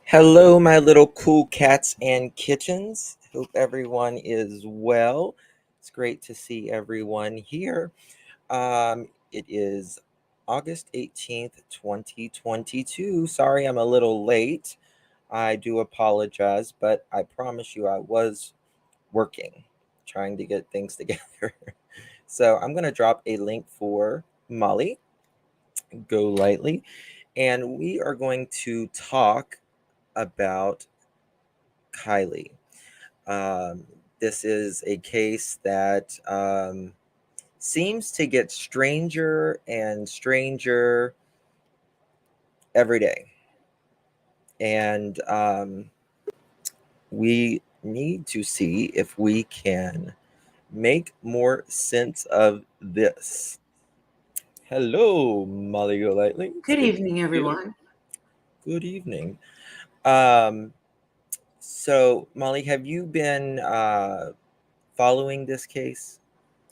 Hello, my little cool cats and kittens. Hope everyone is well. It's great to see everyone here. It is August 18th, 2022. Sorry I'm a little late. I do apologize, but I promise you I was working, trying to get things together. So I'm going to drop a link for Molly, Go Lightly, and we are going to talk about Kiely. Um, this is a case that seems to get stranger and stranger every day. And we need to see if we can make more sense of this. Hello, Molly Golightly. It's Good good to evening, see you. everyone. Good evening. Um, so, Molly, have you been following this case?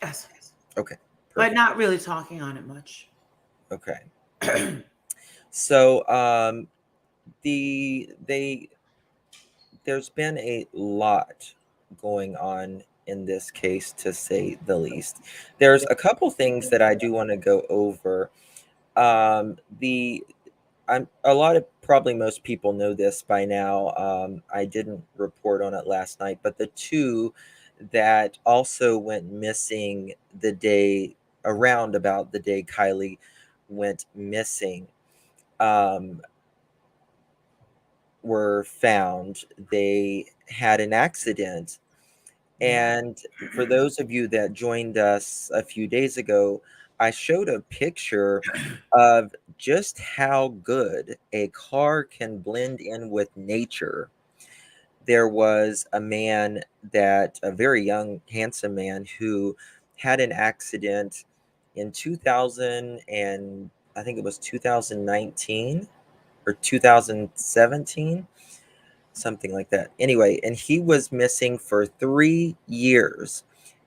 Yes, Okay, but perfect. not really talking on it much. Okay. So they there's been a lot going on in this case, to say the least. There's a couple things that I do want to go over. The I'm a lot of probably most people know this by now. I didn't report on it last night, but the two that also went missing the day around about the day Kiely went missing. Um, were found. They had an accident. And for those of you that joined us a few days ago, I showed a picture of just how good a car can blend in with nature. There was a man a very young, handsome man, who had an accident in 2000, and I think it was 2019 or 2017, something like that. Anyway, and he was missing for 3 years.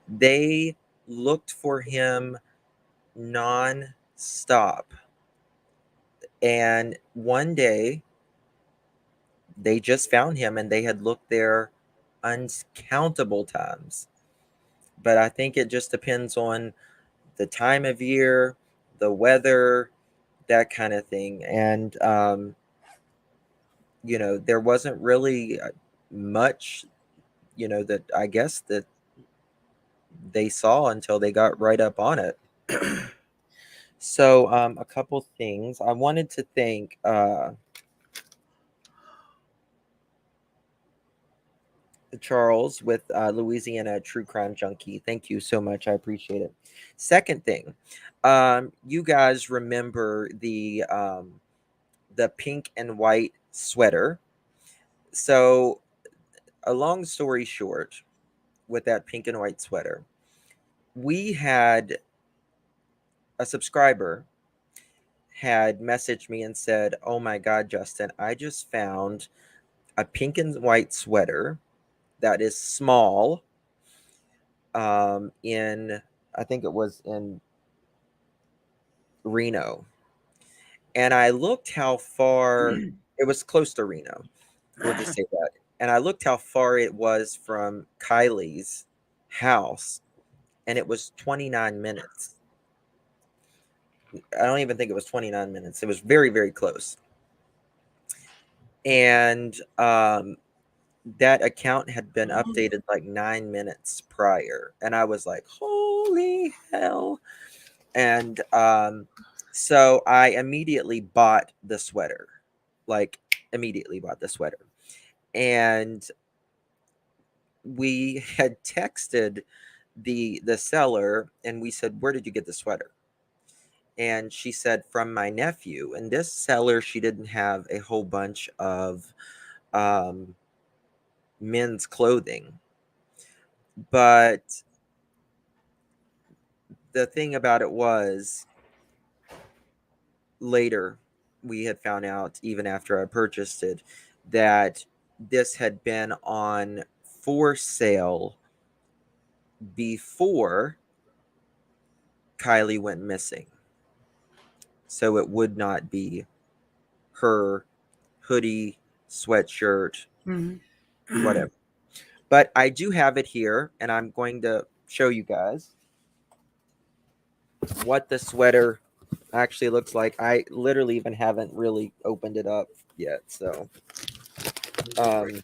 They looked for him non-stop. And one day they just found him, and they had looked there uncountable times. But I think it just depends on the time of year, the weather, that kind of thing. And there wasn't really much, that I guess that they saw until they got right up on it. So, a couple things. I wanted to thank Charles with Louisiana True Crime Junkie. Thank you so much. I appreciate it. Second thing, you guys remember the pink and white sweater. So, a long story short, with that pink and white sweater, we had a subscriber had messaged me and said, "Oh my God, Justin, I just found a pink and white sweater that is small in, I think it was in Reno." And I looked how far it was, close to Reno. We'll just say that. And I looked how far it was from Kylie's house, and it was 29 minutes. I don't even think it was 29 minutes. It was very, very close. And that account had been updated like 9 minutes prior. And I was like, holy hell. And so I immediately bought the sweater, like, immediately bought the sweater. And we had texted the seller, and we said, "Where did you get the sweater?" And she said, "From my nephew." And this seller, she didn't have a whole bunch of um, men's clothing. But the thing about it was, later we had found out, even after I purchased it, that this had been on for sale before Kiely went missing. So it would not be her hoodie sweatshirt, Mhm. whatever. But I do have it here, and I'm going to show you guys what the sweater actually looks like. I literally even haven't really opened it up yet. So, um,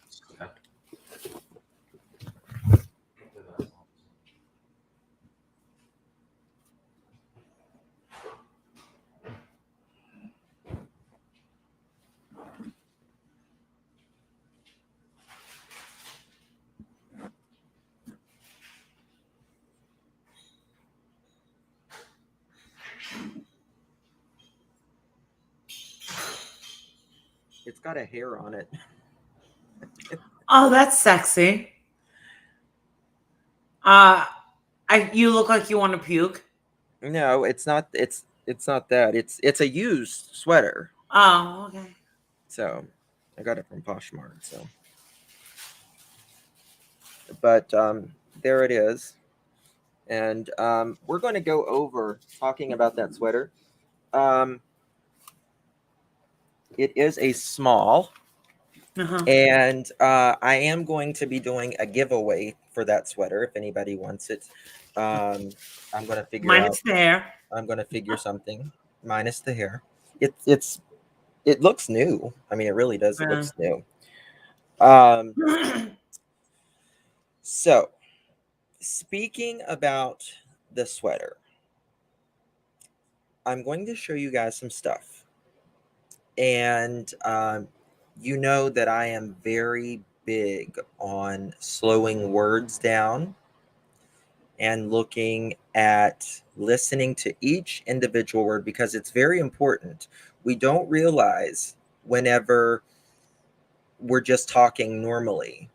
it's got a hair on it. Oh, that's sexy. Uh, you look like you want to puke. No, it's not. It's not that. It's a used sweater. Oh, okay. So, I got it from Poshmark. So, but there it is. And we're going to go over talking about that sweater. Um, it is a small, Uh-huh. and I am going to be doing a giveaway for that sweater if anybody wants it. Um, I'm going to figure Mine out. is there. I'm going to figure something minus the hair. It looks new. I mean, it really does. It Yeah. looks new. Um, so speaking about the sweater, I'm going to show you guys some stuff. And you know that I am very big on slowing words down and looking at listening to each individual word because it's very important. We don't realize whenever we're just talking normally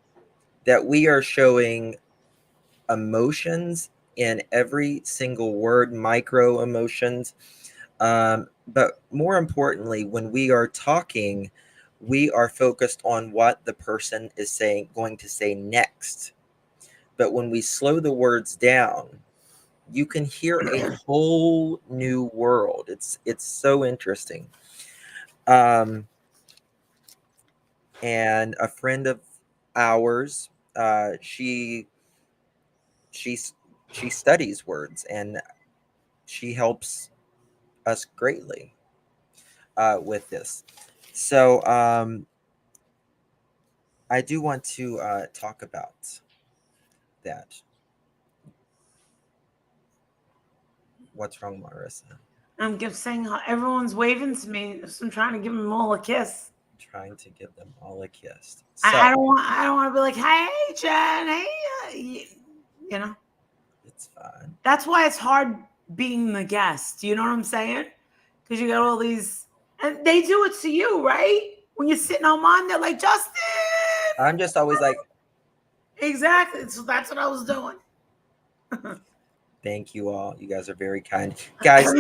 that we are showing emotions in every single word, micro emotions. But more importantly, when we are talking, we are focused on what the person is saying, going to say next. But when we slow the words down, you can hear a whole new world. It's so interesting. Um, and a friend of ours, she's she studies words and she helps us greatly with this. So I do want to talk about that. What's wrong, Marissa? I'm just saying how everyone's waving to me, so I'm trying to give them all a kiss. Trying to give them all a kiss. I So don't want. I don't want to be like, "Hey, Jen. Hey," you know. it's fine. That's why it's hard being the guest. You know what I'm saying? Because you got all these, and they do it to you, right? When you're sitting on mine, they're like, Justin. I'm just always like, Exactly. So that's what I was doing. thank you all. You guys are very kind. Guys,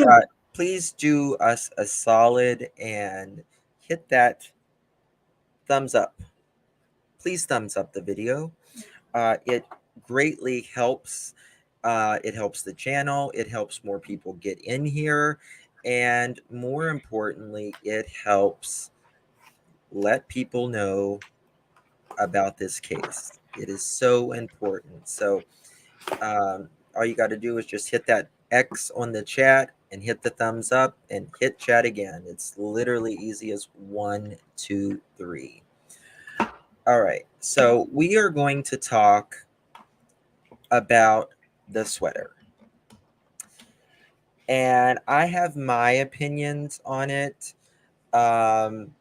please do us a solid and hit that thumbs up. Please thumbs up the video. It greatly helps. It helps the channel. It helps more people get in here. And more importantly, it helps let people know about this case. It is so important. So, all you got to do is just hit that X on the chat and hit the thumbs up and hit chat again. It's literally easy as 1, 2, 3. All right. So, we are going to talk about the sweater. And I have my opinions on it. Um,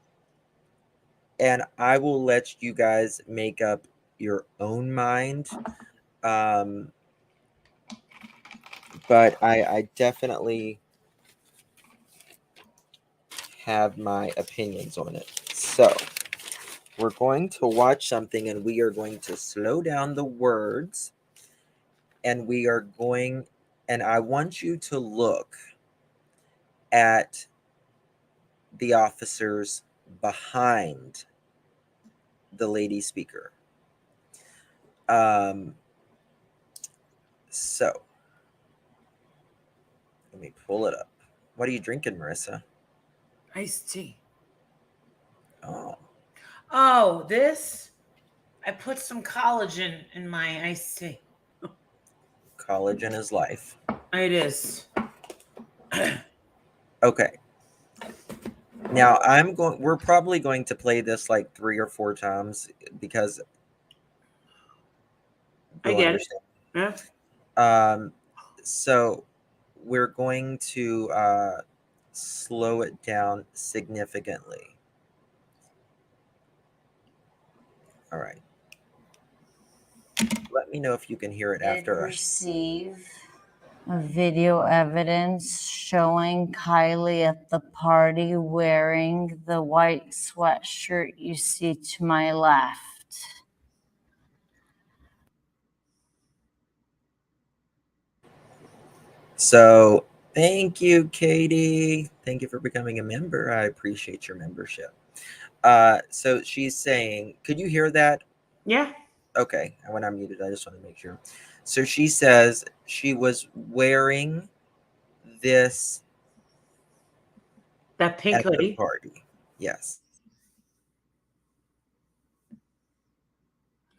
and I will let you guys make up your own mind. Um, but I definitely have my opinions on it. So we're going to watch something and we are going to slow down the words and we are going, and I want you to look at the officers behind the lady speaker. Um, so let me pull it up. What are you drinking, Marissa? Iced tea. Oh, Oh, this? I put some collagen in my iced tea. Collagen is life. It is. Okay. Now we're probably going to play this like 3 or 4 times because I you'll get it. understand. Yeah. So we're going to slow it down significantly. All right. Let me know if you can hear it after. Receive video evidence showing Kiely at the party wearing the white sweatshirt you see to my left. So thank you, Katie. Thank you for becoming a member. I appreciate your membership. So she's saying, could you hear that? Yeah. Okay, when I'm muted, I just want to make sure. So she says she was wearing this That pink at the hoodie. party. Yes.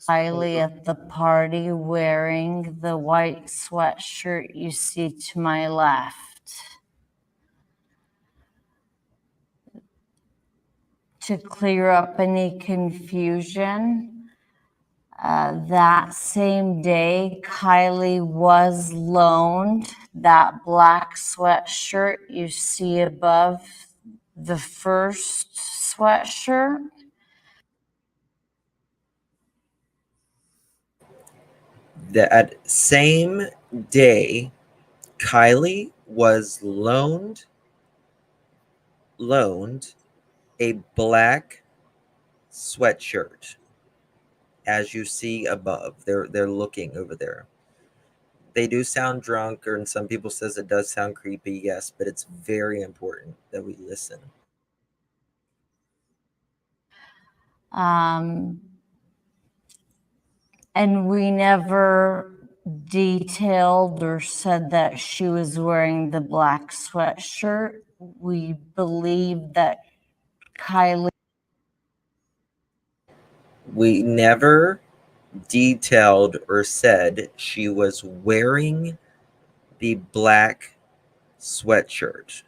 Kiely at the party wearing the white sweatshirt you see to my left. To clear up any confusion, that same day, Kiely was loaned that black sweatshirt you see above the first sweatshirt. That same day, Kiely was loaned a black sweatshirt, as you see above. They're looking over there. They do sound drunk, or and some people says it does sound creepy, yes, but it's very important that we listen. And we never detailed or said that she was wearing the black sweatshirt. We believe that Kiely. We never detailed or said she was wearing the black sweatshirt.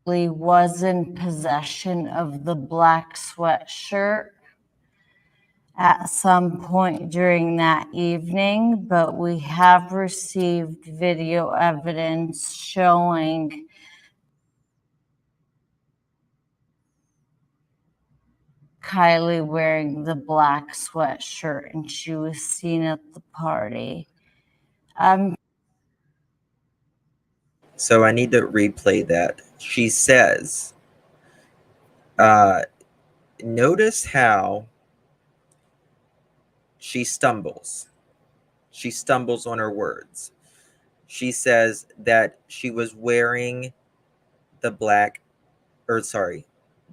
Was in possession of the black sweatshirt at some point during that evening, but we have received video evidence showing Kiely wearing the black sweatshirt, and she was seen at the party. So I need to replay that. She says, notice how she stumbles. She stumbles on her words. She says that she was wearing the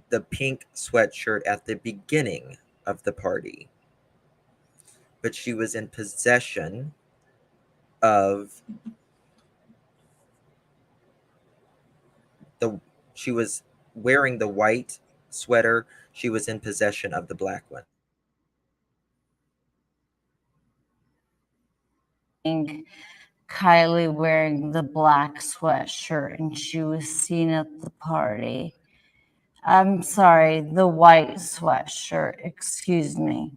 the pink sweatshirt at the beginning of the party. But she was in possession of she was wearing the white sweater. She was in possession of the black one. Kiely wearing the black sweatshirt, and she was seen at the party. I'm sorry, the white sweatshirt, excuse me.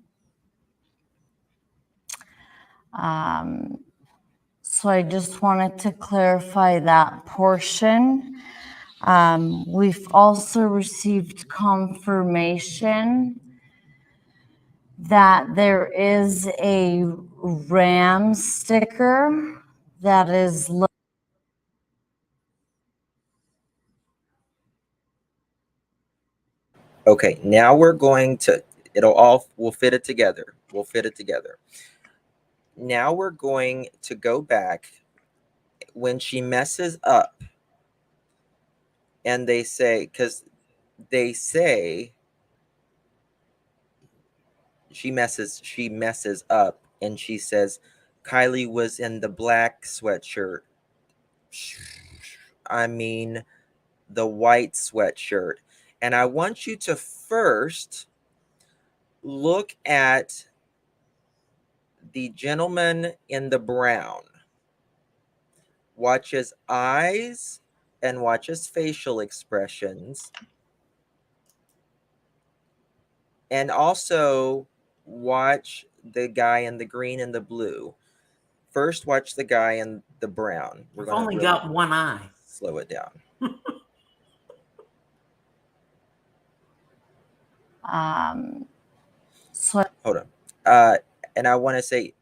So I just wanted to clarify that portion. We've also received confirmation that there is a RAM sticker that is Okay, now we'll fit it together. We'll fit it together. Now we're going to go back when she messes up, and they say she messes up, and she says Kiely was in the black sweatshirt. I mean, the white sweatshirt. And I want you to first look at the gentleman in the brown. Watch his eyes and watch his facial expressions. And also watch the guy in the green and the blue. First, watch the guy in the brown. I've only got one eye. Slow it down. So Hold on. And I want to say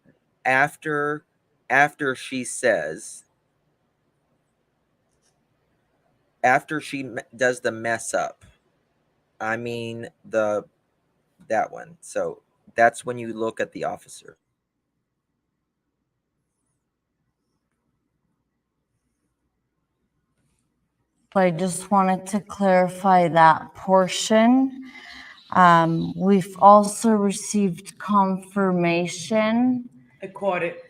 after she says, after she does the mess up, I mean that one. So that's when you look at the officer. I just wanted to clarify that portion. We've also received confirmation I caught it.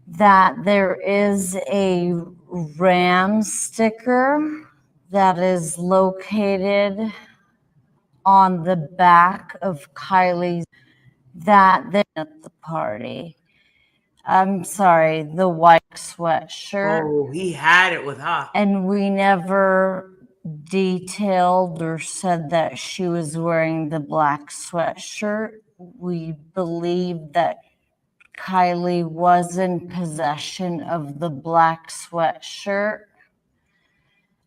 that there is a ram sticker that is located on the back of Kiely's, that they're at the party. I'm sorry, the white sweatshirt. Oh, he had it with her. And we never detailed or said that she was wearing the black sweatshirt. We believe that Kiely was in possession of the black sweatshirt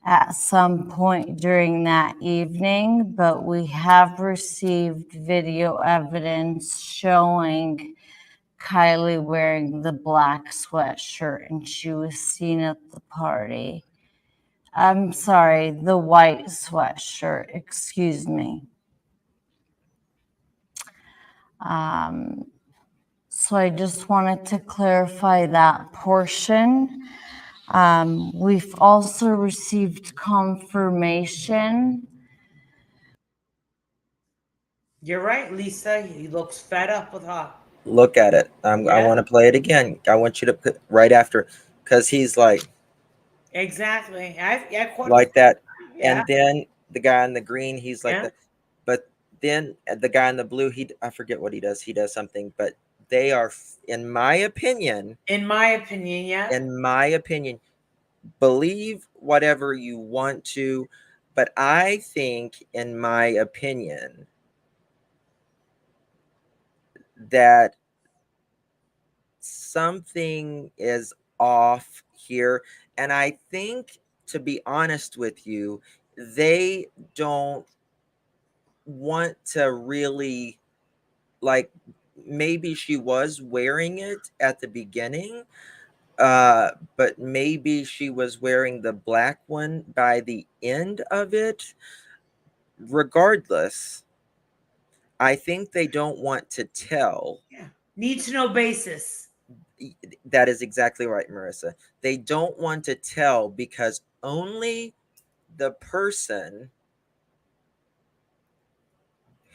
at some point during that evening, but we have received video evidence showing Kiely wearing the black sweatshirt, and she was seen at the party. I'm sorry, the white sweatshirt, excuse me. So I just wanted to clarify that portion. We've also received confirmation. You're right, Lisa. He looks fed up with her. Look at it. I Yeah. want to play it again. I want you to put right after, because he's like Exactly. I caught like that. Yeah. And then the guy in the green, he's like Yeah. that. But then the guy in the blue, I forget what he does. He does something, but they are, in my opinion, yeah. believe whatever you want to, but I think, in my opinion, that something is off here. And I think, to be honest with you, they don't want to really, like, maybe she was wearing it at the beginning, but maybe she was wearing the black one by the end of it. Regardless, I think they don't want to tell. Yeah. Need to know basis. That is exactly right, Marissa. They don't want to tell because only the person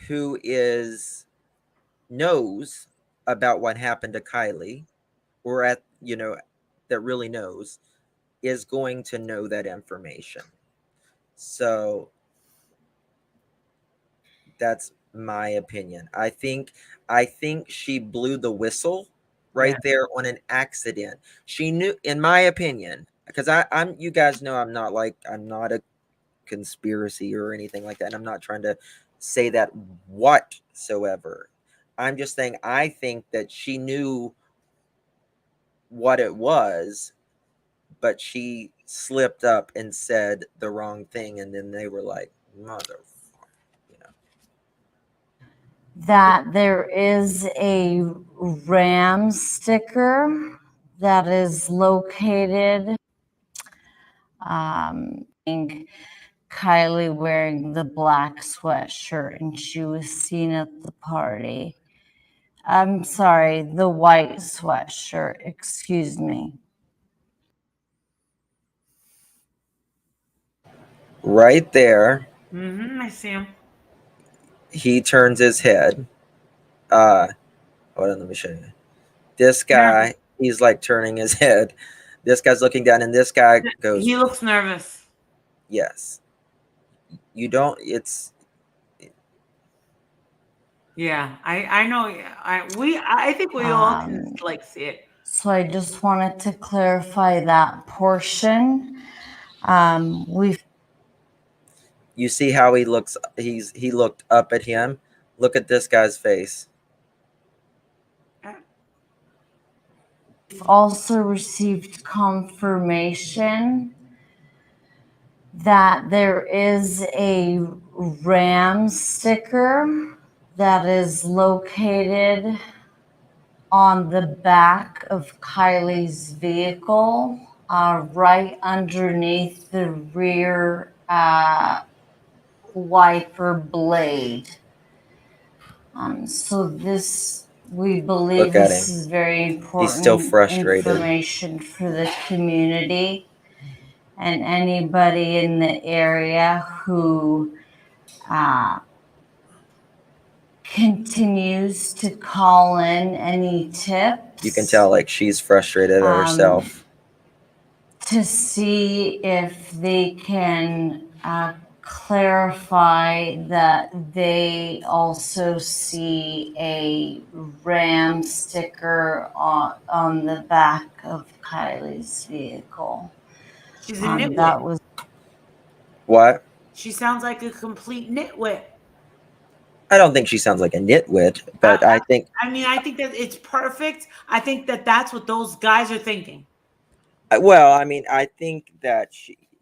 who knows about what happened to Kiely, or that really knows, is going to know that information. So that's my opinion. I think she blew the whistle right there on an accident. She knew, in my opinion, because I'm you guys know I'm not a conspiracy or anything like that, and I'm not trying to say that whatsoever. I'm just saying I think that she knew what it was, but she slipped up and said the wrong thing, and then they were like, mother, that there is a ram sticker that is located. Kiely wearing the black sweatshirt, and she was seen at the party. I'm sorry, the white sweatshirt, excuse me. Right there. I see him. He turns his head. Hold on, let me show you. This guy, he's like turning his head. This guy's looking down, and this guy goes. He looks nervous. Yes. You don't. It's Yeah, I know. I think we all can like see it. So I just wanted to clarify that portion. We you see how he looks. He looked up at him. Look at this guy's face. also received confirmation that there is a ram sticker that is located on the back of Kiely's vehicle, right underneath the rear wiper blade. So this, we believe Look at this him. is very He's still important frustrated. information for the community and anybody in the area who continues to call in any tips. You can tell like she's frustrated at herself. To see if they can clarify that they also see a ram sticker on the back of Kiely's vehicle. She's a nitwit. That was What? She sounds like a complete nitwit. I don't think she sounds like a nitwit, but I think. I mean, I think that it's perfect. I think that that's what those guys are thinking. Well, I mean, I think that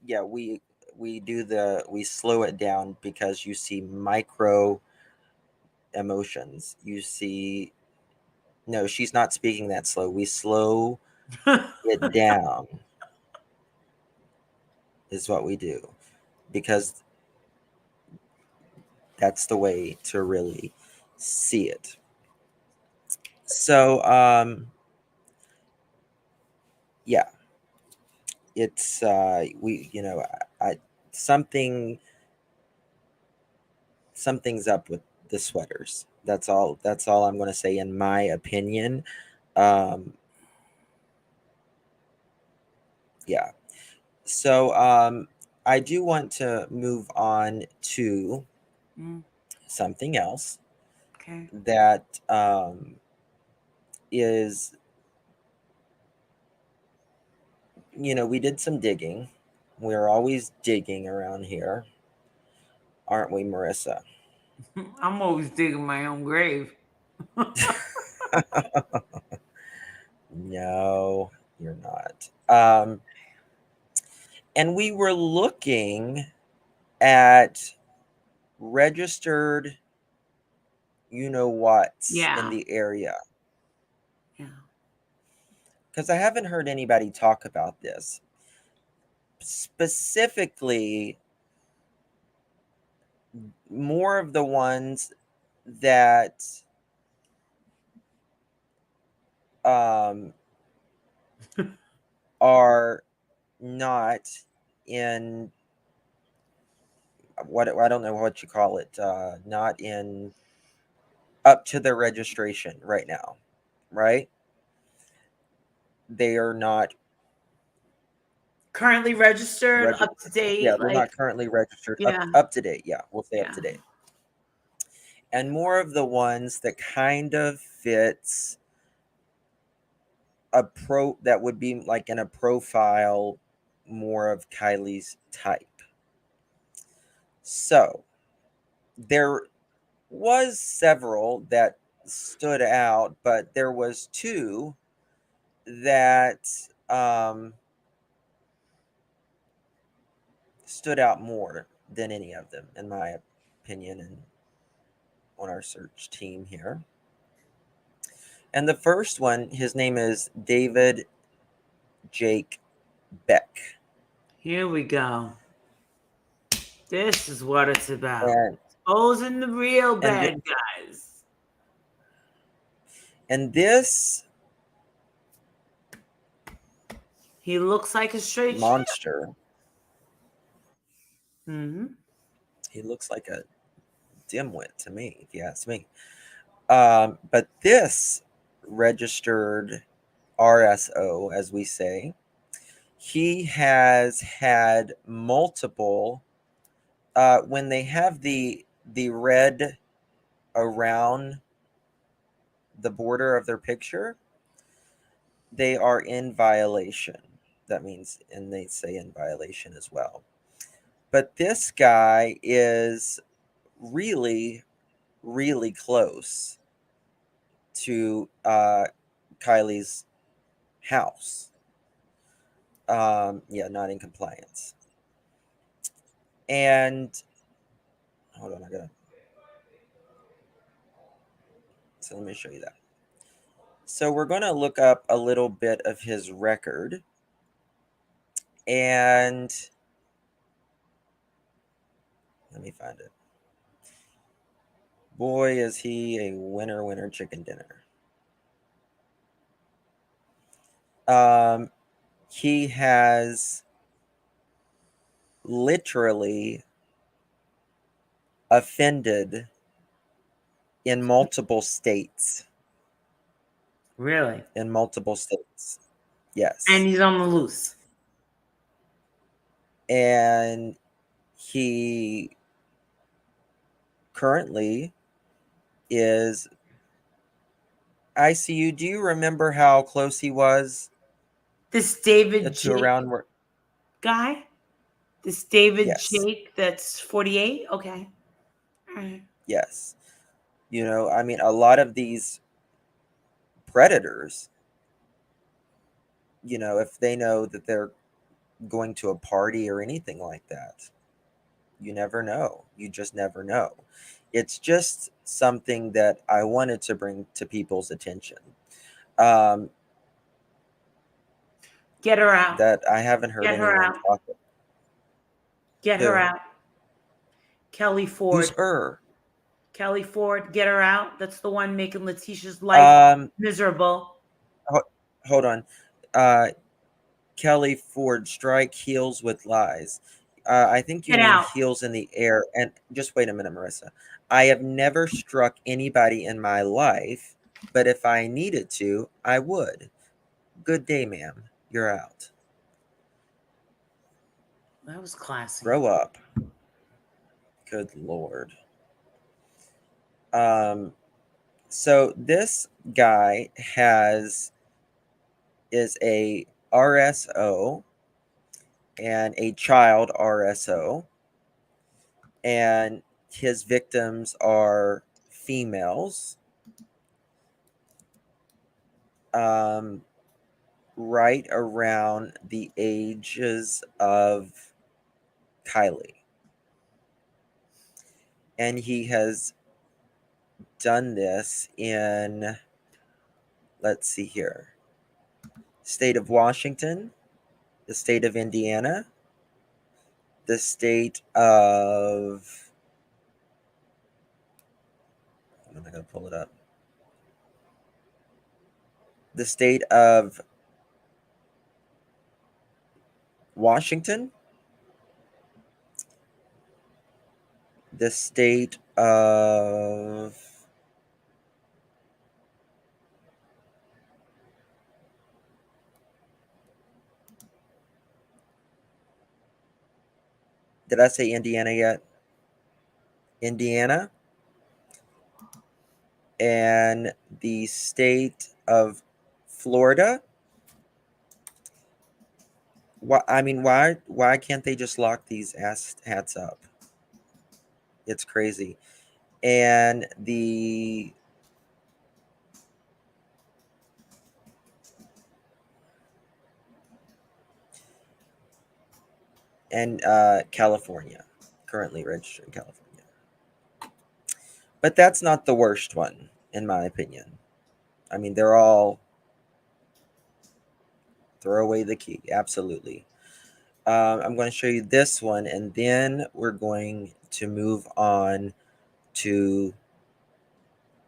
yeah, we slow it down because you see micro emotions. You see, no, she's not speaking that slow. We slow it down, is what we do, because that's the way to really see it. So, yeah, it's I something's up with the sweaters. That's all I'm going to say, in my opinion. Yeah. So I do want to move on to something else. Okay. That is, we did some digging. We're always digging around here, aren't we, Marissa? I'm always digging my own grave. No, you're not. And we were looking at registered what's in the area. Yeah. Because I haven't heard anybody talk about this. Specifically, more of the ones that are not in what I don't know what you call it, not in up to the registration right now, right? They are not currently registered, up to date. Yeah, they're not currently registered. Yeah. Up to date. Yeah, we'll say up to date. And more of the ones that kind of fits that would be like in a profile, more of Kiely's type. So there was several that stood out, but there was two that stood out more than any of them, in my opinion, and on our search team here. And the first one, his name is David Jake Beck. Here we go. This is what it's about. And exposing the real bad guys. And this He looks like a straight monster. Mm-hmm. He looks like a dimwit to me, if you ask me. But this registered RSO, as we say, he has had multiple when they have the red around the border of their picture, they are in violation. That means, and they say in violation as well. But this guy is really, really close to Kiely's house. Yeah, not in compliance. And hold on, so let me show you that. So we're going to look up a little bit of his record. And let me find it. Boy, is he a winner chicken dinner. He has literally offended in multiple states. Really? In multiple states. Yes. And he's on the loose. And he currently is ICU. Do you remember how close he was? This David to around where, guy? This David yes. Jake that's 48? Okay. All right. Yes. You know, I mean, a lot of these predators, you know, if they know that they're going to a party or anything like that, you never know. You just never know. It's just something that I wanted to bring to people's attention. Get her out. That I haven't heard Get her anyone out. talk about. Get her out. Kelly Ford. Who's her? Kelly Ford, get her out. That's the one making Letitia's life miserable. Hold on. Kelly Ford, strike heels with lies. I think you Get mean out. heels in the air. And just wait a minute, Marissa. I have never struck anybody in my life, but if I needed to, I would. Good day, ma'am. You're out. That was classy. Grow up. Good Lord. So this guy is a RSO and a child RSO, and his victims are females, right around the ages of Kiely. And he has done this in, let's see here, state of Washington, the state of Indiana, the state of, I'm going to pull it up, the state of Washington, the state of, did I say Indiana yet? Indiana, and the state of Florida. Why can't they just lock these ass hats up? It's crazy. And California, currently registered in California. But that's not the worst one, in my opinion. I mean, they're all throw away the key. Absolutely. I'm going to show you this one, and then we're going to move on to,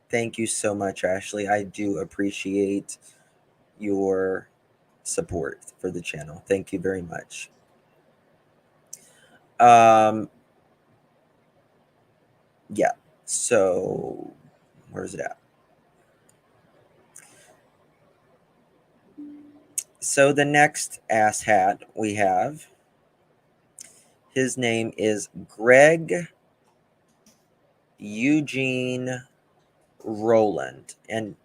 thank you so much, Ashley. I do appreciate your support for the channel. Thank you very much. Yeah, so where's it at? So the next asshat we have, His name is Greg Eugene Rowland. And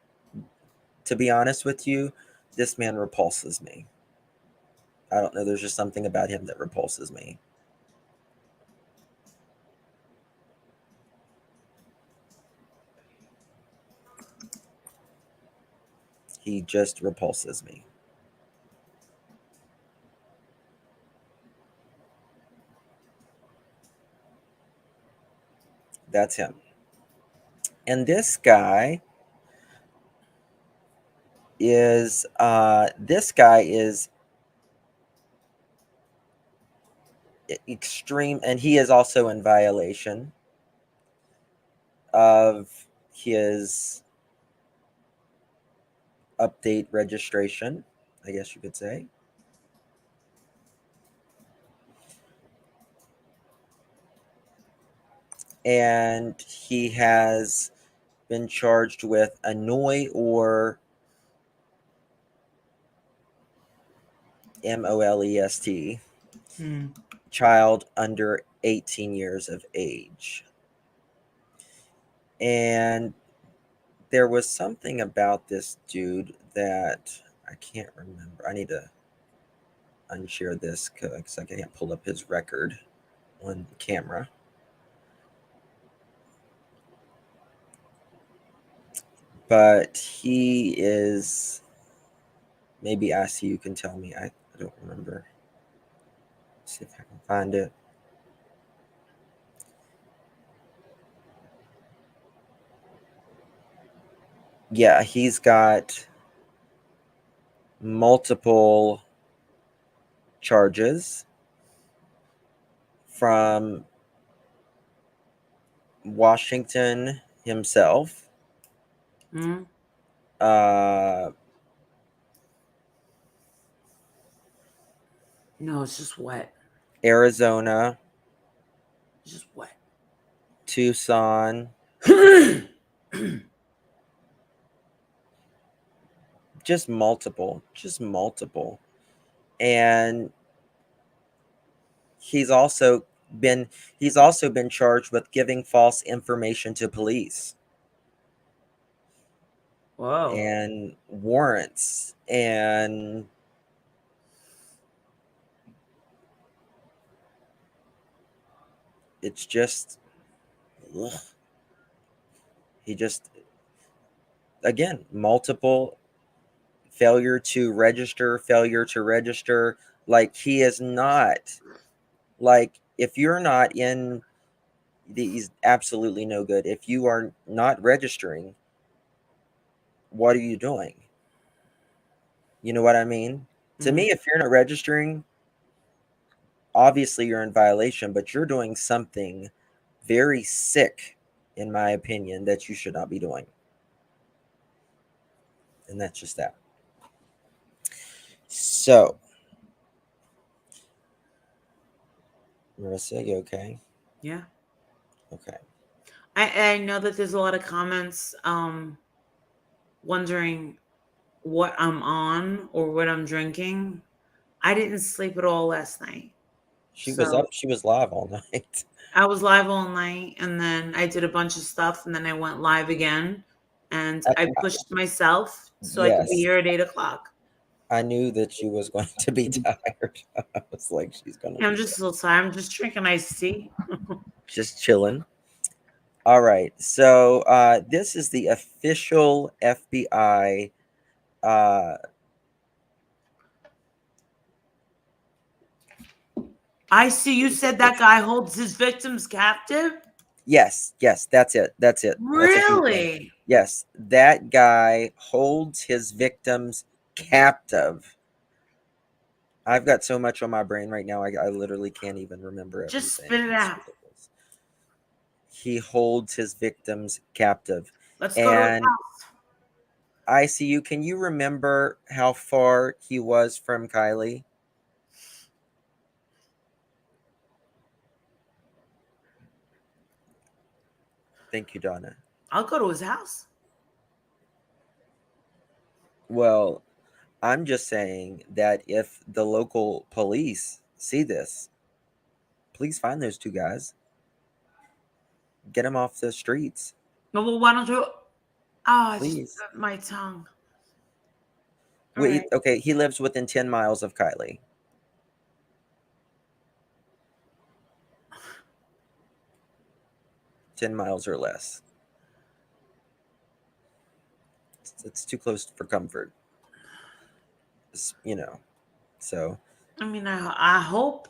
to be honest with you, this man repulses me. I don't know. There's just something about him that repulses me. He just repulses me. That's him. And this guy is extreme, and he is also in violation of his update registration, I guess you could say. And he has been charged with annoy or molest child under 18 years of age. And there was something about this dude that I can't remember. I need to unshare this because I can't pull up his record on camera. But he is, maybe ICU can tell me. I don't remember. Let's see if I can find it. Yeah, he's got multiple charges from Washington himself, No, it's just wet. Arizona, It's just wet. Tucson, just multiple. And he's also been charged with giving false information to police. Whoa. And warrants, and it's just, ugh. He just, again, multiple failure to register. Like, he is not, like, if you're not in, he's absolutely no good. If you are not registering, what are you doing? You know what I mean? To me, if you're not registering, obviously you're in violation, but you're doing something very sick, in my opinion, that you should not be doing. And that's just that. So, Marissa, you okay? Yeah. Okay. I know that there's a lot of comments wondering what I'm on or what I'm drinking. I didn't sleep at all last night. She was up. She was live all night. I was live all night, and then I did a bunch of stuff, and then I went live again, and I pushed myself so I could be here at 8:00. I knew that she was going to be tired. I was like, she's going to I'm just a little tired. I'm just drinking iced tea. just chilling. All right. So this is the official FBI. I see you said that guy holds his victims captive. Yes, that's it. Really? Yes, that guy holds his victims captive. I've got so much on my brain right now, I literally can't even remember everything. Just spit it out. He holds his victims captive. Let's go to his house. ICU, can you remember how far he was from Kiely? Thank you, Donna. I'll go to his house. Well, I'm just saying that if the local police see this, Please find those two guys. Get them off the streets, Well, why don't you? Oh, it's just please. my tongue. All Wait, right. okay, he lives within 10 miles of Kiely. 10 miles or less. It's too close for comfort. You know, so. I mean, I hope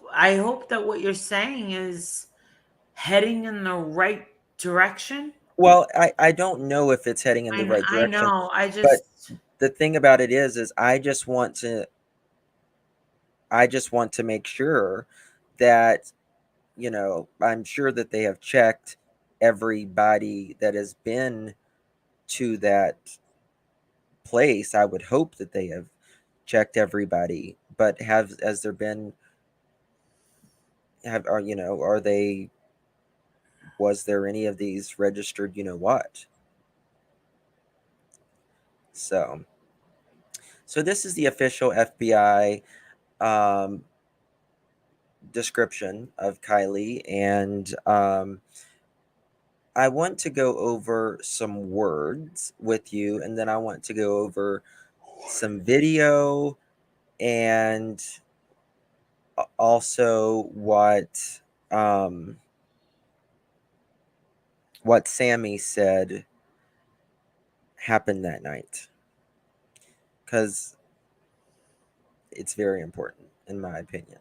that what you're saying is heading in the right direction. Well, I don't know if it's heading in the right I direction, know. I but just the thing about it is I just want to make sure that, I'm sure that they have checked everybody that has been to that place. I would hope that they have checked everybody, but has there been are they was there any of these registered what? So this is the official FBI um, description of Kiely, and I want to go over some words with you, and then I want to go over some video, and also what Sammy said happened that night, because it's very important in my opinion.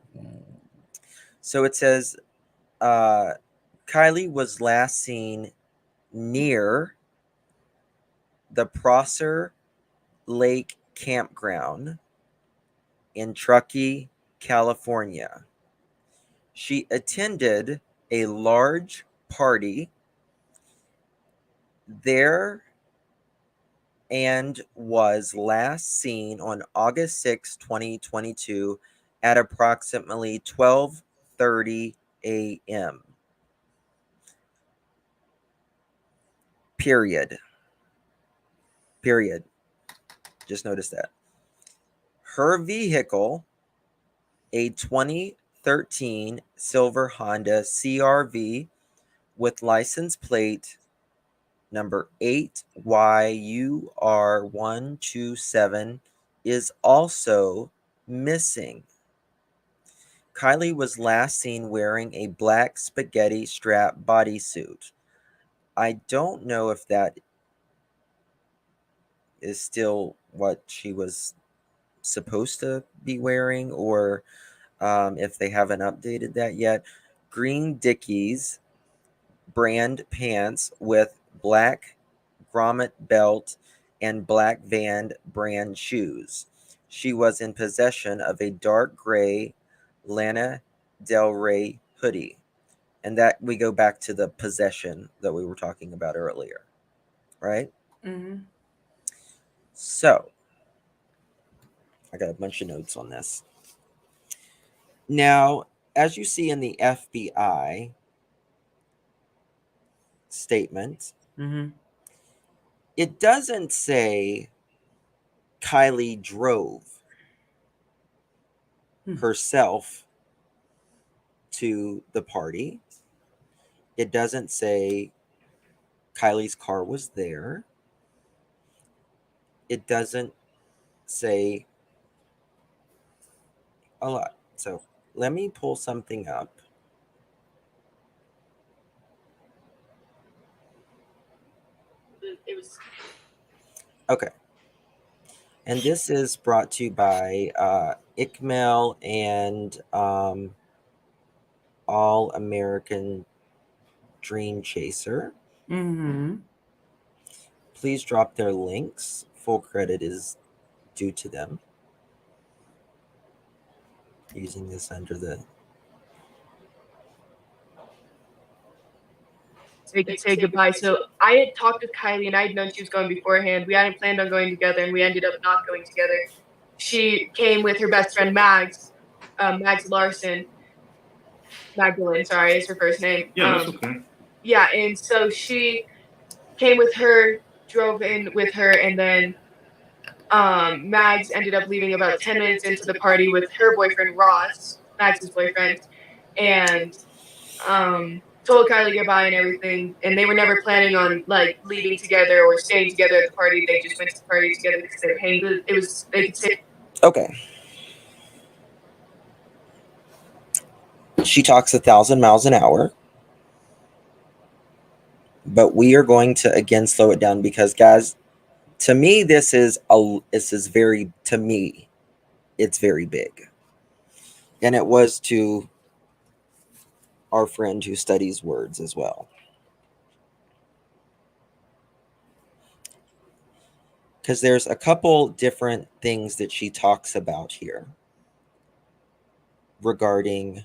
So it says Kiely was last seen near the Prosser Lake Campground in Truckee, California. She attended a large party there and was last seen on August 6, 2022 at approximately 12:30 a.m. Period. Just notice that. Her vehicle, a 2013 silver Honda CRV with license plate number 8YUR127, is also missing. Kiely was last seen wearing a black spaghetti strap bodysuit. I don't know if that is still what she was supposed to be wearing, or if they haven't updated that yet. Green Dickies brand pants with black grommet belt and black Van brand shoes. She was in possession of a dark gray Lana Del Rey hoodie. And that we go back to the possession that we were talking about earlier, right? mm-hmm. So, I got a bunch of notes on this. Now, as you see in the FBI statement, Mm-hmm. it doesn't say Kiely drove herself to the party. It doesn't say Kiely's car was there. It doesn't say a lot. So let me pull something up. Okay. And this is brought to you by Ikmel and All American Dream Chaser. Mm-hmm. Please drop their links. Full credit is due to them. Using this under the so we could say goodbye. So I had talked with Kiely, and I had known she was going beforehand. We hadn't planned on going together, and we ended up not going together. She came with her best friend Mags Larson. Magdalene, sorry, is her first name. Yeah, that's okay. Yeah, and so she came with her, drove in with her, and then Mags ended up leaving about 10 minutes into the party with her boyfriend Ross, Mags's boyfriend, and told Kylie goodbye and everything, and they were never planning on like leaving together or staying together at the party. They just went to the party together because they were hanging. It was, they could say. Okay. She talks 1,000 miles an hour, but we are going to again slow it down because, guys, to me this is very, to me it's very big, and it was to our friend who studies words as well, because there's a couple different things that she talks about here regarding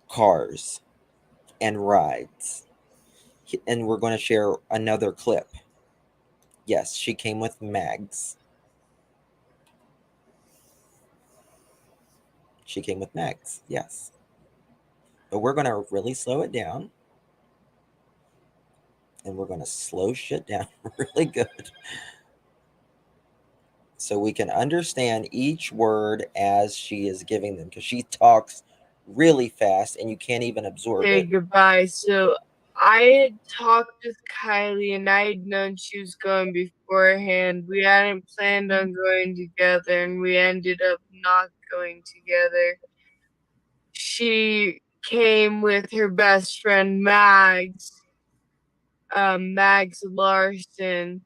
cars and rides, and we're going to share another clip. Yes, she came with Mags. She came with Mags, yes. But we're going to really slow it down. And we're going to slow shit down really good, so we can understand each word as she is giving them, because she talks really fast and you can't even absorb Say it. goodbye. So I had talked with Kylie and I had known she was going beforehand. We hadn't planned on going together and we ended up not going together. She came with her best friend Mags, Mags Larson.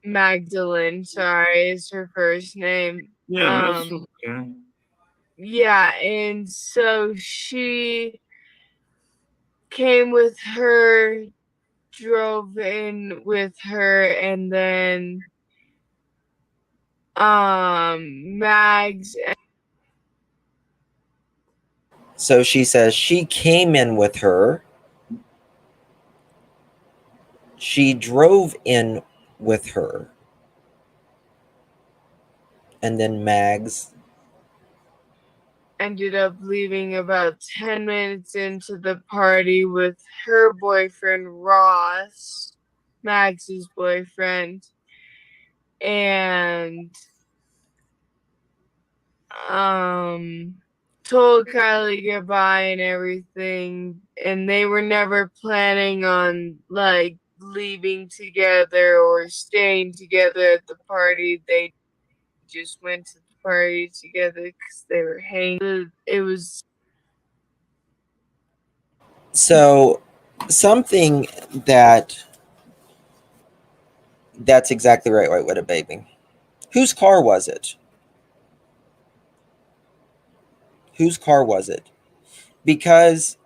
Magdalene, sorry, is her first name. Yeah, that's okay. Yeah, and so she came with her, drove in with her, and then Mags. So she says she came in with her, she drove in with her, and then Mags Ended up leaving about 10 minutes into the party with her boyfriend Ross, Max's boyfriend, and told Kylie goodbye and everything, and they were never planning on like leaving together or staying together at the party. They just went to the party together because they were hanging. It was so something that's exactly right, White Widow Baby. Whose car was it? Whose car was it? Because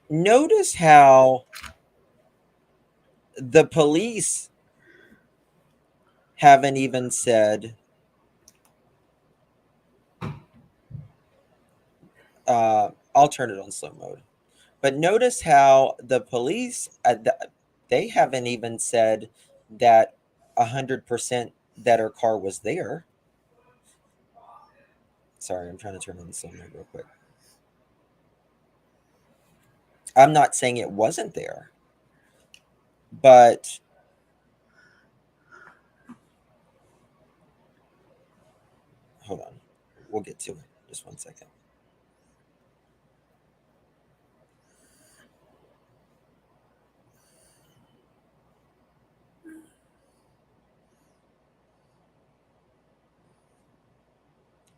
notice how the police haven't even said, I'll turn it on slow mode. But notice how the police, they haven't even said that 100% that her car was there. Sorry, I'm trying to turn on the slow mode real quick. I'm not saying it wasn't there, but hold on. We'll get to it. Just 1 second.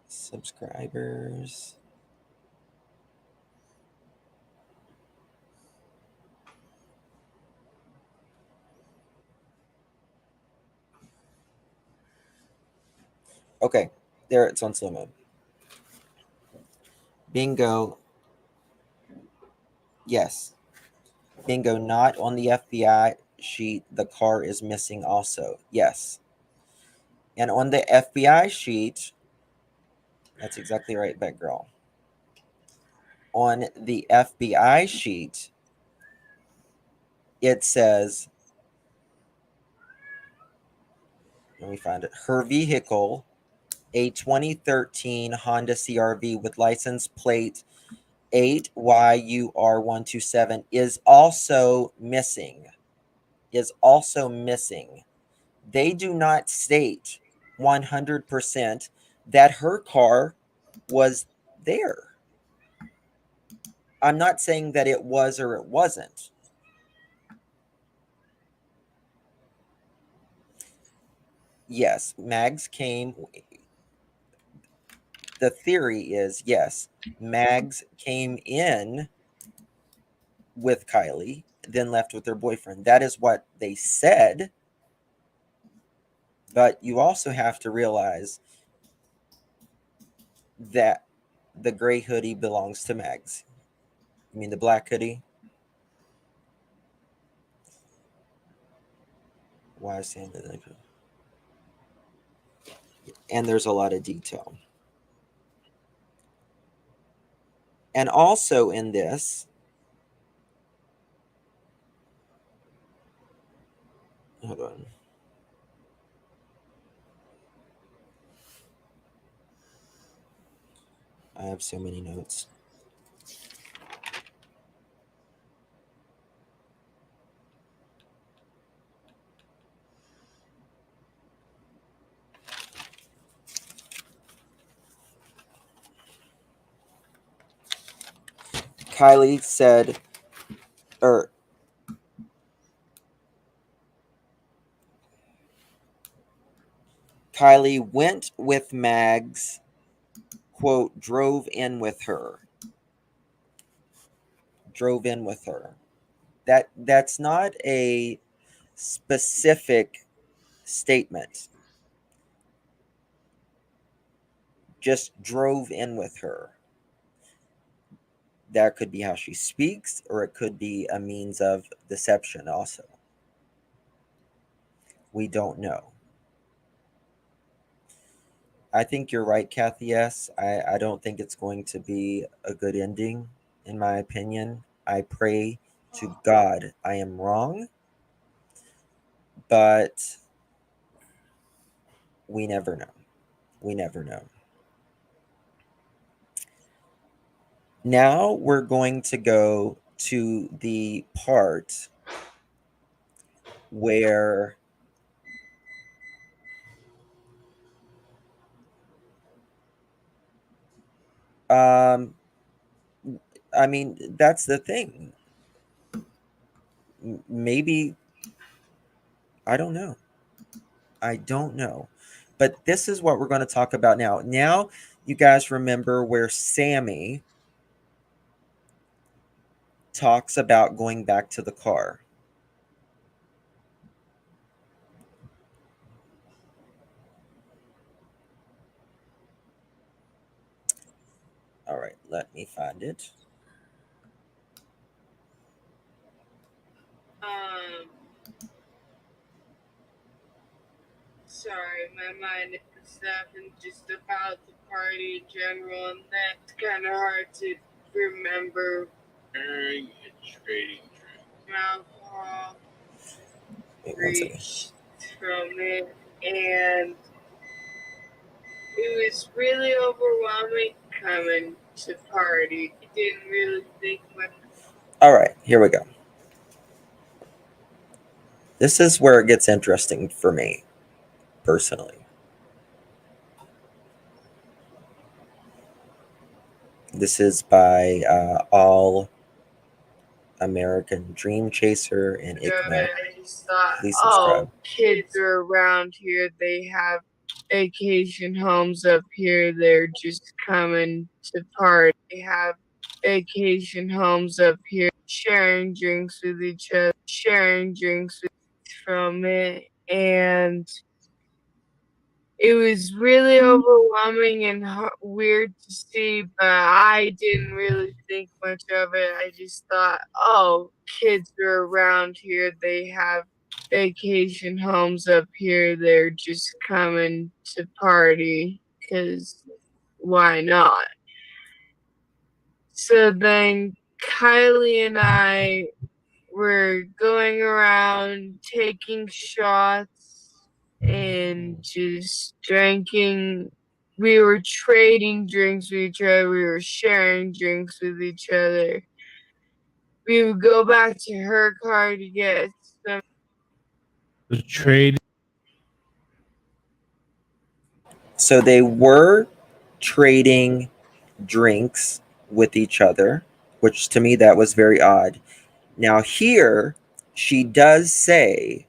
Subscribers. Okay, there, it's on slow mode. Bingo. Yes. Bingo, not on the FBI sheet. The car is missing also. Yes. And on the FBI sheet, that's exactly right, Beck Girl. On the FBI sheet, it says, let me find it, her vehicle, a 2013 Honda CRV with license plate 8YUR127, is also missing. They do not state 100% that her car was there. I'm not saying that it was or it wasn't. Yes, Mags came. The theory is yes, Mags came in with Kiely, then left with her boyfriend. That is what they said. But you also have to realize that the gray hoodie belongs to Mags. You mean the black hoodie? Why is Sam? And there's a lot of detail. And also in this, hold on. I have so many notes. Kiely said, or Kiely went with Mags, quote, drove in with her. Drove in with her. That's not a specific statement. Just drove in with her. That could be how she speaks, or it could be a means of deception also. We don't know. I think you're right, Kathy S. I don't think it's going to be a good ending, in my opinion. I pray to God I am wrong, but we never know. We never know. Now we're going to go to the part where I mean, that's the thing. Maybe, I don't know. I don't know. But this is what we're going to talk about now. Now, you guys remember where Sammy talks about going back to the car. All right, let me find it. Sorry, my mind is stopping just about the party in general, and that's kind of hard to remember. Sharing and trading alcohol. Wait, one second. Reached from it, and it was really overwhelming coming to party. I didn't really think much. All right, here we go. This is where it gets interesting for me, personally. This is by All American Dream Chaser and ICMA. I just thought, Please subscribe. kids are around here. They have vacation homes up here. They're just coming to party. They have vacation homes up here, sharing drinks with each other, from it, and it was really overwhelming and weird to see, but I didn't really think much of it. I just thought, kids are around here. They have vacation homes up here. They're just coming to party because why not? So then Kiely and I were going around taking shots and just drinking. We were trading drinks with each other. We were sharing drinks with each other. We would go back to her car to get some. The trade. So they were trading drinks with each other, which to me that was very odd. Now here she does say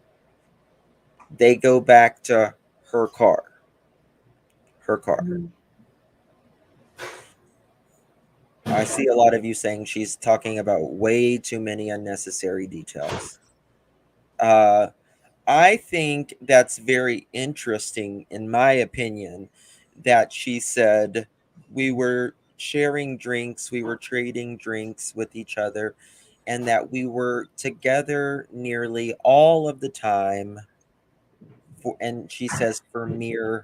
they go back to her car. Her car. Mhm. I see a lot of you saying she's talking about way too many unnecessary details. Uh, I think that's very interesting, in my opinion, that she said we were sharing drinks, we were trading drinks with each other, and that we were together nearly all of the time. And she says for mere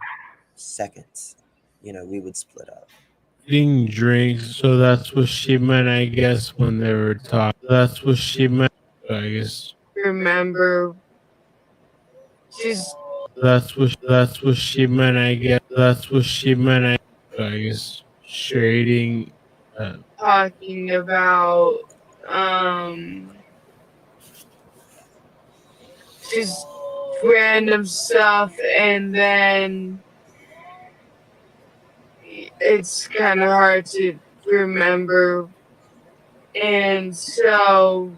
seconds, we would split up. eating drinks. So that's what she meant, I guess, when they were talking. That's what she meant, I guess. Remember, she's That's what she meant, I guess. That's what she meant, I guess. Trading. talking about um just random stuff, and then it's kind of hard to remember. And so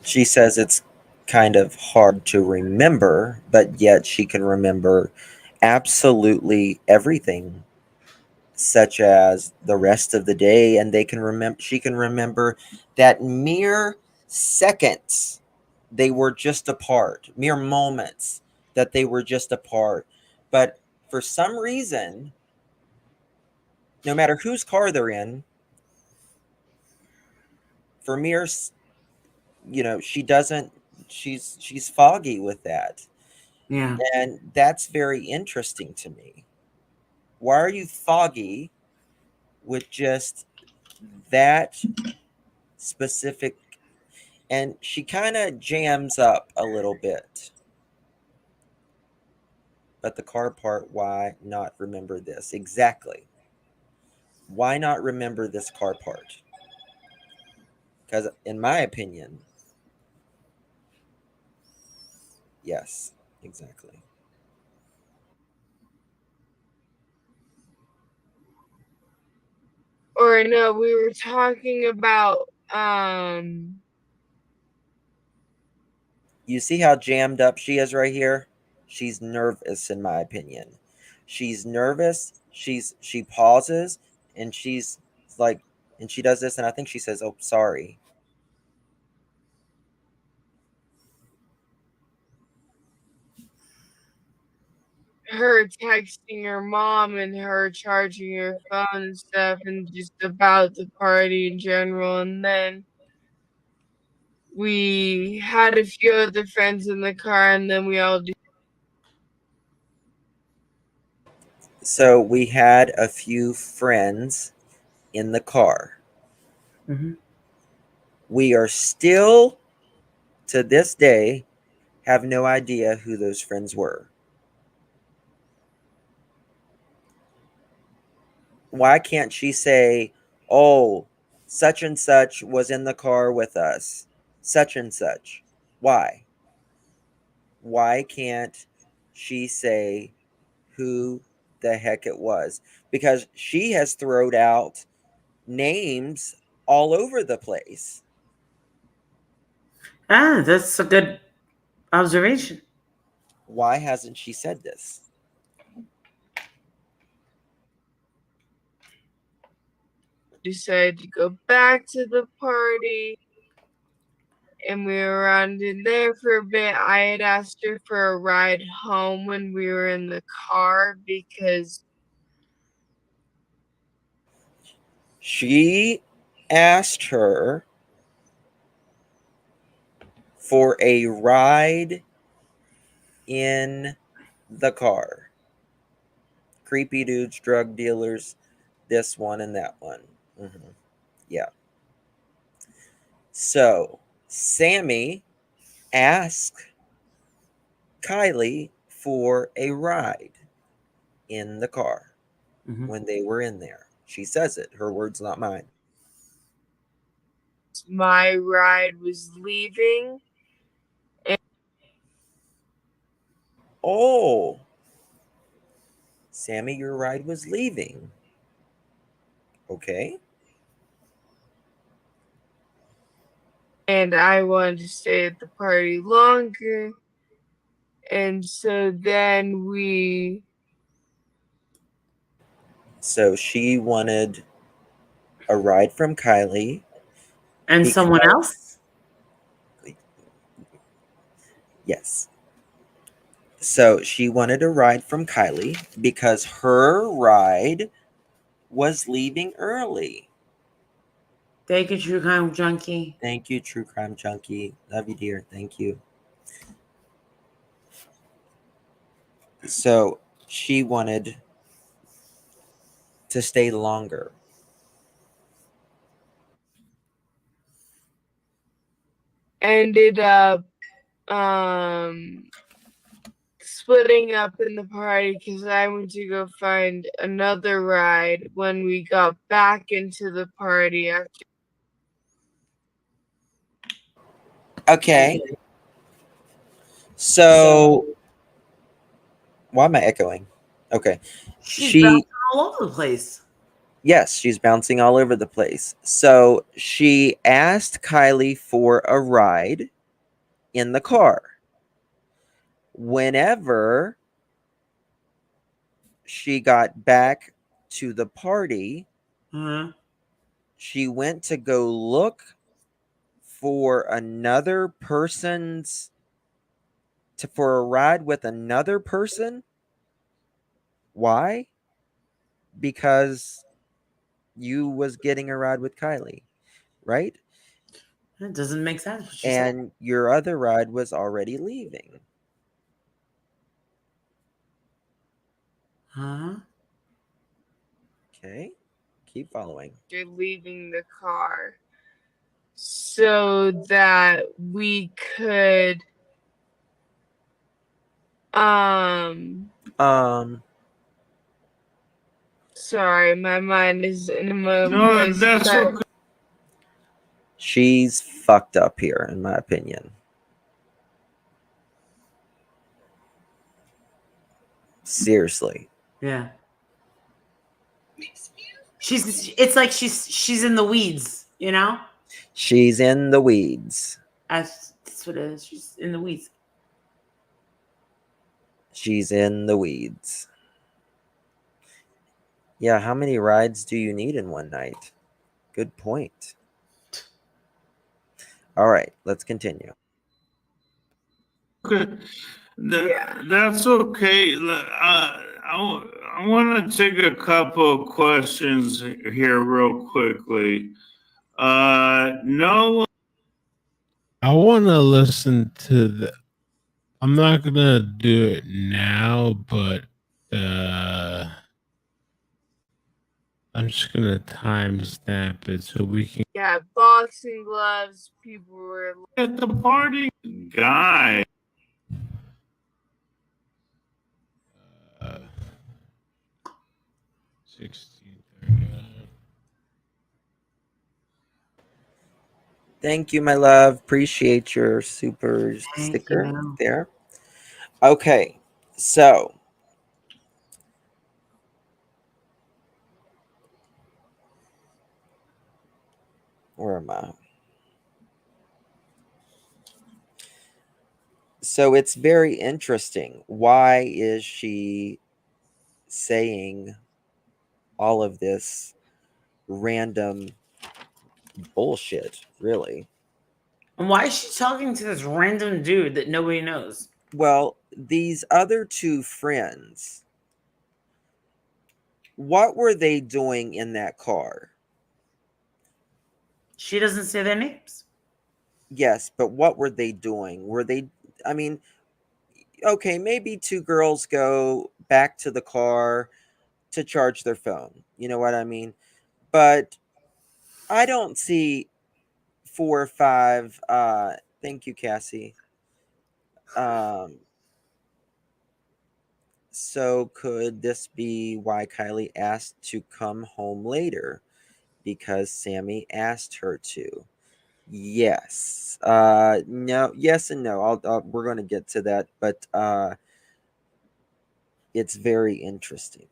She says it's kind of hard to remember, but yet she can remember absolutely everything, such as the rest of the day, and she can remember that mere seconds they were just apart, mere moments that they were just apart. But for some reason, no matter whose car they're in, for mere she doesn't she's foggy with that. Yeah. And that's very interesting to me. Why are you foggy with just that specific? And she kind of jams up a little bit. But the car part, why not remember this? Exactly. Why not remember this car part? Because, in my opinion, yes, exactly. or no, we were talking about You see how jammed up she is right here? She's nervous, in my opinion. She's nervous. She pauses and she's like, and she does this, and I think she says, "Oh, sorry." her texting her mom and her charging her phone and stuff, and just about the party in general. And then we had a few other friends in the car, and then we all So we had a few friends in the car. Mhm. We are still, to this day, have no idea who those friends were. Why can't she say, "Oh, such and such was in the car with us, such and such"? Why? Why can't she say who the heck it was? Because she has thrown out names all over the place. Ah, that's a good observation. Why hasn't she said this? decided to go back to the party, and we were around in there for a bit. I had asked her for a ride home when we were in the car because She asked her for a ride in the car. Creepy dudes, drug dealers, this one and that one. Yeah. So Sammy asked Kiely for a ride in the car Mhm. when they were in there. She says it. Her words, not mine. my ride was leaving. Oh, Sammy, your ride was leaving. Okay. And I wanted to stay at the party longer. And so then So she wanted a ride from Kiely. And someone else? Yes. So she wanted a ride from Kiely because her ride was leaving early. Thank you, True Crime Junkie. Thank you, True Crime Junkie. Love you, dear. Thank you. So she wanted to stay longer. ended up splitting up in the party because I went to go find another ride when we got back into the party after. Okay. So why am I echoing? Okay. She's bouncing all over the place. Yes, she's bouncing all over the place. So she asked Kiely for a ride in the car. Whenever she got back to the party, she went to go look for another person's for a ride with another person. Why? Because you was getting a ride with Kiely, right? It doesn't make sense. What she And said. your other ride was already leaving. Huh? Okay. Keep following. You're leaving the car so that we could sorry, my mind is in a place that's okay. She's fucked up here, in my opinion. Seriously. Yeah. It's like she's in the weeds, you know? She's in the weeds. That's what it is. She's in the weeds. She's in the weeds. Yeah, how many rides do you need in one night? Good point. All right, let's continue. Okay. That's okay. I want to take a couple of questions here real quickly. No. I want to listen to the. I'm not gonna do it now, but I'm just gonna timestamp it so we can. Yeah, boxing gloves. People were At the party, guy. 16:39. Thank you, my love. Appreciate your super sticker there. Okay, so where am I? So it's very interesting. Why is she saying all of this random bullshit, really? And why is she talking to this random dude that nobody knows? Well, these other two friends, what were they doing in that car? She doesn't say their names. Yes, but what were they doing? Were they, I mean, okay, maybe two girls go back to the car to charge their phone. You know what I mean? But I don't see 4 or 5. Thank you, Cassie. So could this be why Kiely asked to come home later? Because Sammy asked her to. Yes. No. Yes and no. We're going to get to that, but it's very interesting.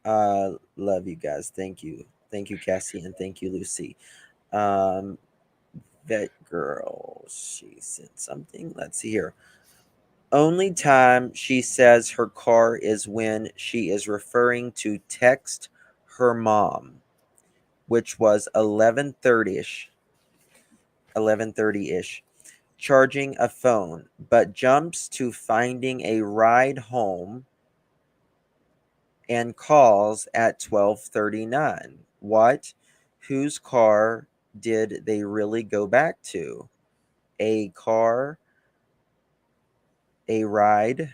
Love you guys. Thank you. Thank you, Cassie, and thank you, Lucy. Um, that girl, she said something. Let's see here. Only time she says her car is when she is referring to text her mom, which was 11:30ish, 11:30ish, charging a phone, but jumps to finding a ride home and calls at 12:39. What? Whose car did they really go back to? A car, a ride.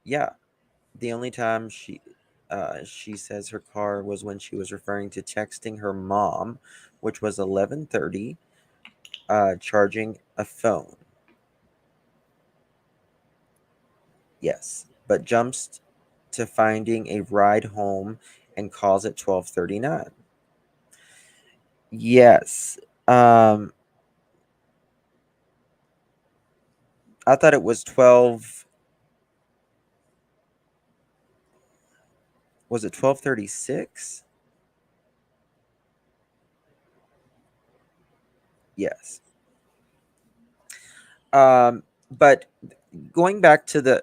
Yeah, the only time she says her car was when she was referring to texting her mom, which was 11:30, charging a phone. Yes, but jumps to finding a ride home and calls at 12:39. Yes. I thought it was 12. Was it 12:36? Yes. But going back to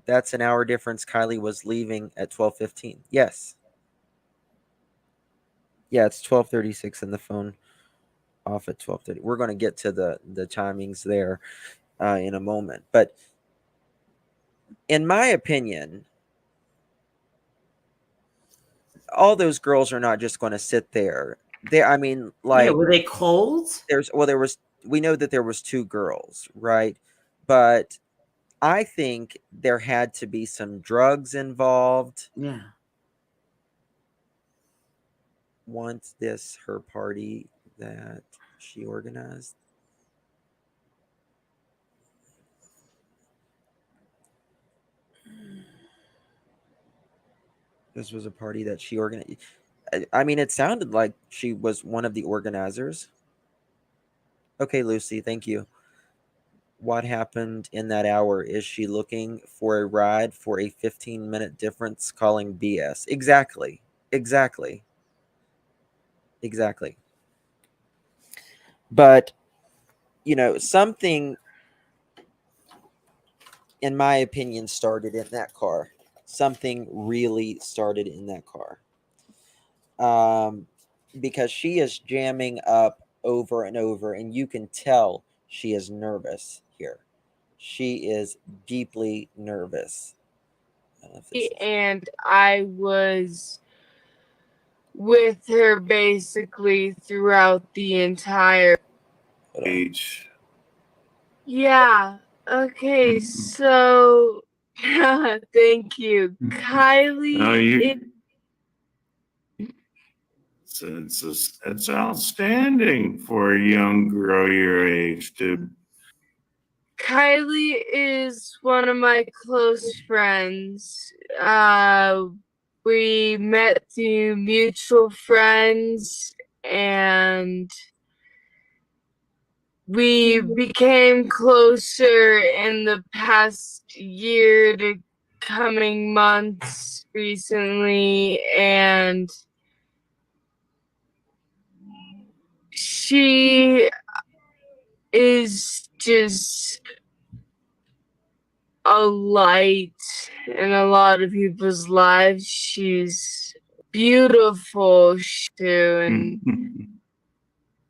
that's an hour difference. Kiely was leaving at 12:15. Yes. Yeah, it's 12:36 and the phone off at 12:30. We're going to get to the timings there in a moment. But in my opinion, all those girls are not just going to sit there. I mean, like, were they cold? We know that there was two girls, right? But I think there had to be some drugs involved. Yeah. Once this her party that she organized. This was a party that she organized. I mean, it sounded like she was one of the organizers. Okay, Lucy, thank you. What happened in that hour? Is she looking for a ride for a 15-minute difference, calling BS? Exactly. Exactly. Exactly. But, something, in my opinion, started in that car. Something really started in that car. Because she is jamming up over and over, and you can tell she is nervous here. She is deeply nervous. And I was with her basically throughout the entire age. Yeah. Okay, so thank you. Kiely, it's outstanding for a young girl your age to. Kiely is one of my close friends. We met through mutual friends and we became closer in the past year to coming months recently, and she is just a light in a lot of people's lives. She's beautiful too, and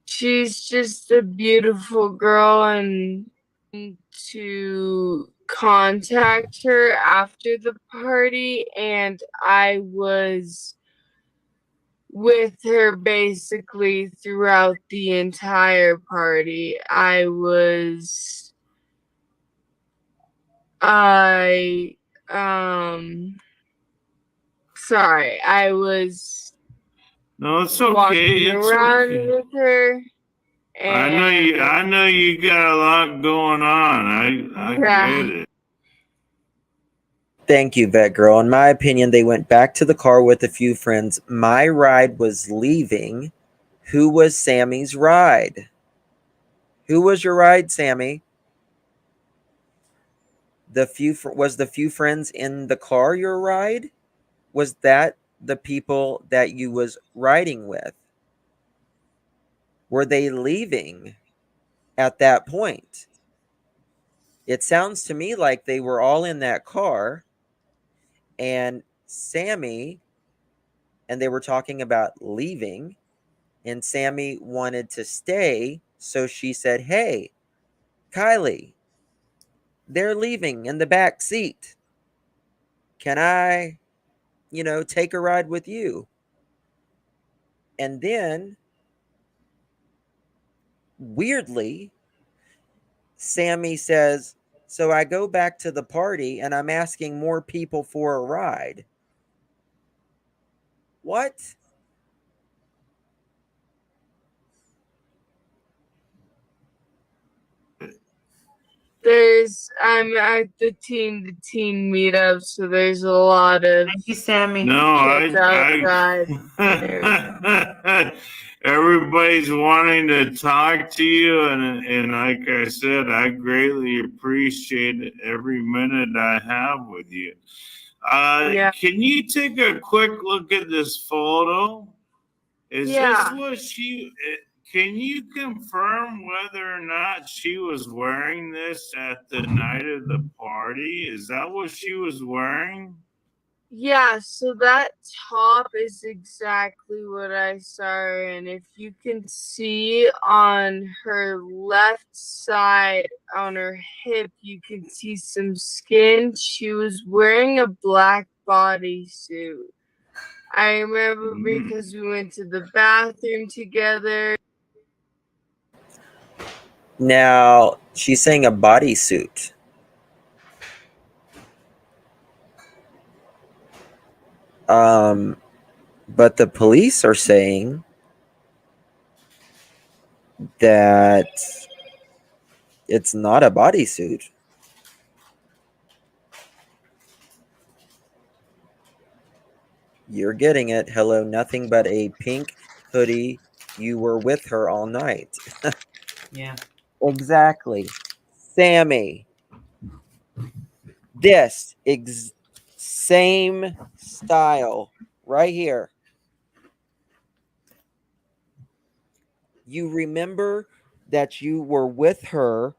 she's just a beautiful girl, and to contact her after the party, and I was with her basically throughout the entire party. Sorry, I was No, it's okay. walking It's around okay. with her. I know you got a lot going on. I get it. Thank you, Vet Girl. In my opinion, they went back to the car with a few friends. My ride was leaving. Who was Sammy's ride? Who was your ride, Sammy? the few friends in the car your ride? Was that the people that you was riding with? Were they leaving at that point? It sounds to me like they were all in that car, and Sammy, and they were talking about leaving, and Sammy wanted to stay, so she said, "Hey, Kiely, they're leaving in the back seat. Can I, take a ride with you?" And then, weirdly, Sammy says, "So I go back to the party and I'm asking more people for a ride." What? I'm at the teen meetup, so there's a lot of Thank you, Sammy. No, kids outside. everybody's wanting to talk to you, and like I said, I greatly appreciate every minute I have with you. Yeah. Can you take a quick look at this photo? Is this Yeah. what she? Can you confirm whether or not she was wearing this at the night of the party? Is that what she was wearing? Yeah, so that top is exactly what I saw her in. If you can see on her left side, on her hip, you can see some skin. She was wearing a black bodysuit. I remember because we went to the bathroom together. Now, she's saying a bodysuit. But the police are saying that it's not a bodysuit. You're getting it. Hello, nothing but a pink hoodie. You were with her all night. Yeah. Exactly. Sammy. This same style right here. You remember that you were with her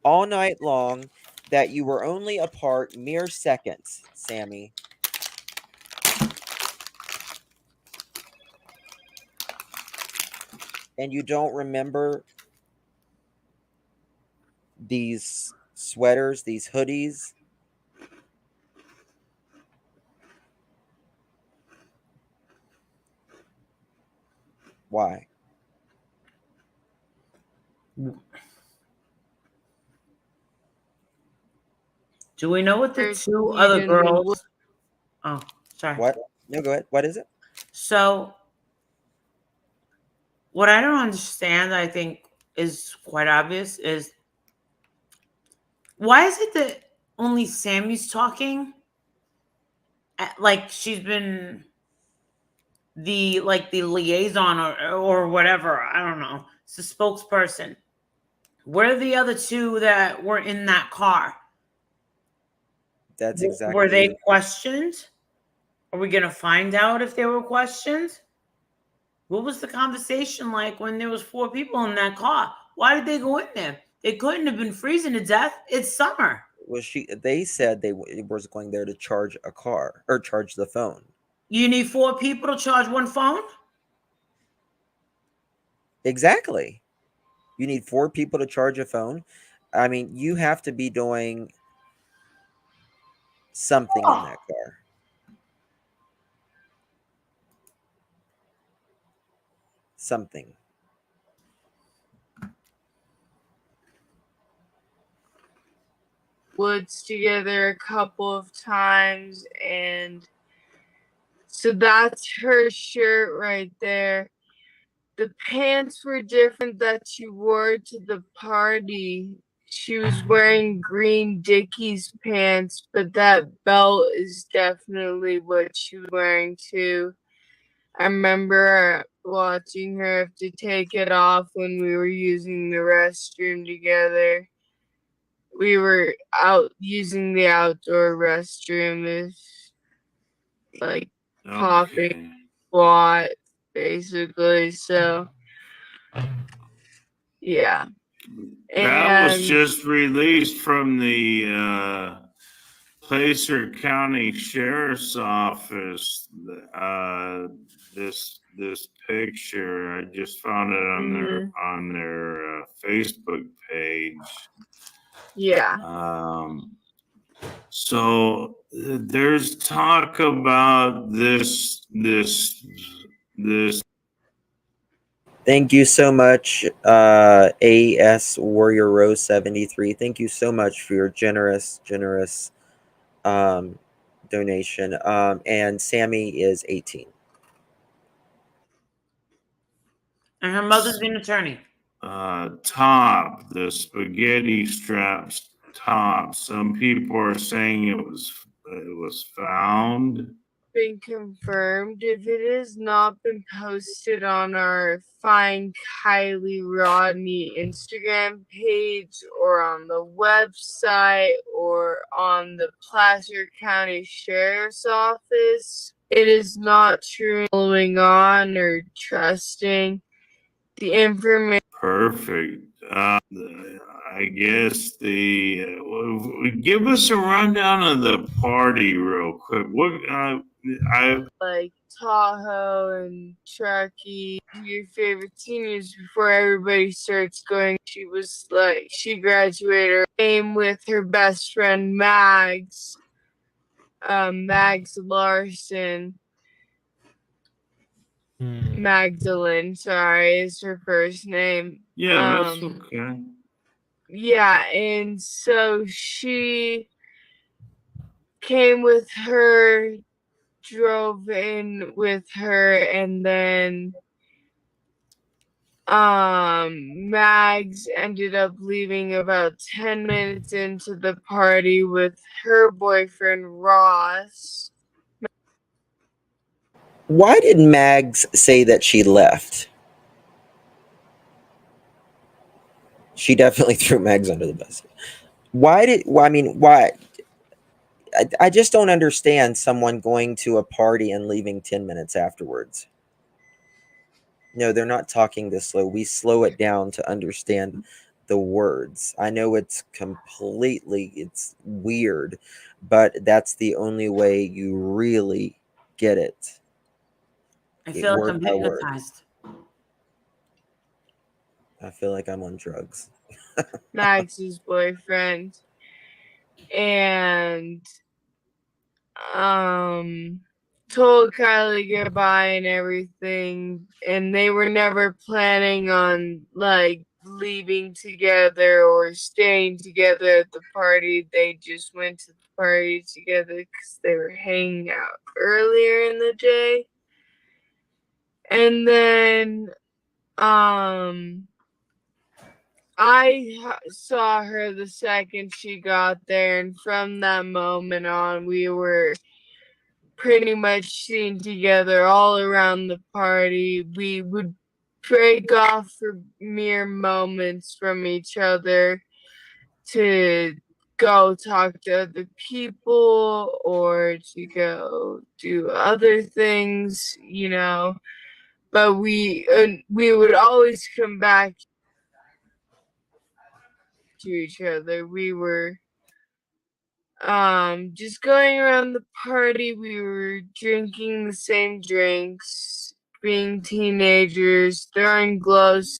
all night long, that you were only apart mere seconds, Sammy. And you don't remember these sweaters, these hoodies. Why? Do we know what the There's two weed other in the wood. girls? Oh, sorry. What? No, go ahead. What is it? So, what I don't understand, I think, is quite obvious, is why is it that only Sammy's talking? Like she's been the liaison or whatever. I don't know. It's the spokesperson. Where are the other two that were in that car? That's Were they exactly. questioned? Are we gonna find out if they were questioned? What was the conversation like when there was 4 people in that car? Why did they go in there? They couldn't have been freezing to death. It's summer. Well, they said they was going there to charge a car or charge the phone. You need 4 people to charge one phone? Exactly. You need 4 people to charge a phone. I mean, you have to be doing something in that car. Something. Woods together a couple of times, and so that's her shirt right there. The pants were different that she wore to the party. She was wearing green Dickies pants, but that belt is definitely what she was wearing too. I remember watching her have to take it off when we were using the restroom together. we were out using the outdoor restroom, like popping squat, basically. So yeah. That was And just released from the Placer County Sheriff's Office. This picture, I just found it on their Facebook page. yeah. So there's talk about this. Thank you so much, AS Warrior Rose 73. Thank you so much for your generous donation. And Sammy is 18. And her mother's an attorney. Top, the spaghetti straps top. Some people are saying it was found. Been confirmed. If it has not been posted on our Find Kiely Rodni Instagram page or on the website or on the Placer County Sheriff's Office, it is not true. Following on or trusting the information. Perfect. I guess give us a rundown of the party real quick. Like Tahoe and Truckee, your favorite seniors before everybody starts going. She was like, she graduated, came with her best friend Mags, Mags Larson. Magdalene, sorry, is her first name. Yeah, that's okay. Yeah, and so she came with her, drove in with her, and then Mags ended up leaving about 10 minutes into the party with her boyfriend Ross. Why did Mags say that she left? She definitely threw Mags under the bus. Why? I just don't understand someone going to a party and leaving 10 minutes afterwards. No, they're not talking this slow. We slow it down to understand the words. I know it's weird, but that's the only way you really get it. I feel like I'm Word by word. hypnotized. I feel like I'm on drugs. Max's boyfriend. And told Kylie goodbye and everything, and they were never planning on like leaving together or staying together at the party. They just went to the party together because they were hanging out earlier in the day. And then I saw her the second she got there, and from that moment on, we were pretty much seen together all around the party. We would break off for mere moments from each other to go talk to other people or to go do other things, you know. But we would always come back to each other. We were just going around the party. We were drinking the same drinks, being teenagers, throwing glows.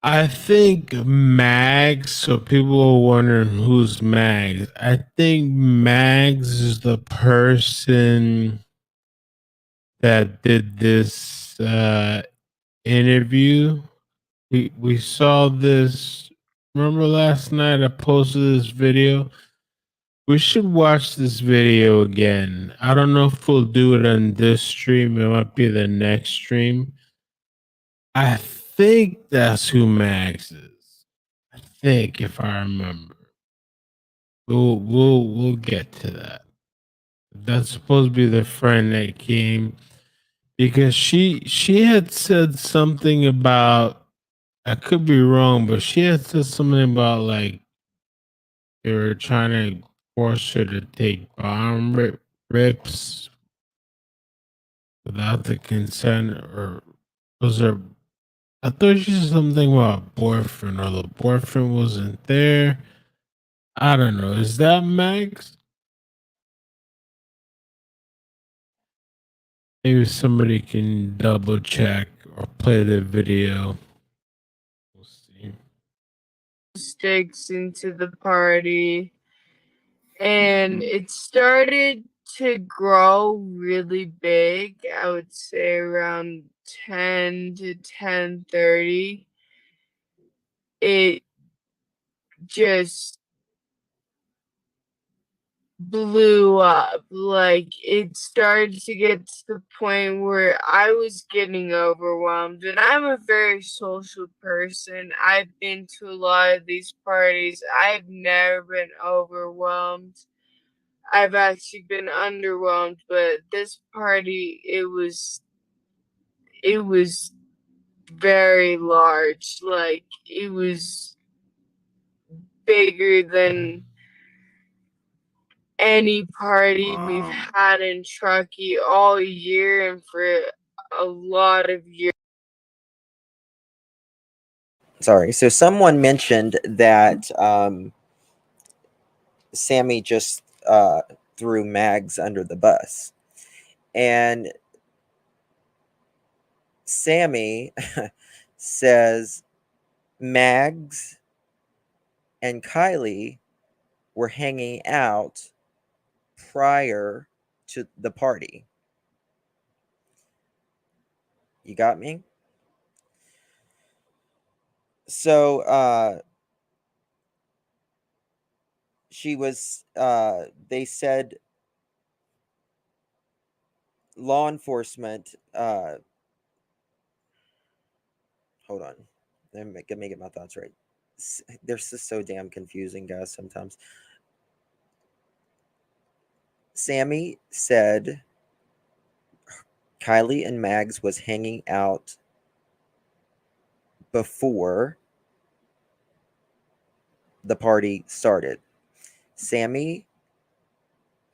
I think Mags, so people are wondering who's Mags. I think Mags is the person that did this interview. We saw this. Remember last night I posted this video? We should watch this video again. I don't know if we'll do it on this stream. It might be the next stream. I think that's who Max is. I think, if I remember. We'll get to that. That's supposed to be the friend that came because she had said something about, I could be wrong, but she had said something about like They were trying to force her to take bomb rips without the consent, or was there? I thought she said something about boyfriend, or the boyfriend wasn't there. I don't know. Is that Max? Maybe somebody can double check or play the video. We'll see. Sticks into the party, and it started to grow really big. I would say around 10 to 10:30. It just blew up. Like, it started to get to the point where I was getting overwhelmed, and I'm a very social person. I've been to a lot of these parties. I've never been overwhelmed. I've actually been underwhelmed, but this party, it was very large. Like, it was bigger than any party we've had in Truckee all year and for a lot of years. Sorry. So someone mentioned that Sammy just threw Mags under the bus. And Sammy says Mags and Kiely were hanging out prior to the party. You got me? So she was they said law enforcement hold on. Let me get my thoughts right. They're just so damn confusing, guys, sometimes. Sammy said Kiely and Mags was hanging out before the party started. Sammy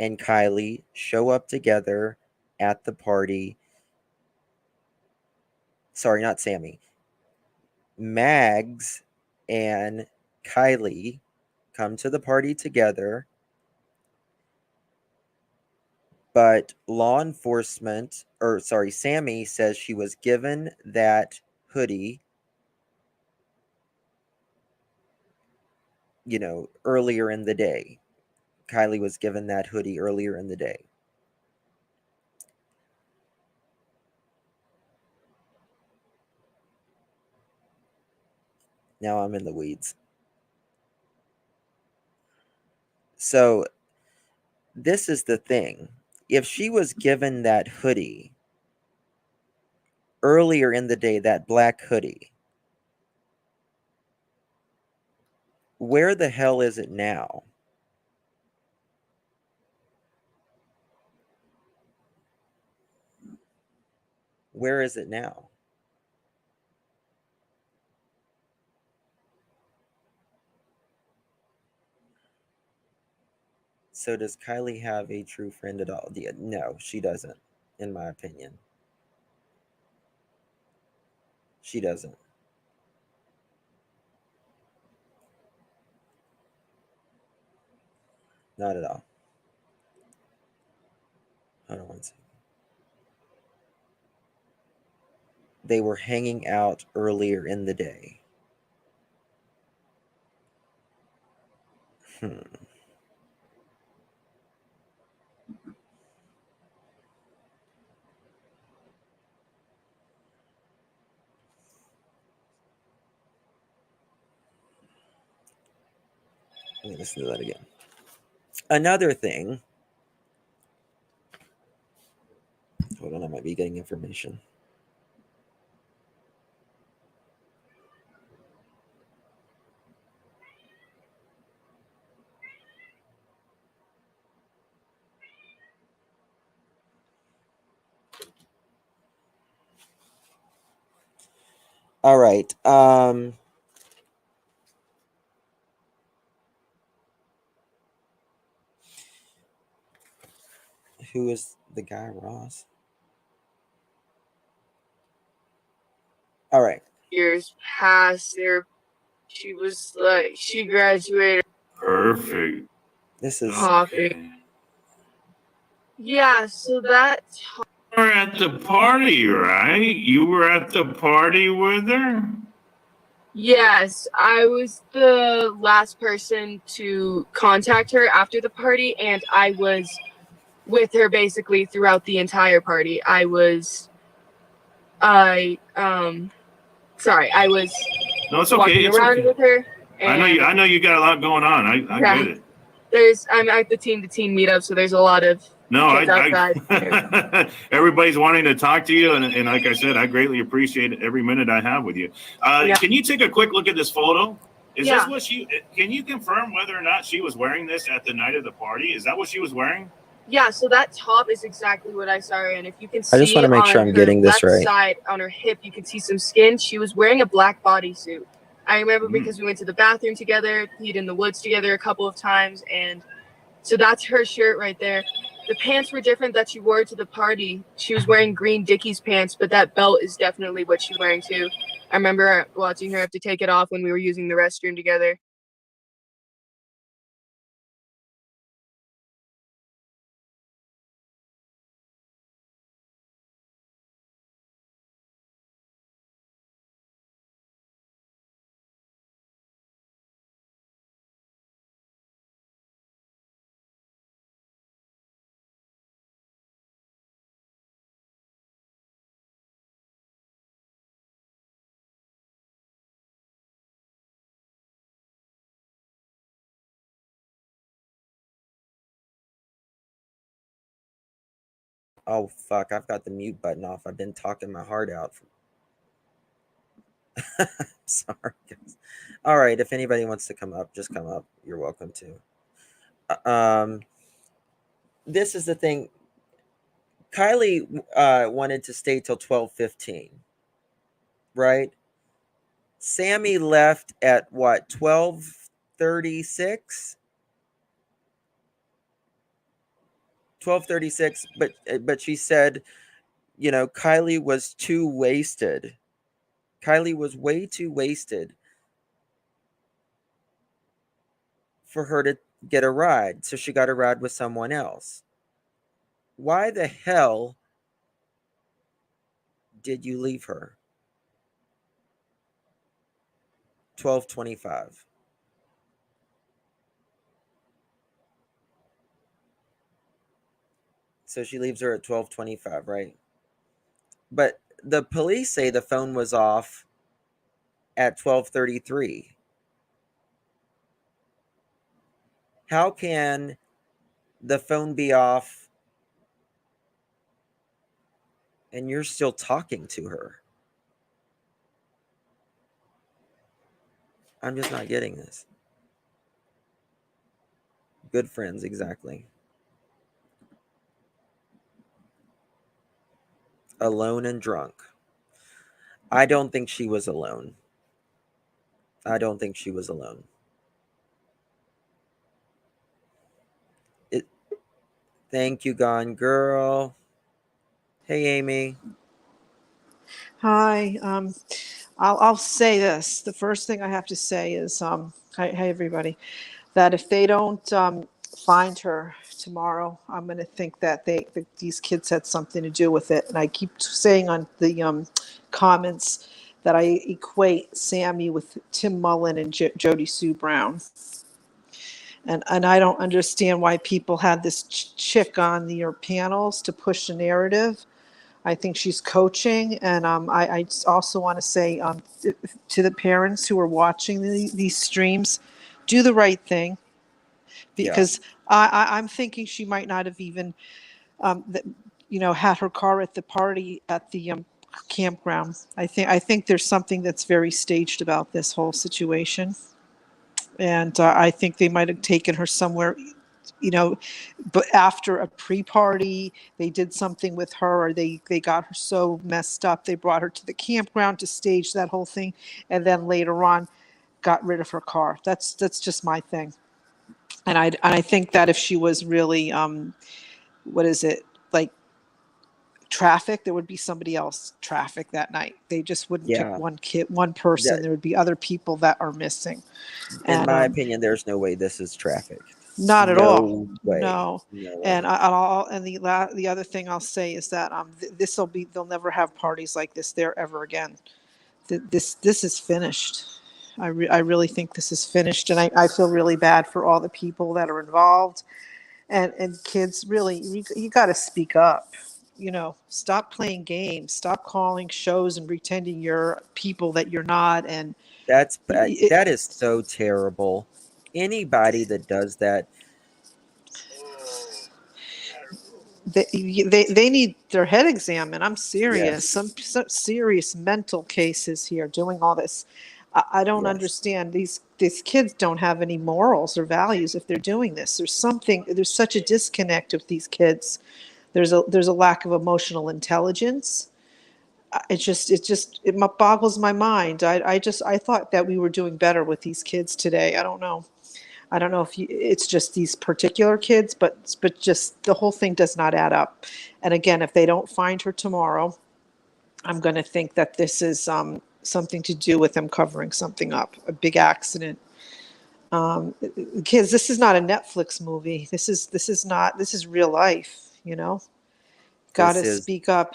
and Kiely show up together at the party. Sorry, not Sammy. Mags and Kiely come to the party together, but law enforcement, or sorry, Sammy says she was given that hoodie, earlier in the day. Kiely was given that hoodie earlier in the day. Now I'm in the weeds. So this is the thing. If she was given that hoodie earlier in the day, that black hoodie, where the hell is it now? Where is it now? So does Kiely have a true friend at all? No, she doesn't, in my opinion. She doesn't. Not at all. Hold on one second. They were hanging out earlier in the day. Let me listen to that again. Another thing. Hold on, I might be getting information. All right. Who is the guy, Ross? All right. Years past there, she was like, she graduated. Perfect. This is Okay. Yeah, so that's. You were at the party, right? You were at the party with her? Yes, I was the last person to contact her after the party, and I was with her basically throughout the entire party. I was No, it's okay. walking It's around okay. with her. And I know you got a lot going on. I yeah, get it. I'm at the teen to teen meetup, so there's a lot of kids outside. Everybody's wanting to talk to you, and like I said, I greatly appreciate every minute I have with you. Can you take a quick look at this photo? Is this what can you confirm whether or not she was wearing this at the night of the party? Is that what she was wearing? Yeah, so that top is exactly what I saw her in. If you can see I just want to make sure I'm getting this right. Side on her hip, you can see some skin. She was wearing a black bodysuit. I remember because we went to the bathroom together, peed in the woods together a couple of times, and so that's her shirt right there. The pants were different that she wore to the party. She was wearing green Dickies pants, but that belt is definitely what she's wearing too. I remember watching her have to take it off when we were using the restroom together. Oh fuck! I've got the mute button off. I've been talking my heart out. Sorry, guys. All right. If anybody wants to come up, just come up. You're welcome to. This is the thing. Kiely wanted to stay till 12:15, right? Sammy left at what, 12:36? 12:36, but she said, you know, Kiely was too wasted. Kiely was way too wasted for her to get a ride, so she got a ride with someone else. Why the hell did you leave her? 12:25. So she leaves her at 12:25, right? But the police say the phone was off at 12:33. How can the phone be off and you're still talking to her? I'm just not getting this. Good friends, exactly. Alone and drunk. I don't think she was alone. I don't think she was alone. Thank you, Gone Girl. Hey, Amy. Hi. I'll say this. The first thing I have to say is, hi everybody, that if they don't find her tomorrow, I'm going to think that these kids had something to do with it. And I keep saying on the comments that I equate Sammy with Tim Mullen and Jody Sue Brown. And I don't understand why people had this chick on your panels to push the narrative. I think she's coaching, and I also want to say to the parents who are watching these streams, do the right thing, because I'm thinking she might not have even, had her car at the party at the campground. I think there's something that's very staged about this whole situation, and I think they might have taken her somewhere. But after a pre-party, they did something with her, or they got her so messed up, they brought her to the campground to stage that whole thing, and then later on got rid of her car. That's just my thing. And I think that if she was really, like traffic, there would be somebody else traffic that night. They just wouldn't pick Yeah. one person. That, There would be other people that are missing. in And my opinion, there's no way this is traffic. not at all. No way. No. No And way. the other thing I'll say is that they'll never have parties like this there ever again. This is finished. I really think this is finished, and I feel really bad for all the people that are involved, and kids. Really, you got to speak up. Stop playing games. Stop calling shows and pretending you're people that you're not. And That is so terrible. Anybody that does that, they need their head examined. I'm serious. yes, Some serious mental cases here doing all this. I don't yes. understand. These kids don't have any morals or values if they're doing this. There's such a disconnect with these kids. There's a lack of emotional intelligence. It boggles my mind. I thought that we were doing better with these kids today. I don't know. I don't know if it's just these particular kids, but just the whole thing does not add up. And again, if they don't find her tomorrow, I'm going to think that this is something to do with them covering something up, a big accident. Kids, this is not a Netflix movie. This is real life. Got This to is speak up.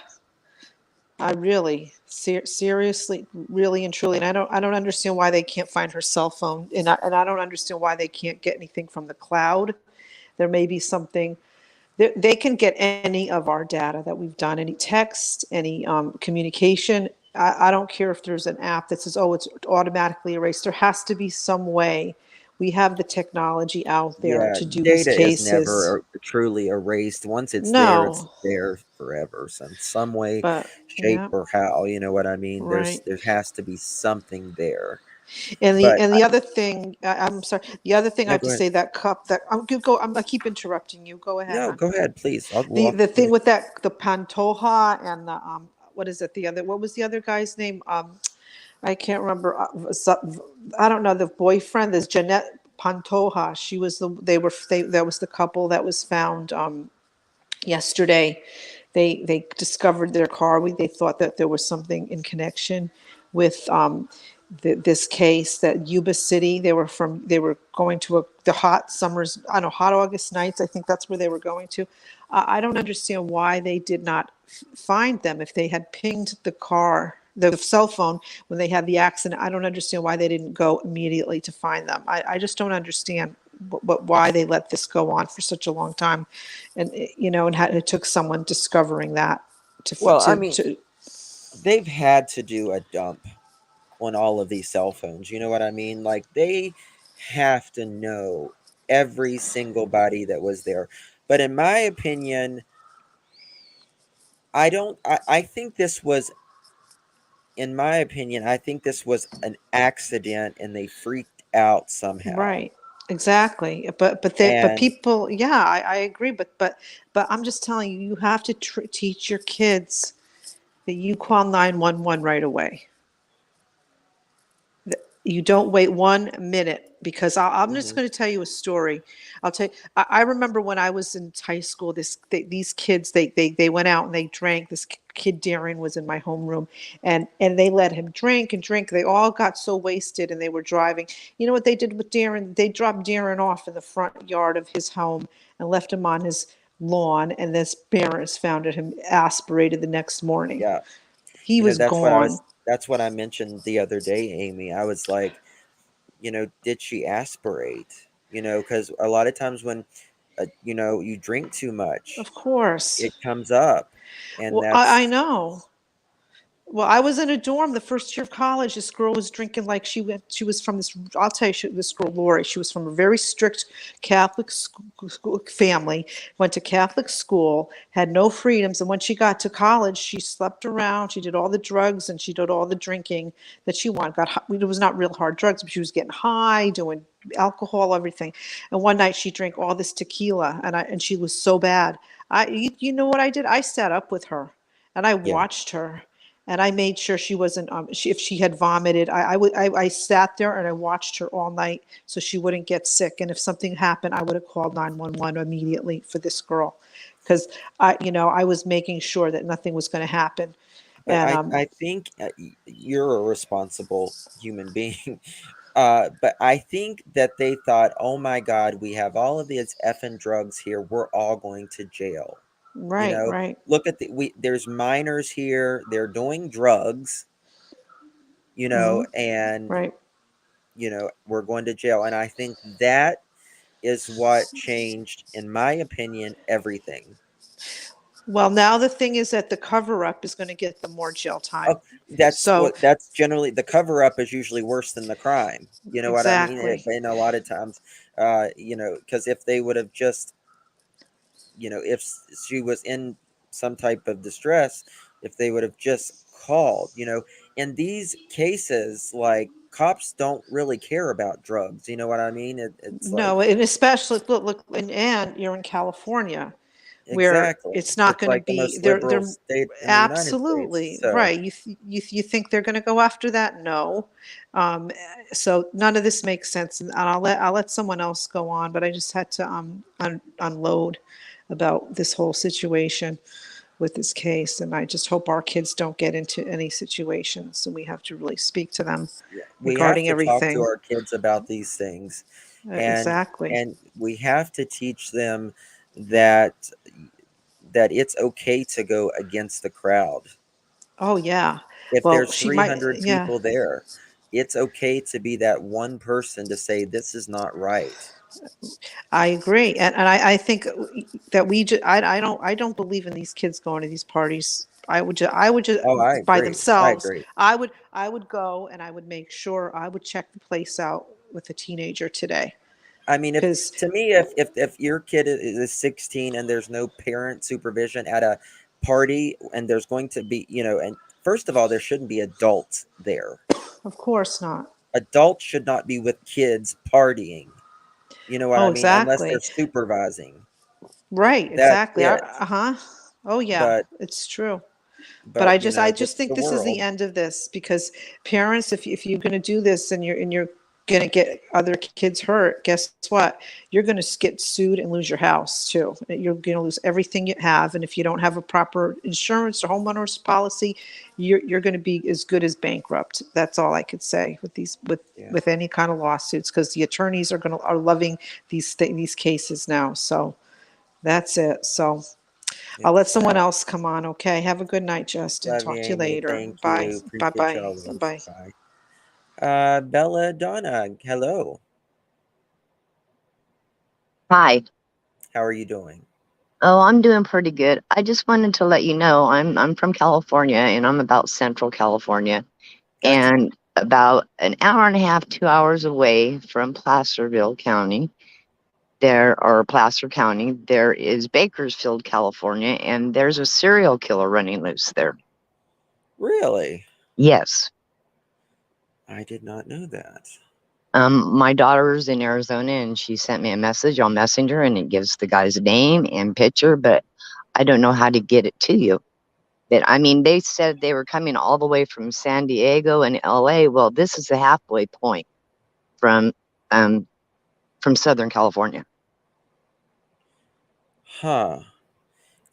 I really, seriously, really and truly, and I don't understand why they can't find her cell phone, and I don't understand why they can't get anything from the cloud. There may be something. They can get any of our data that we've done, any text, any communication. I don't care if there's an app that says, "Oh, it's automatically erased." There has to be some way. We have the technology out there yeah, to do these data is cases. never truly erased. Once it's No, there forever. So in some way, but shape, yeah, or how, you know what I mean? right. There has to be something there. And the But and the other thing, I'm sorry. The other thing I no, have go to ahead. say, that cup that I'm gonna go. I keep interrupting you. Go ahead, No, hon. go ahead, please. I'll walk. The thing with the Pantoja and the what is it? What was the other guy's name? I can't remember. I don't know the boyfriend. There's Jeanette Pantoja. She was that was the couple that was found yesterday. They discovered their car. They thought that there was something in connection with this case, that Yuba City. They were going to the hot summers. I don't know, hot August nights. I think that's where they were going to. I don't understand why they did not find them if they had pinged the cell phone when they had the accident. I don't understand why they didn't go immediately to find them. I just don't understand why they let this go on for such a long time, and it took someone discovering that Well, I mean, they've had to do a dump on all of these cell phones. You know what I mean? Like they have to know every single body that was there. But in my opinion, I don't. I think this was. In my opinion, I think this was an accident, and they freaked out somehow. right, exactly. But And people, yeah, I agree. But I'm just telling you, you have to teach your kids that you call 911 right away. You don't wait 1 minute, because I'm just mhm, going to tell you a story. I'll tell you. I remember when I was in high school. These kids, they went out and they drank. This kid Darren was in my homeroom, and they let him drink and drink. They all got so wasted, and they were driving. You know what they did with Darren? They dropped Darren off in the front yard of his home and left him on his lawn. And this parents found him aspirated the next morning. yeah, He was gone. that's what I mentioned the other day, Amy. I was like, did she aspirate? Because a lot of times when, you drink too much, Of course. it comes up, and Well, I that's know. Well, I was in a dorm the first year of college. This girl was drinking like she was from this, I'll tell you, this girl, Lori, she was from a very strict Catholic family, went to Catholic school, had no freedoms. And when she got to college, she slept around, she did all the drugs and she did all the drinking that she wanted. It was not real hard drugs, but she was getting high, doing alcohol, everything. And one night she drank all this tequila, and she was so bad. You know what I did? I sat up with her and I yeah, watched her. And I made sure she wasn't, if she had vomited, I sat there and I watched her all night so she wouldn't get sick. And if something happened, I would have called 911 immediately for this girl. Because I was making sure that nothing was going to happen. But And I think you're a responsible human being. But I think that they thought, oh my God, we have all of these effing drugs here. We're all going to jail. right. Look at there's minors here. They're doing drugs, and, Right. we're going to jail. And I think that is what changed, in my opinion, everything. Well, now the thing is that the cover up is going to get them more jail time. Oh, that's So that's generally the cover up is usually worse than the crime. You know what I mean? exactly. And a lot of times, because if they would have just, if she was in some type of distress, if they would have just called, in these cases, like, cops don't really care about drugs. You know what I mean? It's like, No, and especially look, and you're in California, where exactly. it's not It's going to like the be. most liberal They're state in the United States. absolutely So, right. You think they're going to go after that? No. Um, so none of this makes sense, and I'll let someone else go on. But I just had to unload about this whole situation with this case, and I just hope our kids don't get into any situations, and we have to really speak to them yeah, we have regarding to talk to everything. our kids about these things, and Exactly. we have to teach them that it's okay to go against the crowd. Oh yeah. If Well, there's she might. 300 Yeah, people there, it's okay to be that one person to say this is not right. I agree, and I think that I don't believe in these kids going to these parties. I would just Oh, I by agree. I themselves. agree. I would go and I would make sure I would check the place out with a teenager today I mean, if because to me, if your kid is 16 and there's no parent supervision at a party, and there's going to be, and first of all, there shouldn't be adults there. of course not. Adults should not be with kids partying. You know what Oh, I mean? Unless they're exactly. supervising. Right, That's exactly. it. Uh-huh. Oh yeah, But it's true. But but I this just is think the this is the world. end of this because parents, if you're going to do this and you're going to get other kids hurt, guess what? You're going to get sued and lose your house too. You're going to lose everything you have, and if you don't have a proper insurance or homeowners policy, you're going to be as good as bankrupt. That's all I could say with these Yeah. with any kind of lawsuits because the attorneys are loving these cases now. So that's it. So. I'll let It's someone sad. else come on. Okay. Have a good night, Justin. Love you, Talk to you Amy. later. Thank Bye. you. Bye Appreciate you bye. always. Bye. Bye. Bella Donna, hello. Hi. How are you doing? Oh, I'm doing pretty good. I just wanted to let you know I'm from California and I'm about Central California Gotcha. and about an hour and a half, 2 hours away from Placerville County. Placer County, there is Bakersfield, California, and there's a serial killer running loose there. Really? Yes. I did not know that. My daughter's in Arizona and she sent me a message on Messenger and it gives the guy's name and picture, but I don't know how to get it to you. But I mean, they said they were coming all the way from San Diego and LA. Well, this is the halfway point from Southern California. Huh.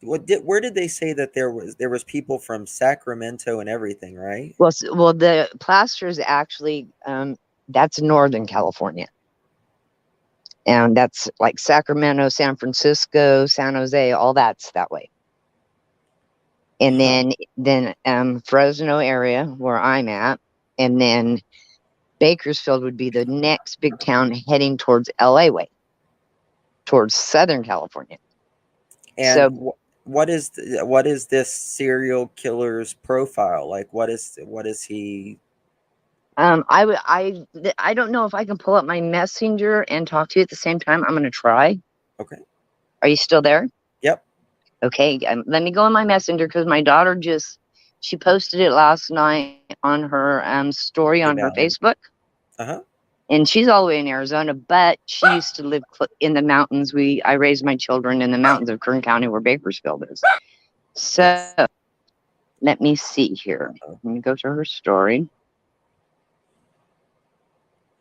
Where did they say that there was people from Sacramento and everything, right? Well, the Plaster is actually that's Northern California, and that's like Sacramento, San Francisco, San Jose, all that's that way. And then Fresno area where I'm at, and then Bakersfield would be the next big town heading towards LA way, towards Southern California. And So what is this serial killer's profile? Like, what is he? I don't know if I can pull up my messenger and talk to you at the same time. I'm gonna try. Okay. Are you still there? Yep. Okay, let me go on my messenger because my daughter she posted it last night on her story on her About him. Facebook. Uh-huh. And she's all the way in Arizona, but she used to live in the mountains. I raised my children in the mountains of Kern County where Bakersfield is. So Yes. let me see here. Let me go to her story.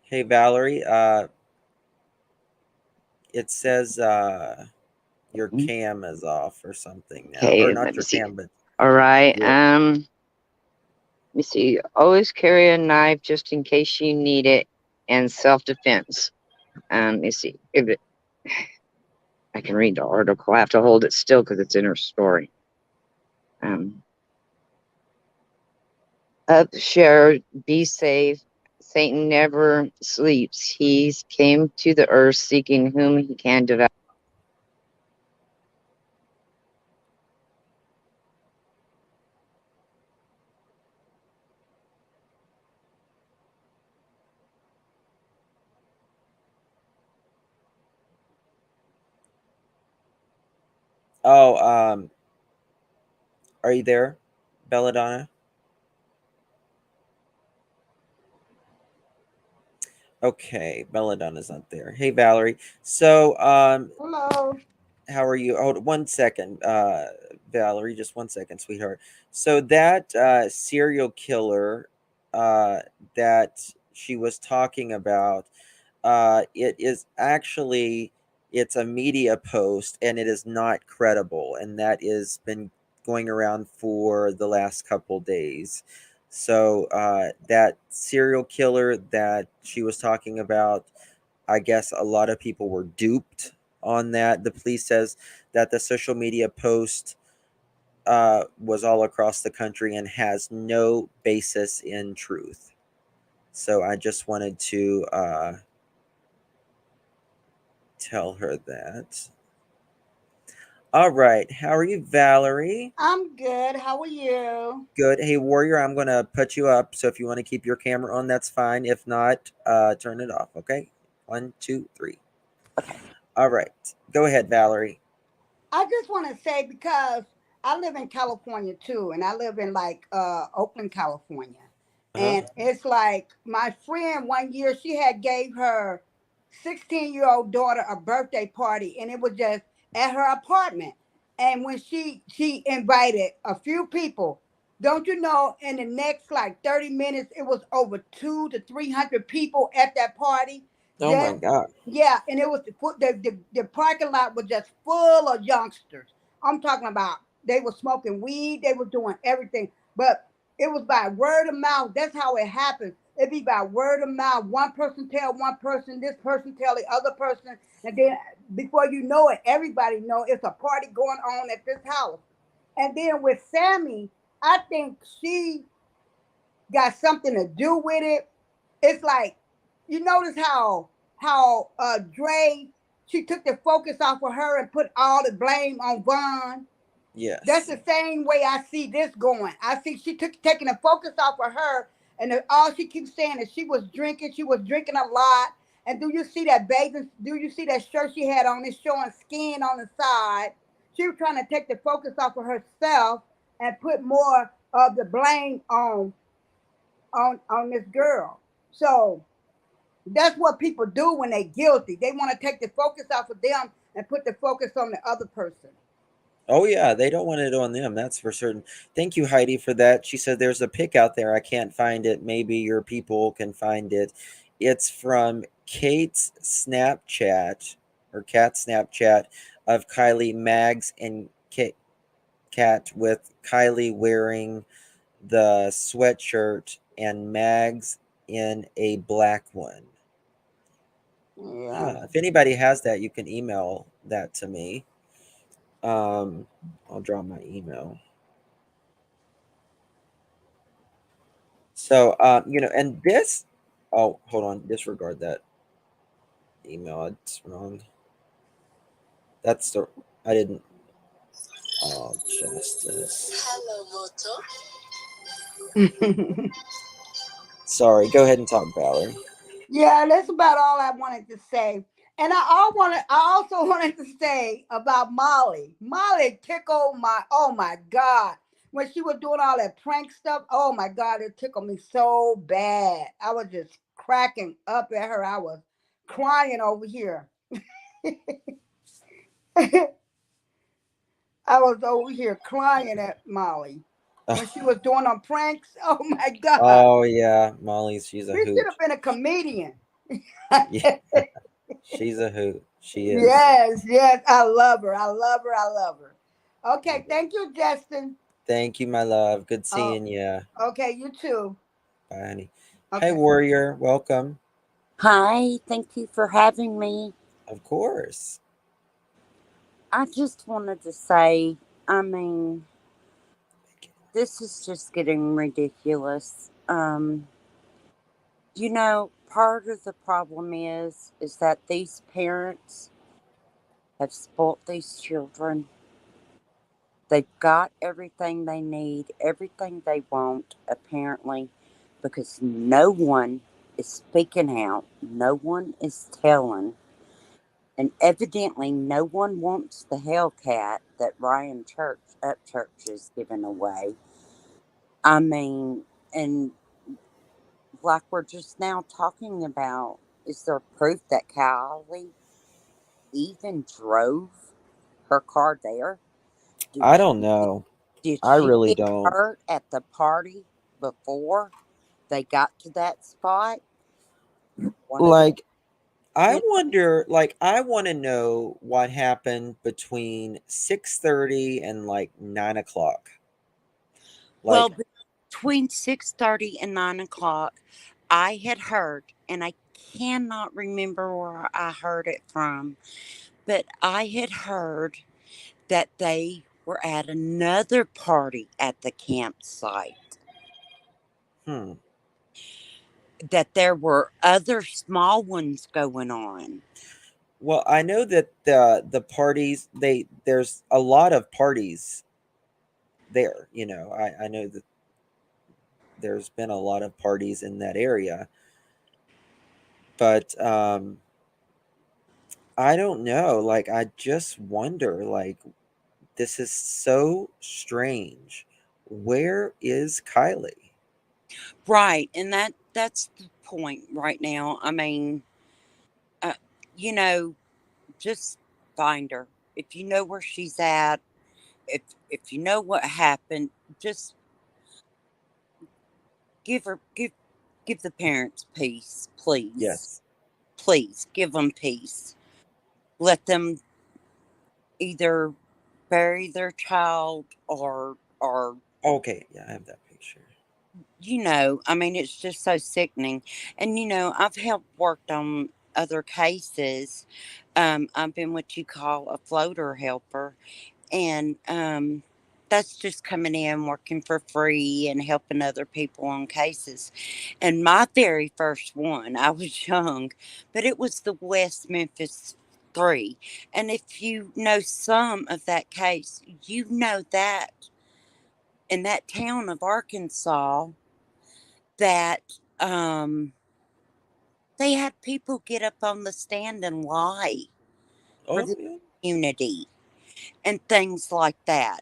Hey, Valerie, it says your cam is off or something now. Okay, Or not let me your see. cam, but All right. your- Let me see. Always carry a knife just in case you need it, and self-defense. Let me see if it. I can read the article. I have to hold it still because it's in her story. Up, share, be safe. Satan never sleeps. He came to the earth seeking whom he can devour. Oh, are you there, Belladonna? Okay, Belladonna's not there. Hey, Valerie. So, Hello. how are you? Hold 1 second, Valerie. Just 1 second, sweetheart. So that serial killer that she was talking about, it is actually it's a media post and it is not credible, and that has been going around for the last couple days. So that serial killer that she was talking about, I guess a lot of people were duped on that. The police says that the social media post was all across the country and has no basis in truth. So I just wanted to tell her that. All right. How are you, Valerie? I'm good. How are you? Good. Hey, Warrior, I'm going to put you up. So if you want to keep your camera on, that's fine. If not, turn it off. Okay. 1, 2, 3. All right. Go ahead, Valerie. I just want to say because I live in California too, and I live in like Oakland, California. Uh-huh. And it's like my friend one year she had gave her 16-year-old daughter a birthday party, and it was just at her apartment. And when she invited a few people, don't you know, in the next like 30 minutes, it was over 200 to 300 people at that party. Oh, my Just God. yeah, and it was the parking lot was just full of youngsters. I'm talking about they were smoking weed, they were doing everything, but it was by word of mouth. That's how it happened. It'd be by word of mouth. One person tell one person, this person tell the other person, and then before you know it, everybody know it's a party going on at this house. And then with Sammy, I think she got something to do with it. It's like you notice how Dre she took the focus off of her and put all the blame on Vaughn. That's Yes. the same way I see this going. I see she took taking the focus off of her, and all she keeps saying is she was drinking. She was drinking a lot. And do you see that bathing? Do you see that shirt she had on? It's showing skin on the side. She was trying to take the focus off of herself and put more of the blame on this girl. So that's what people do when they're guilty. They want to take the focus off of them and put the focus on the other person. Oh, yeah. They don't want it on them. That's for certain. Thank you, Heidi, for that. She said there's a pic out there. I can't find it. Maybe your people can find it. It's from Kate's Snapchat or Kat's Snapchat of Kylie, Mags, and Kat, with Kylie wearing the sweatshirt and Mags in a black one. Yeah. Huh. If anybody has that, you can email that to me. I'll draw my email. So, and this, oh, hold on, disregard that email. It's wrong. That's the, I didn't, oh, justice. Sorry, go ahead and talk, Valerie. Yeah, that's about all I wanted to say. And I also wanted to say about Molly. Molly tickled my oh my God. When she was doing all that prank stuff, oh my God, it tickled me so bad. I was just cracking up at her. I was crying over here. I was over here crying at Molly. when she was doing them pranks. Oh my God. Oh yeah, Molly's she's a She should hoot. have been a comedian. Yeah, she's a hoot. She is. Yes, yes. I love her. I love her. I love her. Okay, thank you, Justin. Thank you, my love. Good Oh, seeing you. okay, you too. Bye, honey. Hi, Okay. Warrior. Welcome. Hi, thank you for having me. Of course. I just wanted to say, I mean, this is just getting ridiculous. Part of the problem is that these parents have spoilt these children. They've got everything they need, everything they want, apparently, because no one is speaking out, no one is telling, and evidently no one wants the Hellcat that Ryan Upchurch is giving away. I mean, and like we're just now talking about, is there proof that Kylie even drove her car there? Did I don't she know. did I she really get don't. hurt at the party before they got to that spot? One of the Like, I you wonder, like, I want to know what happened between 6:30 and like 9 o'clock. well, Like, between 6:30 and 9 o'clock, I had heard, and I cannot remember where I heard it from, but I had heard that they were at another party at the campsite, hmm. that there were other small ones going on. Well, I know that the parties there's a lot of parties there. I know that there's been a lot of parties in that area, but I don't know. Like, I just wonder. Like, this is so strange. Where is Kylie? Right, and that's the point right now. I mean, uh, you know, just find her. If you know where she's at, if you know what happened, just give her give the parents peace, please. Yes. Please give them peace. Let them either bury their child or Okay. Yeah, I have that picture. I mean, it's just so sickening. And I've helped worked on other cases. I've been what you call a floater helper, and that's just coming in working for free and helping other people on cases. And my very first one, I was young, but it was the West Memphis 3. And if you know some of that case, you know that in that town of Arkansas, that they had people get up on the stand and lie for Oh the yeah. community and things like that.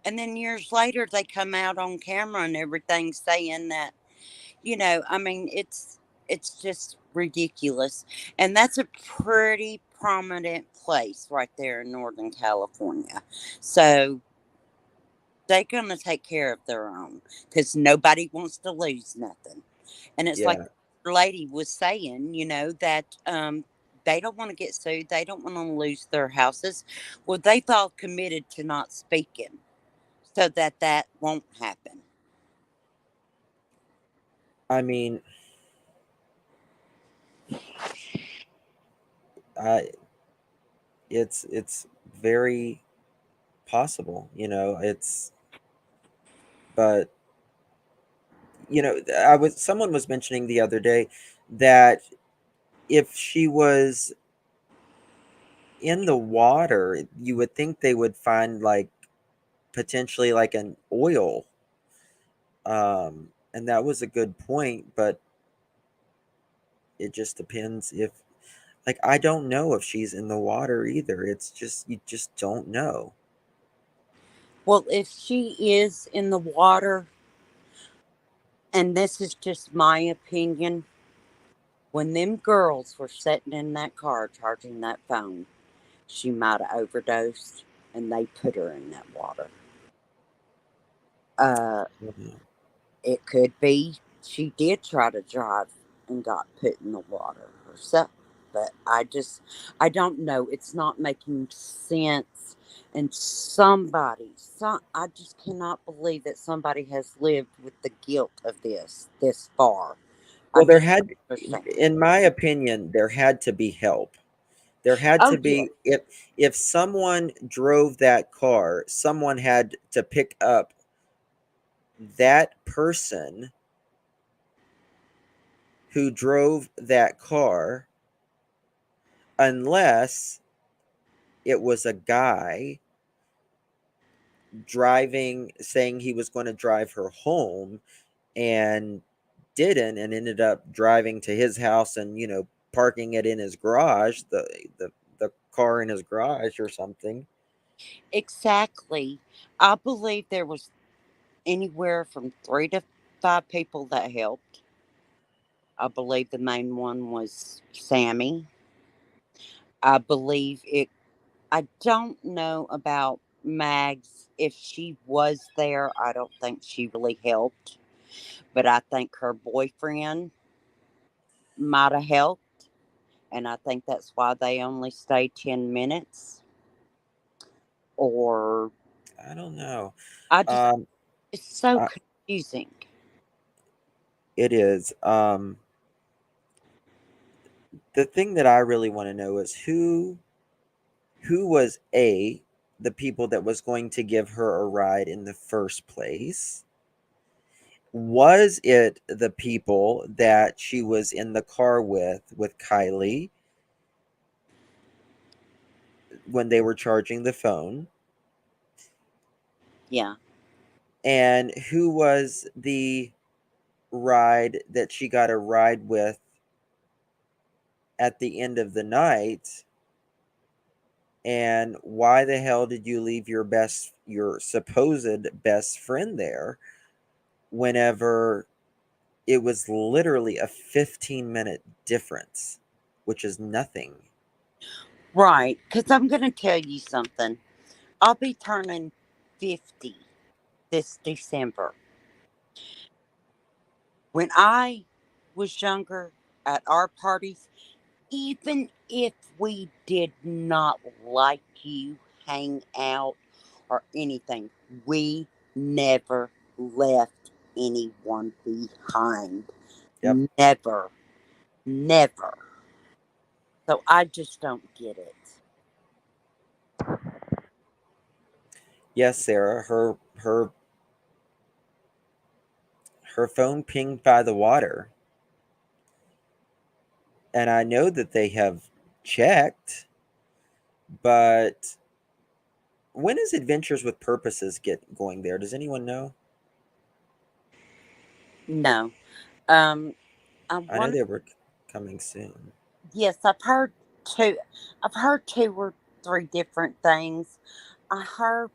And then years later, they come out on camera and everything saying that, I mean, it's just ridiculous. And that's a pretty prominent place right there in Northern California. So they're going to take care of their own because nobody wants to lose nothing. And it's like Yeah. the lady was saying, that they don't want to get sued. They don't want to lose their houses. Well, they've all committed to not speaking so that won't happen. I mean, I it's very possible. But someone was mentioning the other day that if she was in the water, you would think they would find like potentially like an oil. And that was a good point, but it just depends if, like, I don't know if she's in the water either. It's just, you just don't know. Well, if she is in the water, and this is just my opinion, when them girls were sitting in that car charging that phone, she might have overdosed and they put her in that water. Uh, Mhm. it could be she did try to drive and got put in the water herself. But I don't know. It's not making sense. And I just cannot believe that somebody has lived with the guilt of this far. I Well, there just had, don't understand. in my opinion, there had to be help. There had Oh, to yeah. be, if someone drove that car, someone had to pick up that person who drove that car, unless it was a guy driving, saying he was going to drive her home and didn't, and ended up driving to his house and, parking it in his garage, the car in his garage or something. Exactly. I believe there was anywhere from 3 to 5 people that helped. I believe the main one was Sammy. I believe it. I don't know about Mags. If she was there, I don't think she really helped. But I think her boyfriend might have helped. And I think that's why they only stayed 10 minutes. Or I don't know. I just, Um, it's so uh, confusing. it is. The thing that I really want to know is who was the people that was going to give her a ride in the first place. Was it the people that she was in the car with Kiely when they were charging the phone? Yeah. And who was the ride that she got a ride with at the end of the night? And why the hell did you leave your supposed best friend there whenever it was literally a 15-minute difference, which is nothing? Right. Because I'm going to tell you something. I'll be turning 50 this December. When I was younger at our parties, even if we did not like you, hang out, or anything, we never left anyone behind. Yep. Never. Never. So I just don't get it. Yes, Sarah, her phone pinged by the water. And I know that they have checked, but when is Adventures with Purposes get going there? Does anyone know? No. I I know want. they were coming soon. Yes, I've heard two. I've heard 2 or 3 different things. I heard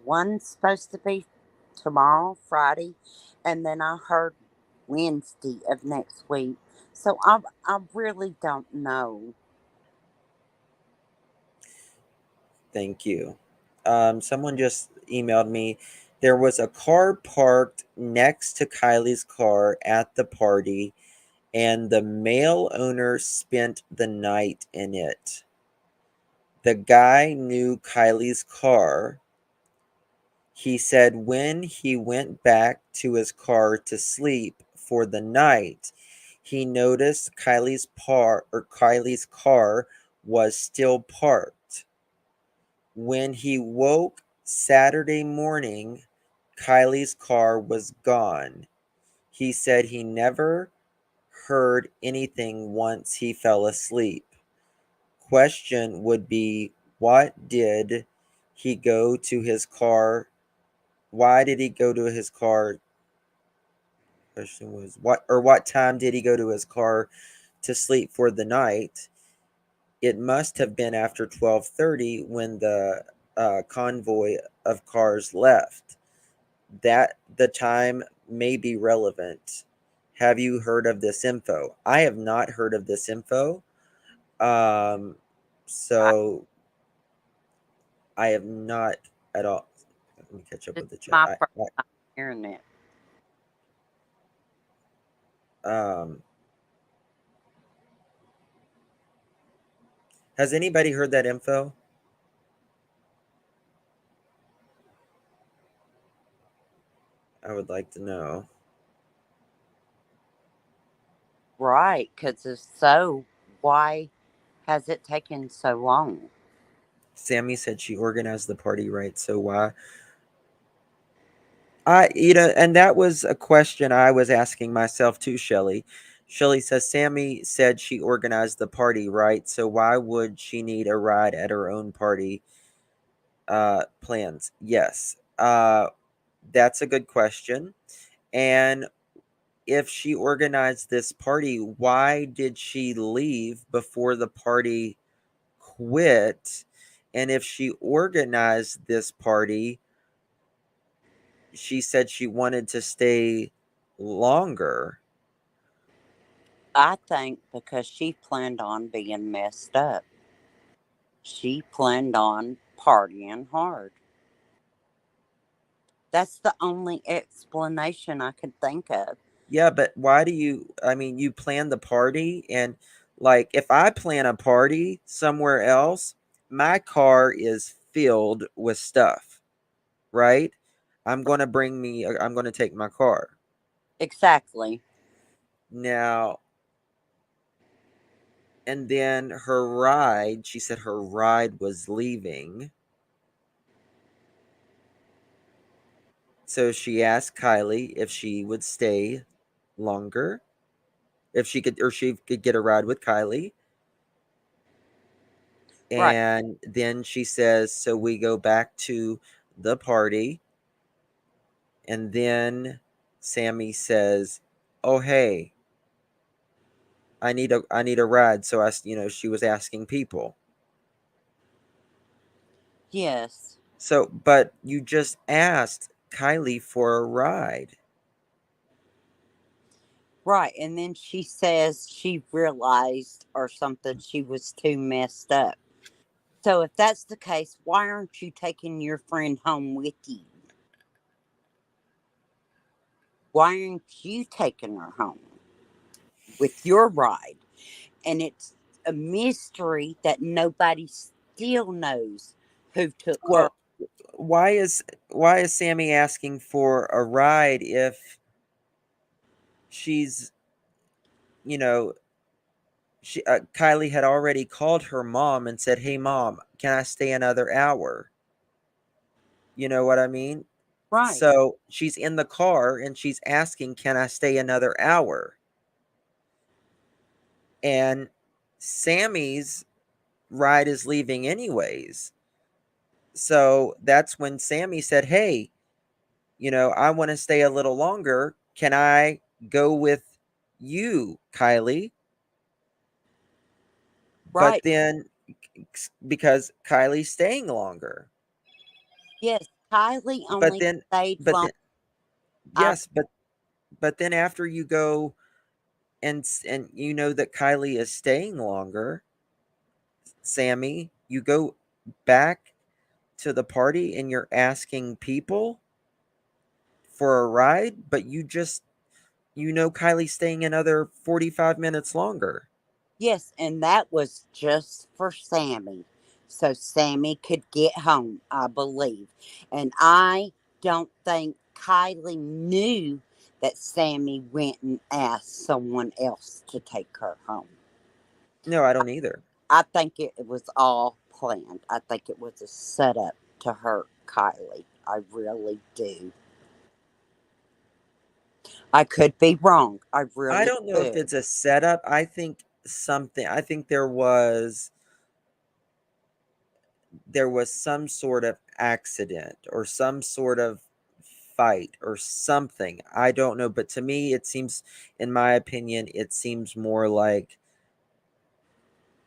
one's supposed to be tomorrow, Friday, and then I heard Wednesday of next week. So I really don't know. Thank you. Someone just emailed me. There was a car parked next to Kylie's car at the party, and the male owner spent the night in it. The guy knew Kylie's car. He said when he went back to his car to sleep for the night, he noticed Kylie's car was still parked. When he woke Saturday morning, Kylie's car was gone. He said he never heard anything once he fell asleep. Question would be, what did he go to his car? Why did he go to his car? Question was, what time did he go to his car to sleep for the night? It must have been after 12:30 when the convoy of cars left. That the time may be relevant. Have you heard of this info? I have not heard of this info. I, So I have not at all. Let me catch up This with the is chat. my first time hearing it. Has anybody heard that info? I would like to know. Right, because if so, why has it taken so long? Sammy said she organized the party, right? So why? And that was a question I was asking myself too, Shelly. Shelly says Sammy said she organized the party, right? So why would she need a ride at her own party plans? Yes. That's a good question. And if she organized this party, why did she leave before the party quit? And if she organized this party, she said she wanted to stay longer. I think because she planned on being messed up. She planned on partying hard. That's the only explanation I could think of. Yeah, but why do you, you plan the party, and like if I plan a party somewhere else, my car is filled with stuff, right? I'm going to take my car. Exactly. Now, and then she said her ride was leaving. So she asked Kiely if she would stay longer, if she could get a ride with Kiely. Right. And then she says, so we go back to the party. And then Sammy says, oh, hey, I need a ride. So she was asking people. Yes. So, but you just asked Kiely for a ride. Right. And then she says she realized or something she was too messed up. So if that's the case, why aren't you taking your friend home with you? Why aren't you taking her home with your ride? And it's a mystery that nobody still knows who took her. Well, why is Sammy asking for a ride if she's, Kiely had already called her mom and said, "Hey mom, can I stay another hour?" You know what I mean? Right. So she's in the car and she's asking, "Can I stay another hour?" And Sammy's ride is leaving anyways. So that's when Sammy said, "Hey, I want to stay a little longer. Can I go with you, Kiely?" But Right. then, because Kylie's staying longer. Yes. Kylie But only then, stayed but long. then, yes, but then after you go and you know that Kiely is staying longer, Sammy, you go back to the party and you're asking people for a ride, but Kylie's staying another 45 minutes longer. Yes, and that was just for Sammy. So Sammy could get home, I believe. And I don't think Kylie knew that Sammy went and asked someone else to take her home. No, I don't either. I think it was all planned. I think it was a setup to hurt Kylie. I really do. I could be wrong. I I really don't know if could. it's a setup. I think there was some sort of accident or some sort of fight or something. I don't know, but to me it seems, in my opinion, it seems more like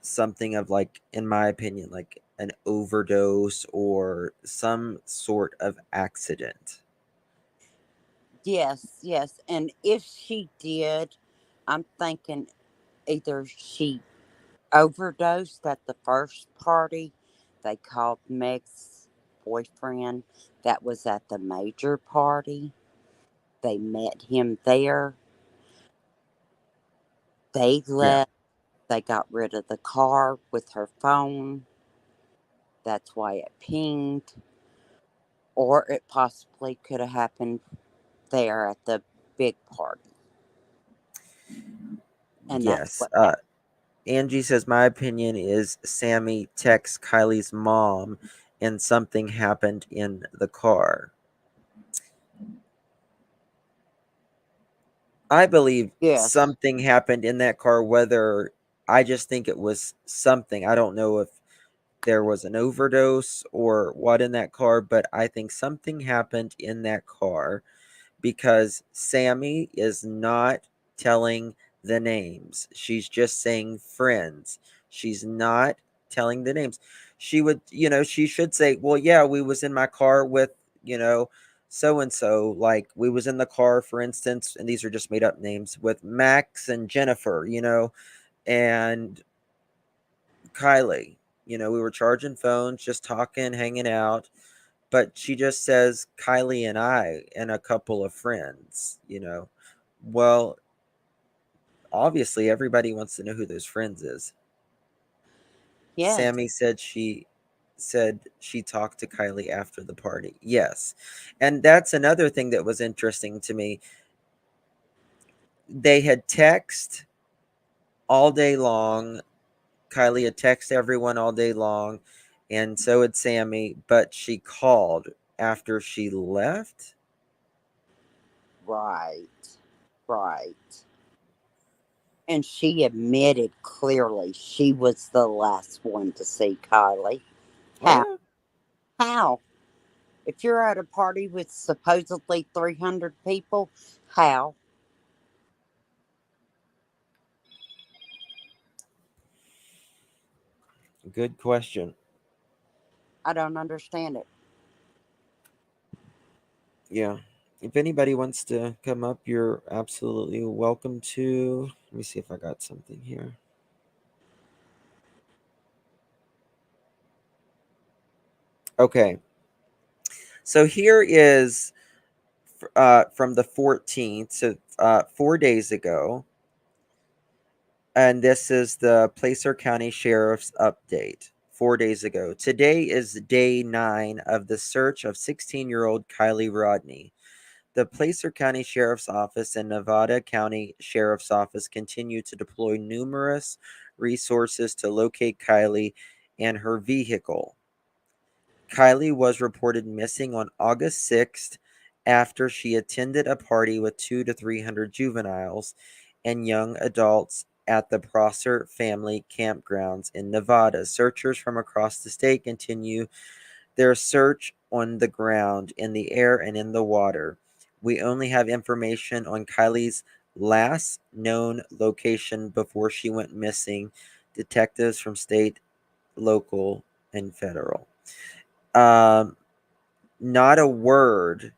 something of, like, in my opinion, like an overdose or some sort of accident. Yes, yes. And if she did, I'm thinking either she overdosed at the first party. They called Meg's boyfriend that was at the major party. They met him there. They Yeah. left. They got rid of the car with her phone. That's why it pinged. Or it possibly could have happened there at the big party. And that's Yes. what happened. Angie says, my opinion is Sammy texts Kylie's mom and something happened in the car. I believe Yes. something happened in that car, whether I just think it was something. I don't know if there was an overdose or what in that car, but I think something happened in that car because Sammy is not telling the names. She's just saying friends. She's not telling the names. She would, she should say, well, yeah, we was in my car with, so and so, like we was in the car, for instance, and these are just made up names, with Max and Jennifer, and Kylie. We were charging phones, just talking, hanging out, but she just says Kylie and I and a couple of friends, Well, obviously everybody wants to know who those friends is. Yes. Sammy said she talked to Kylie after the party. Yes. And that's another thing that was interesting to me. They had text all day long. Kylie had text everyone all day long, and so had Sammy, but she called after she left. Right. Right. And she admitted clearly she was the last one to see Kylie. How? Well, How? If you're at a party with supposedly 300 people, how? good question. I don't understand it. Yeah. If anybody wants to come up, you're absolutely welcome to. Let me see if I got something here. Okay. So here is from the 14th, so 4 days ago. And this is the Placer County Sheriff's update 4 days ago. Today is day 9 of the search of 16-year-old Kiely Rodni. The Placer County Sheriff's Office and Nevada County Sheriff's Office continue to deploy numerous resources to locate Kiely and her vehicle. Kiely was reported missing on August 6th after she attended a party with 200 to 300 juveniles and young adults at the Prosser Family Campgrounds in Nevada. Searchers from across the state continue their search on the ground, in the air, and in the water. We only have information on Kylie's last known location before she went missing. Detectives from state, local, and federal. Not a word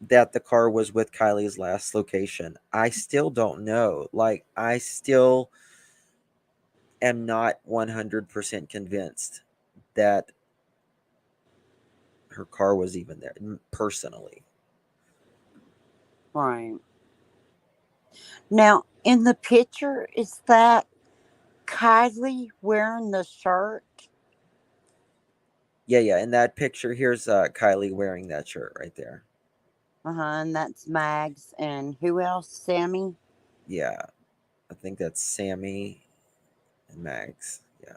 that the car was with Kylie's last location. I still don't know. Like, I still am not 100% convinced that her car was even there, personally. Right. Now, in the picture, is that Kylie wearing the shirt? Yeah. In that picture, here's Kiely wearing that shirt right there. And that's Mags. And who else? Sammy? Yeah. I think that's Sammy and Max. Yeah.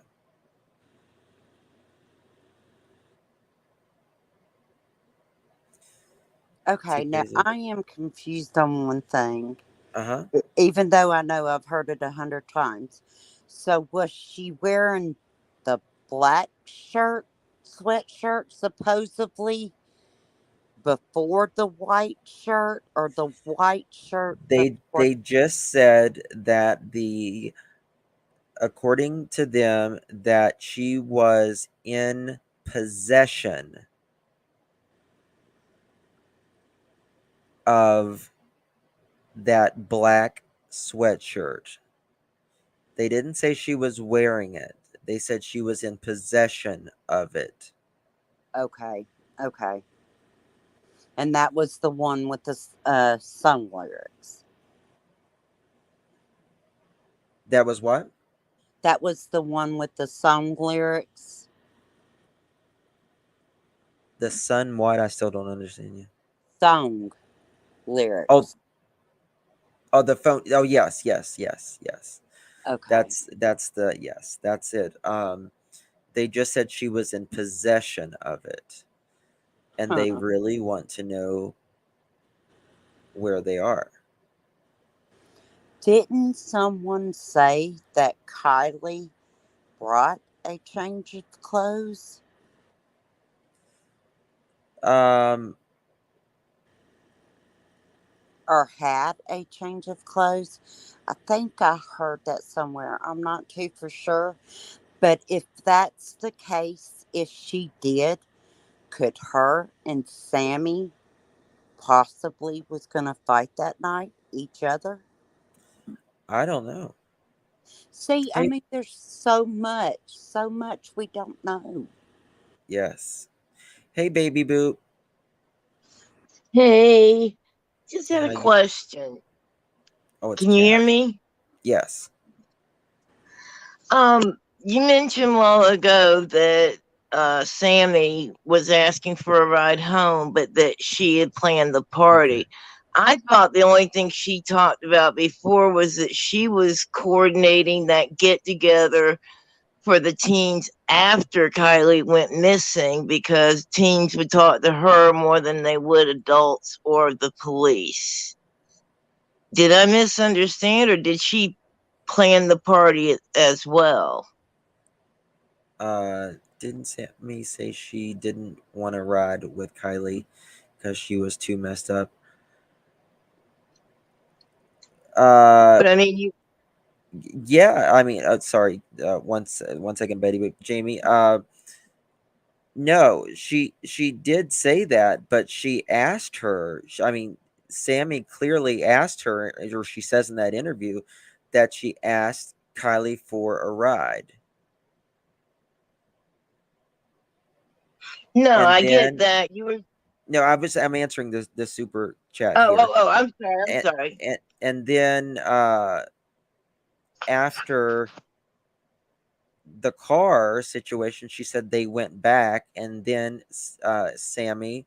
Okay, Two now days ago. I am confused on one thing, Uh-huh. even though I know I've heard it 100 times. So, was she wearing the black shirt, sweatshirt, supposedly before the white shirt, or the white shirt before? They just said that according to them, that she was in possession of that black sweatshirt. They didn't say she was wearing it. They said she was in possession of it. Okay. Okay. And that was the one with the song lyrics. That was what? That was the one with the song lyrics. The sun what? I still don't understand you. Song Oh, lyrics. oh, the phone. Oh, yes. Okay. That's the yes. That's it. They just said she was in possession of it, and they Huh. really want to know where they are. Didn't someone say that Kylie brought a change of clothes? Um, Or had a change of clothes? I think I heard that somewhere. I'm not too for sure. But if that's the case, if she did, could her and Sammy possibly was going to fight that night each other? I don't know. See, I Hey, mean, there's so much we don't know. yes. Hey, baby boop. Hey, just had How a you? question. Oh, it's Can you hear Cat. me? Yes. You mentioned a while ago that Sammy was asking for a ride home, but that she had planned the party. I thought the only thing she talked about before was that she was coordinating that get together for the teens after Kylie went missing because teens would talk to her more than they would adults or the police. Did I misunderstand, or did she plan the party as well? Didn't Sammy say she didn't want to ride with Kylie because she was too messed up? Uh, But I mean, you yeah. I mean, sorry. One second, Betty. But Jamie. No, she did say that, but she asked her. I mean, Sammy clearly asked her, or she says in that interview that she asked Kylie for a ride, no, and I get then that. You were no, I'm answering the super chat here, I'm sorry, I'm and sorry. and then after the car situation, she said they went back, and then Sammy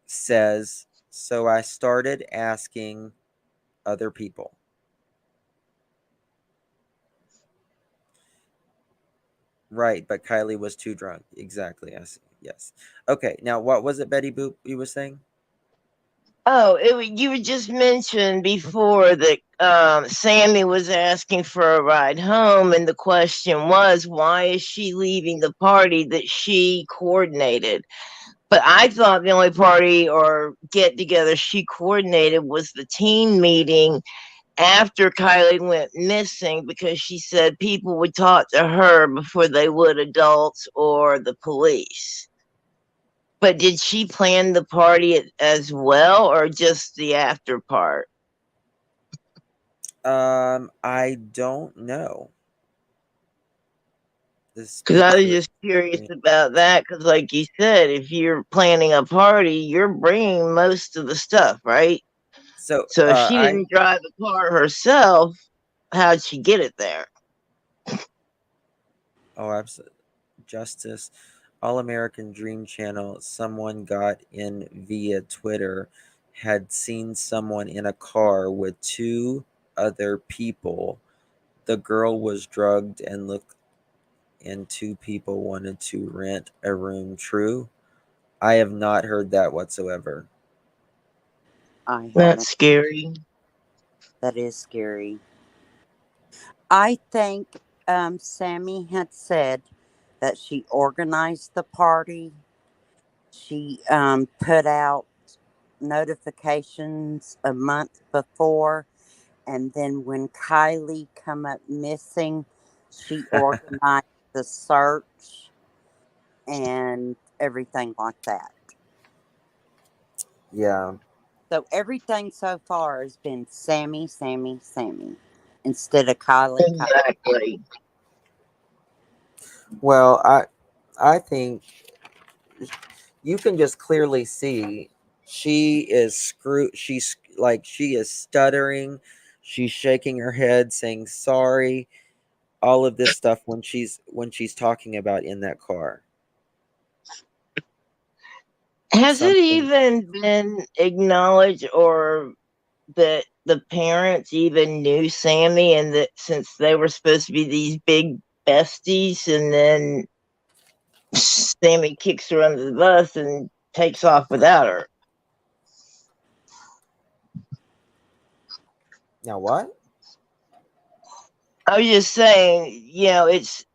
says, "So I started asking other people." Right, but Kylie was too drunk. Exactly. I see. Yes. Okay. Now, what was it, Betty Boop? You were saying? You were just mentioned before that Sammy was asking for a ride home, and the question was, why is she leaving the party that she coordinated? But I thought the only party or get together she coordinated was the team meeting after Kylie went missing because she said people would talk to her before they would adults or the police. But did she plan the party as well or just the after part? I don't know. The Because I was speaker. just curious about that. Because, like you said, if you're planning a party, you're bringing most of the stuff, right? So, So if she didn't drive the car herself, how'd she get it there? oh, absolutely. Justice. All American Dream Channel. Someone got in via Twitter, had seen someone in a car with two other people. The girl was drugged and looked, and two people wanted to rent a room. True? I have not heard that whatsoever. I That's haven't. scary. That is scary. I think Sammy had said that she organized the party. She put out notifications a month before, and then when Kylie come up missing, she organized the search and everything like that. Yeah. So everything so far has been Sammy, Sammy, Sammy, instead of Kylie, Kylie. Exactly. Well, I think you can just clearly see she is she is stuttering, she's shaking her head saying sorry, all of this stuff when she's talking about in that car. Has it Something. even been acknowledged or that the parents even knew Sammy and that since they were supposed to be these big besties and then Sammy kicks her under the bus and takes off without her? Now what? I was just saying, it's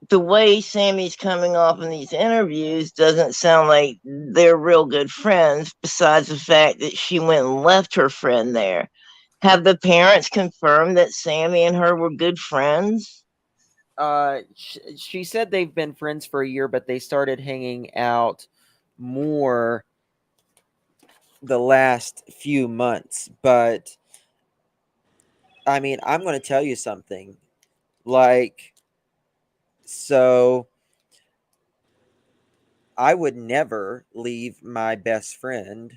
the way Sammy's coming off in these interviews doesn't sound like they're real good friends, besides the fact that she went and left her friend there. Have the parents confirmed that Sammy and her were good friends? She said they've been friends for a year, but they started hanging out more the last few months. But I mean, I'm going to tell you something. Like, so I would never leave my best friend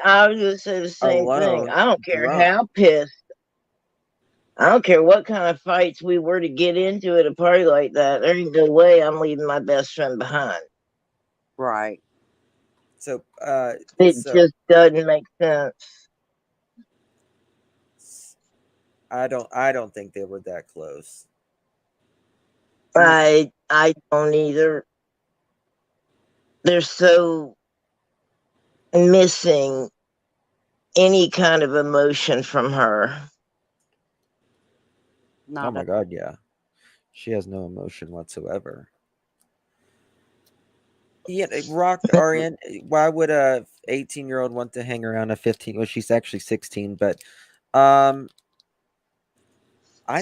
I was going to say the same thing. alone, I don't care drunk. how pissed. I don't care what kind of fights we were to get into at a party like that. There ain't no way I'm leaving my best friend behind. Right. So, It just doesn't make sense. I don't think they were that close. I don't either. They're so missing any kind of emotion from her. Oh my God, yeah. She has no emotion whatsoever. Yeah, Rock RN, why would a 18-year-old want to hang around a 15? Well, she's actually 16, but I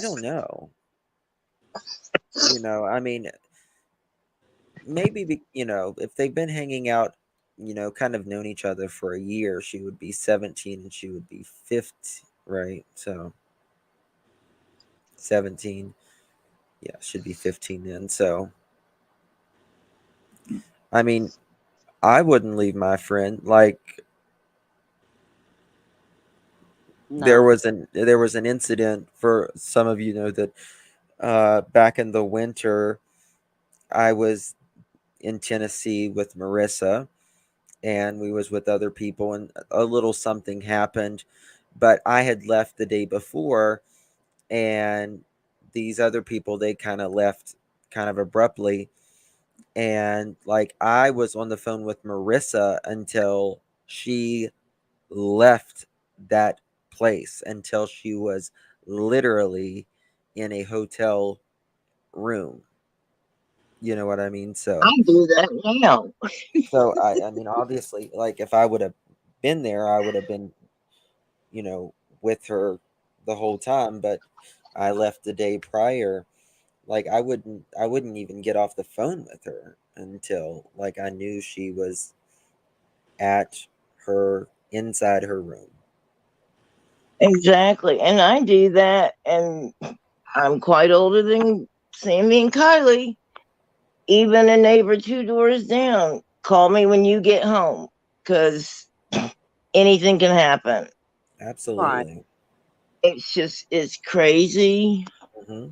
don't know. I mean, maybe if they've been hanging out, kind of known each other for a year, she would be 17 and she would be 50, right? So 17. Yeah, should be 15 then. So I mean, I wouldn't leave my friend. Like, there was an incident, for some of you know that back in the winter I was in Tennessee with Marissa, and we was with other people, and a little something happened, but I had left the day before, and these other people, they kind of left kind of abruptly, and like I was on the phone with Marissa until she left that place, until she was literally in a hotel room. You know what I mean? So I do that now. so I mean, obviously, like if I would have been there, I would have been, with her the whole time, but I left the day prior. Like I wouldn't even get off the phone with her until like I knew she was inside her room. Exactly. And I do that, and I'm quite older than Sammy and Kiely. Even a neighbor 2 doors down, call me when you get home, because anything can happen. Absolutely. It's crazy. Mm-hmm.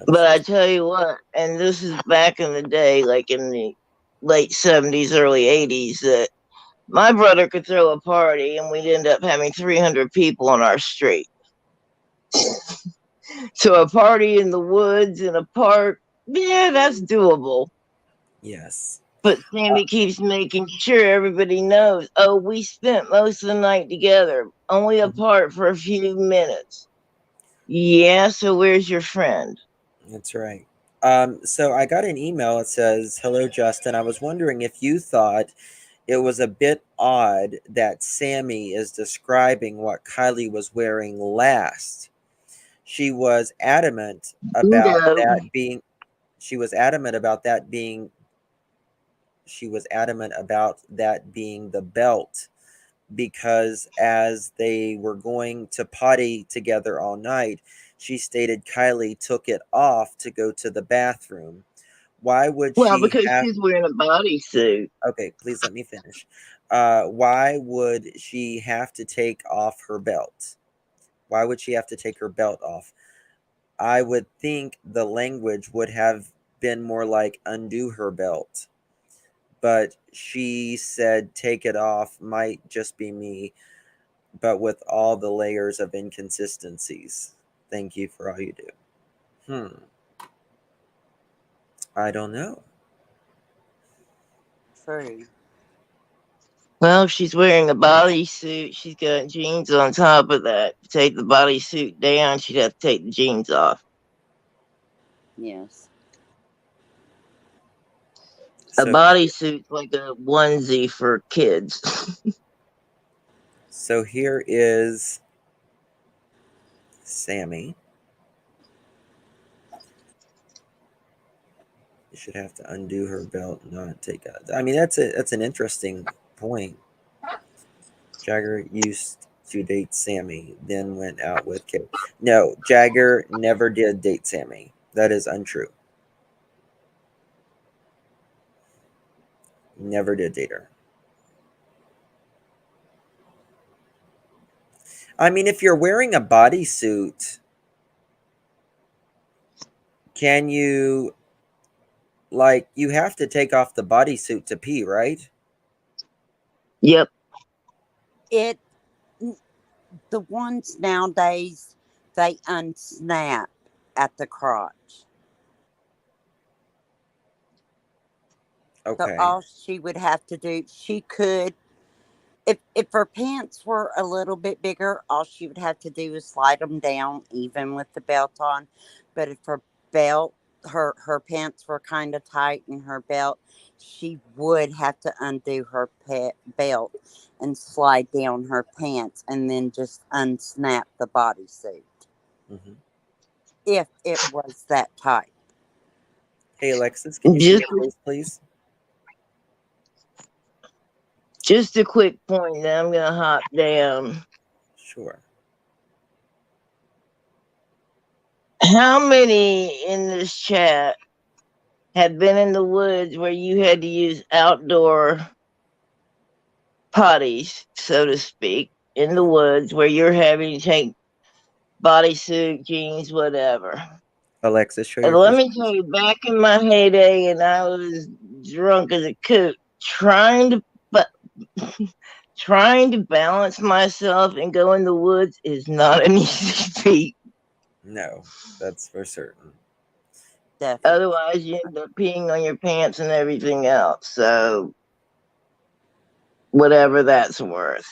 But I tell you what, and this is back in the day, like in the late 70s, early 80s, that my brother could throw a party and we'd end up having 300 people on our street. So a party in the woods in a park, yeah, that's doable. Yes. But Sammy keeps making sure everybody knows, oh, we spent most of the night together, only apart for a few minutes. Yeah, so where's your friend? That's right. So I got an email. It says, "Hello, Justin. I was wondering if you thought it was a bit odd that Sammy is describing what Kiely was wearing last. She was adamant about that being. She was adamant about that being. She was adamant about that being the belt." Because as they were going to potty together all night, she stated Kiely took it off to go to the bathroom. Why would Well, she because have? she's wearing a bodysuit. Okay, please let me finish. Why would she have to take off her belt? Why would she have to take her belt off? I would think the language would have been more like undo her belt, but she said take it off. Might just be me, but with all the layers of inconsistencies. Thank you for all you do. I don't know. True. Well, if she's wearing a bodysuit, she's got jeans on top of that. To take the bodysuit down, she'd have to take the jeans off. Yes. A So, bodysuit's like a onesie for kids. so here is Sammy. You should have to undo her belt, not take out. I mean, that's an interesting point. Jagger used to date Sammy, then went out with Kay. No, Jagger never did date Sammy. That is untrue. Never did date her. I mean, if you're wearing a bodysuit, can you, like, you have to take off the bodysuit to pee, right? Yep. It the ones nowadays, they unsnap at the crotch. So Okay. all she would have to do, she could, if her pants were a little bit bigger, all she would have to do is slide them down, even with the belt on. But if her belt, her pants were kind of tight in her belt, she would have to undo her belt and slide down her pants, and then just unsnap the bodysuit Mm-hmm. if it was that tight. Hey, Alexis, can you see Just, your face, please? just a quick point, then I'm gonna hop down. Sure. How many in this chat have been in the woods where you had to use outdoor potties, so to speak, in the woods where you're having to take bodysuit, jeans, whatever? Alexis, show And your let face, me please. tell you, back in my heyday, and I was drunk as a coot, but trying to balance myself and go in the woods is not an easy feat. No, that's for certain. Definitely. Otherwise, you end up peeing on your pants and everything else. So, whatever that's worth.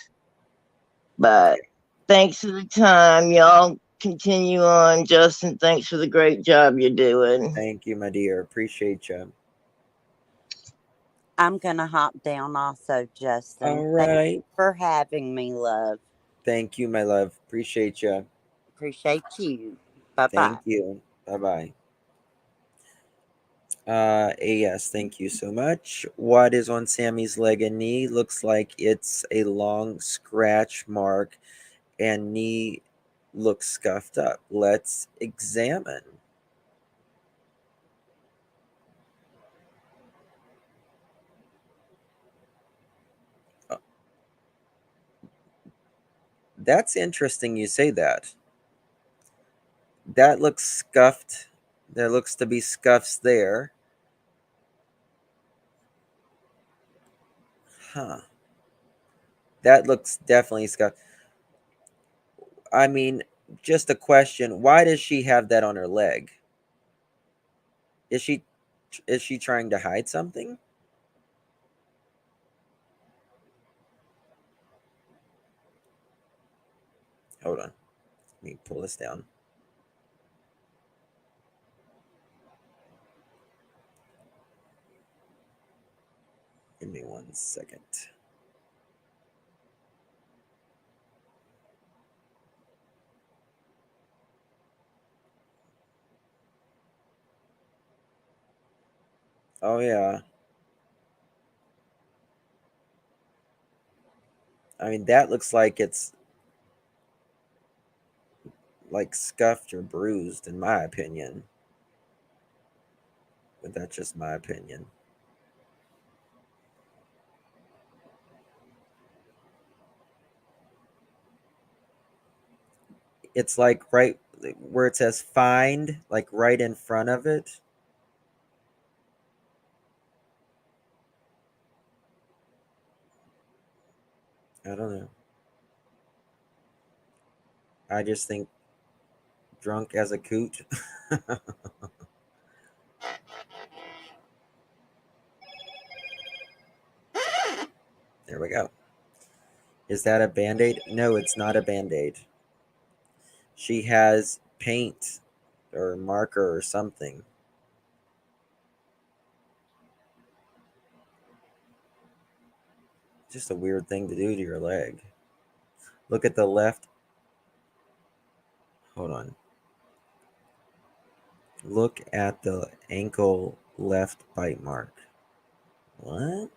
But thanks for the time. Y'all continue on. Justin, thanks for the great job you're doing. Thank you, my dear. Appreciate you. I'm gonna hop down also, Justin. All Thank right. you for having me, love. Thank you, my love. Appreciate you. Appreciate you. Bye bye. Thank you. Bye bye. Yes, thank you so much. What is on Sammy's leg and knee? Looks like it's a long scratch mark, and knee looks scuffed up. Let's examine. That's interesting you say that. That looks scuffed. There looks to be scuffs there. Huh. That looks definitely scuffed. I mean, just a question. Why does she have that on her leg? Is she trying to hide something? Hold on. Let me pull this down. Give me 1 second. Oh, yeah. I mean, that looks like it's like scuffed or bruised, in my opinion. but that's just my opinion. It's like right where it says find, like right in front of it. I don't know. I just think drunk as a coot. There we go. Is that a Band-Aid? No, it's not a Band-Aid. She has paint or marker or something. Just a weird thing to do to your leg. Look at the left. Hold on. Look at the ankle left bite mark. What?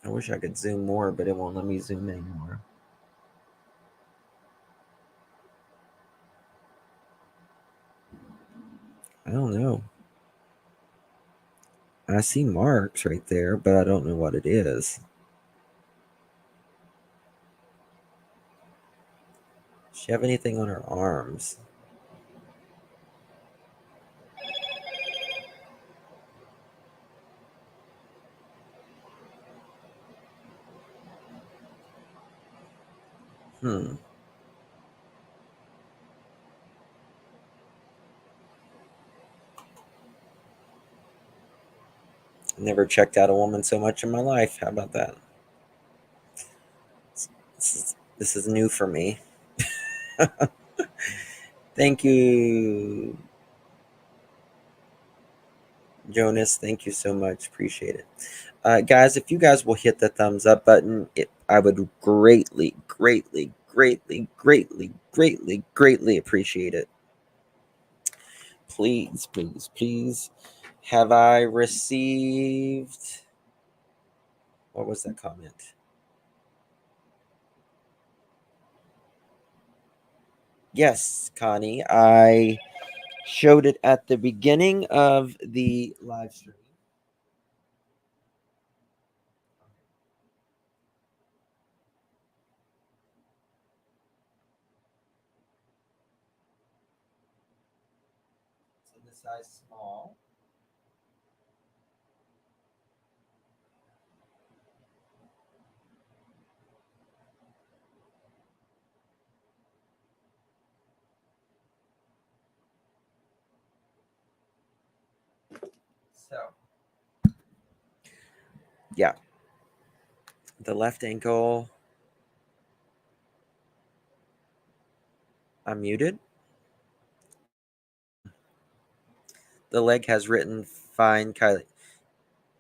I wish I could zoom more, but it won't let me zoom anymore. I don't know. I see marks right there, but I don't know what it is. Does she have anything on her arms? Never checked out a woman so much in my life. How about that? This is new for me. Thank you, Jonas. Thank you so much. Appreciate it. Guys, if you guys will hit the thumbs up button, I would greatly, greatly, greatly, greatly, greatly, greatly appreciate it. Please, please, please. Have I received... What was that comment? Yes, Connie. I showed it at the beginning of the live stream. It's in the size small. So, yeah. The left ankle. I'm muted. The leg has written find Kiely.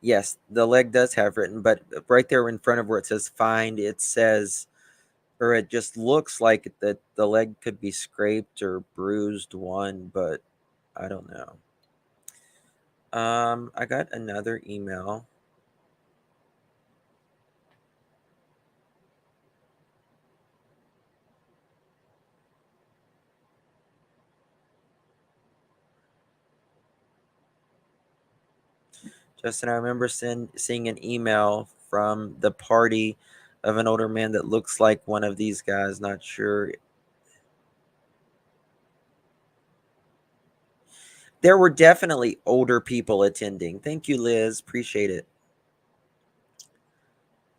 Yes, the leg does have written, but right there in front of where it says find, it says, or it just looks like that the leg could be scraped or bruised one, but I don't know. I got another email. Justin, I remember seeing an email from the party of an older man that looks like one of these guys. Not sure. There were definitely older people attending. Thank you, Liz. Appreciate it.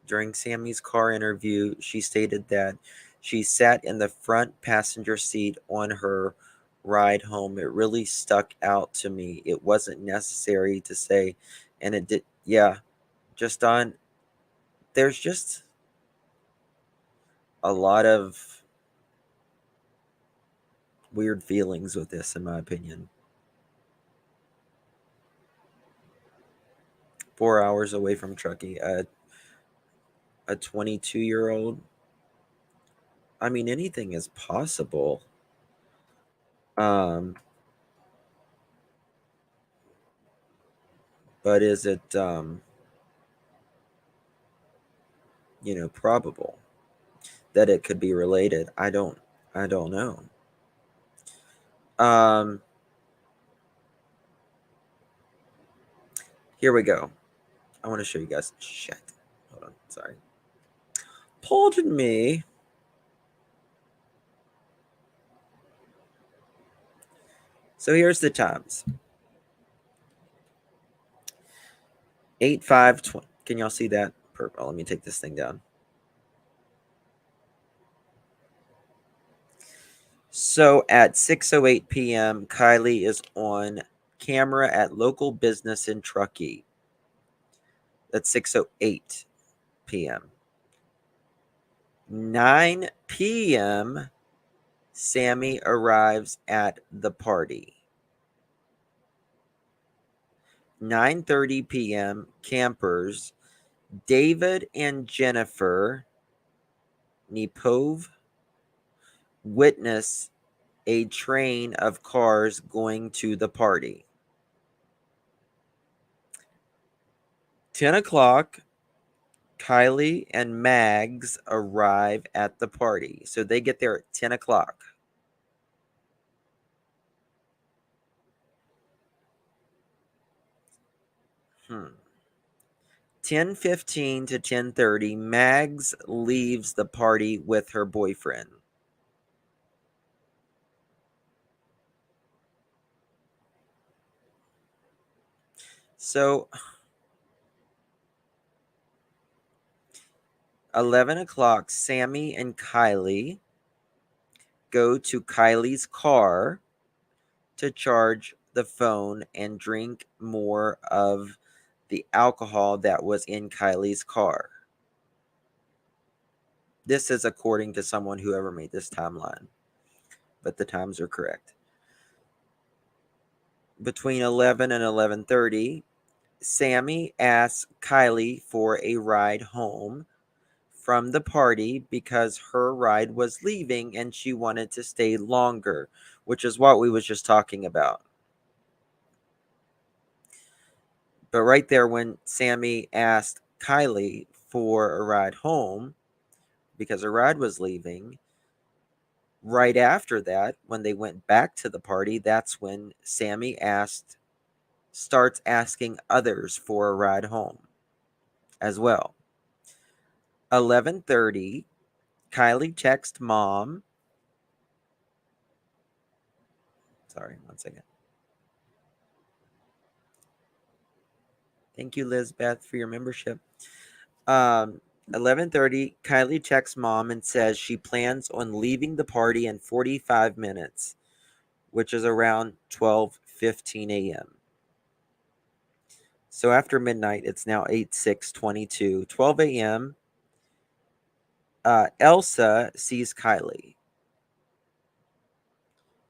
During Sammy's car interview, she stated that she sat in the front passenger seat on her ride home. It really stuck out to me. It wasn't necessary to say, and it did. Yeah, just on. There's just a lot of weird feelings with this, in my opinion. 4 hours away from Truckee, a 22-year-old. I mean, anything is possible. But is it probable that it could be related. I don't know. Here we go. I want to show you guys. Shit. Hold on. Sorry. Pardon me. So here's the times. 8, 5, 20. Can y'all see that? Purple. Let me take this thing down. So at 6:08 p.m., Kiely is on camera at local business in Truckee. That's 6:08 p.m. 9 p.m., Sammy arrives at the party. 9:30 p.m., campers David and Jennifer Nepove witness a train of cars going to the party. 10 o'clock, Kiely and Mags arrive at the party. So they get there at 10 o'clock. Hmm. 10:15 to 10:30, Mags leaves the party with her boyfriend. So 11 o'clock, Sammy and Kiely go to Kylie's car to charge the phone and drink more of the alcohol that was in Kylie's car. This is according to someone who ever made this timeline, but the times are correct. Between 11 and 11:30, Sammy asks Kiely for a ride home from the party because her ride was leaving and she wanted to stay longer, which is what we was just talking about. But right there, when Sammy asked Kiely for a ride home because her ride was leaving, right after that, when they went back to the party, that's when Sammy starts asking others for a ride home as well. 11:30, Kiely texts mom. Sorry, one second. Thank you, Lizbeth, for your membership. 11:30, Kiely texts mom and says she plans on leaving the party in 45 minutes, which is around 12:15 a.m. So after midnight, it's now 8:06:22. 12 a.m., Elsa sees Kiely.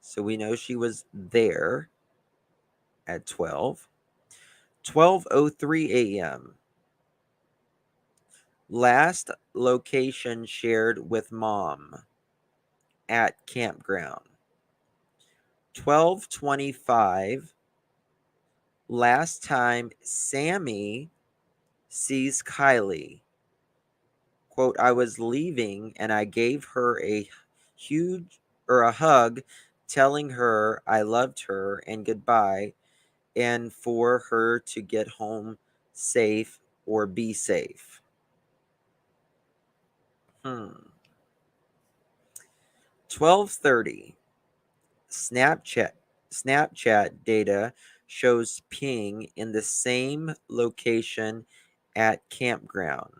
So we know she was there at 12. 12:03 a.m. Last location shared with mom at campground. 12:25. Last time Sammy sees Kiely. Quote, I was leaving and I gave her a hug, telling her I loved her and goodbye, and for her to get home safe or be safe. 12:30. Snapchat data shows ping in the same location at campground.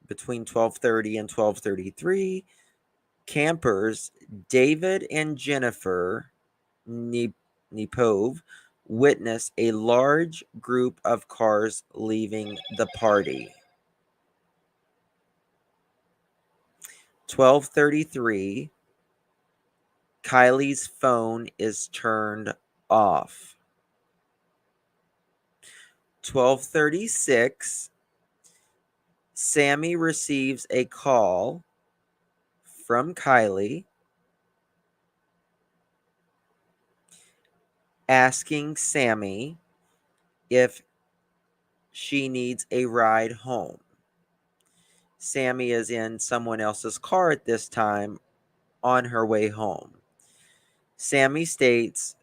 Between 12:30 and 12:33, campers David and Jennifer Nepove witness a large group of cars leaving the party. 12:33, Kylie's phone is turned off. 12:36, Sammy receives a call from Kiely asking Sammy if she needs a ride home. Sammy is in someone else's car at this time on her way home. Sammy states,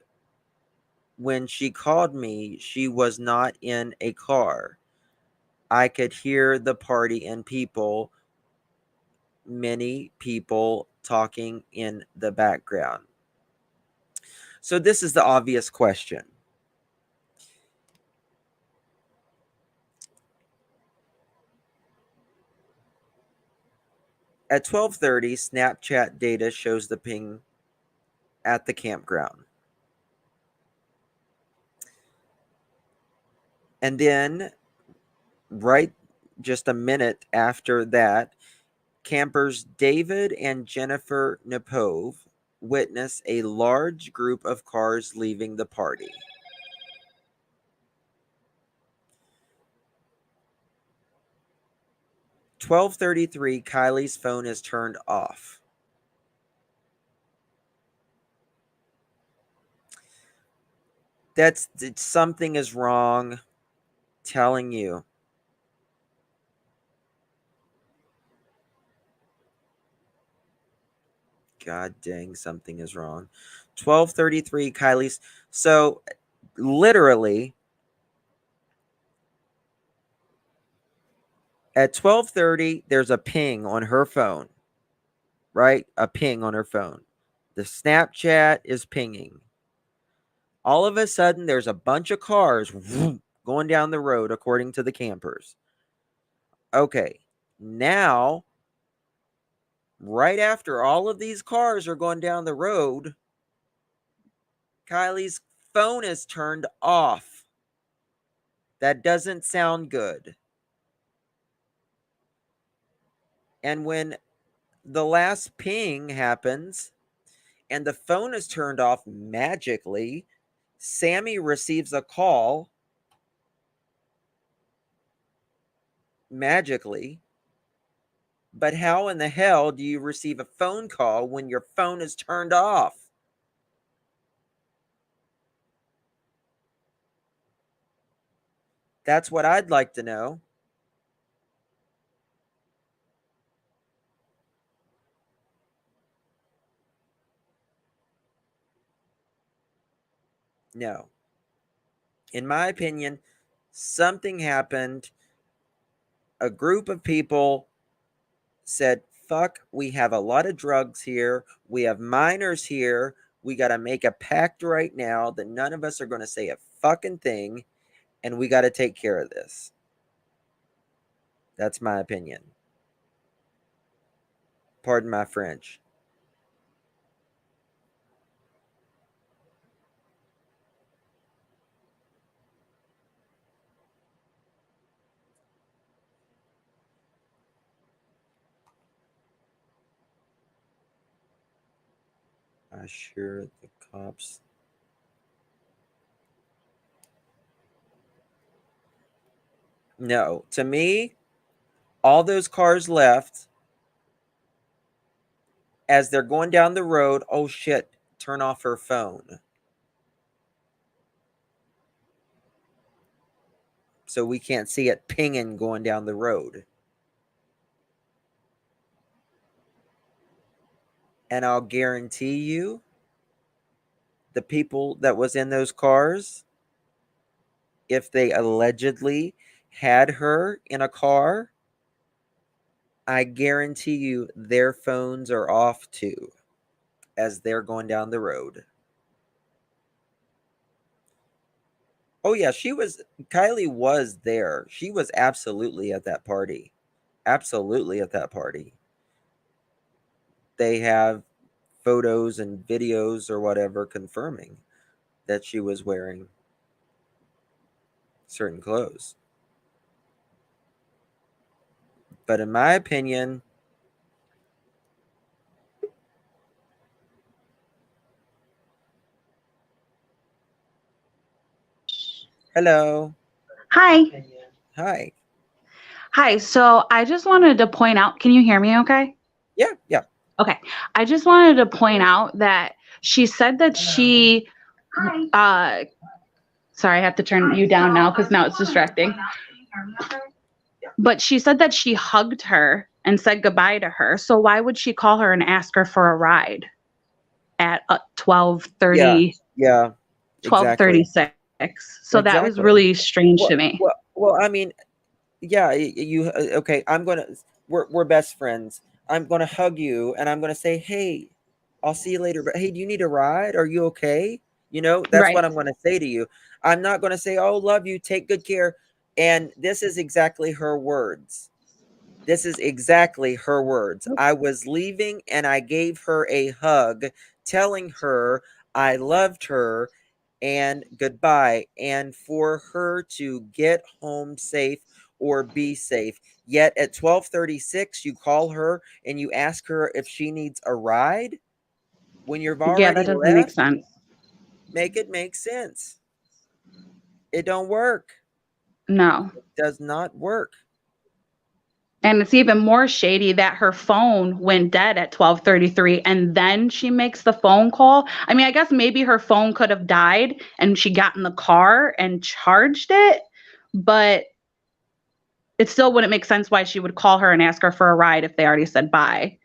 when she called me, she was not in a car. I could hear the party and people, many people talking in the background. So this is the obvious question. At 12:30, Snapchat data shows the ping at the campground. And then, right just a minute after that, campers David and Jennifer Nepove witness a large group of cars leaving the party. At 12:33, Kiely's phone is turned off. Something is wrong, telling you. God dang, something is wrong. 12:33, Kiely's. So literally at 12:30, there's a ping on her phone, right? A ping on her phone. The Snapchat is pinging. All of a sudden, there's a bunch of cars going down the road, according to the campers. Okay, now, right after all of these cars are going down the road, Kiely's phone is turned off. That doesn't sound good. And when the last ping happens and the phone is turned off magically, Sammy receives a call magically. But how in the hell do you receive a phone call when your phone is turned off? That's what I'd like to know. No. In my opinion, something happened. A group of people said, fuck, we have a lot of drugs here. We have minors here. We got to make a pact right now that none of us are going to say a fucking thing, and we got to take care of this. That's my opinion. Pardon my French. I sure the cops. No, to me, all those cars left as they're going down the road. Oh shit, turn off her phone. So we can't see it pinging going down the road. And I'll guarantee you, the people that was in those cars, if they allegedly had her in a car, I guarantee you their phones are off too as they're going down the road. Oh yeah, Kiely was there. She was absolutely at that party. Absolutely at that party. They have photos and videos or whatever confirming that she was wearing certain clothes. But in my opinion, hello. Hi. Hi. Hi. So I just wanted to point out, can you hear me okay? Yeah. Okay. I just wanted to point out that she said that she, sorry, I have to turn you down now because now it's distracting. But she said that she hugged her and said goodbye to her. So why would she call her and ask her for a ride at 12:30? Yeah, exactly. 12:36. So that was Exactly. really strange to Well, me. I mean, yeah, you okay, we're best friends. I'm gonna hug you and I'm gonna say, hey, I'll see you later. But hey, do you need a ride? Are you okay? You know, that's what Right. I'm gonna say to you. I'm not gonna say, oh, love you, take good care. And this is exactly her words. This is exactly her words. I was leaving and I gave her a hug, telling her I loved her and goodbye, and for her to get home safe or be safe. Yet at 12:36, you call her and you ask her if she needs a ride when you've Yeah, that already doesn't make left. sense. Make it make sense. It don't work. No. It does not work. And it's even more shady that her phone went dead at 12:33 and then she makes the phone call. I mean, I guess maybe her phone could have died and she got in the car and charged it, but it still wouldn't make sense why she would call her and ask her for a ride if they already said bye.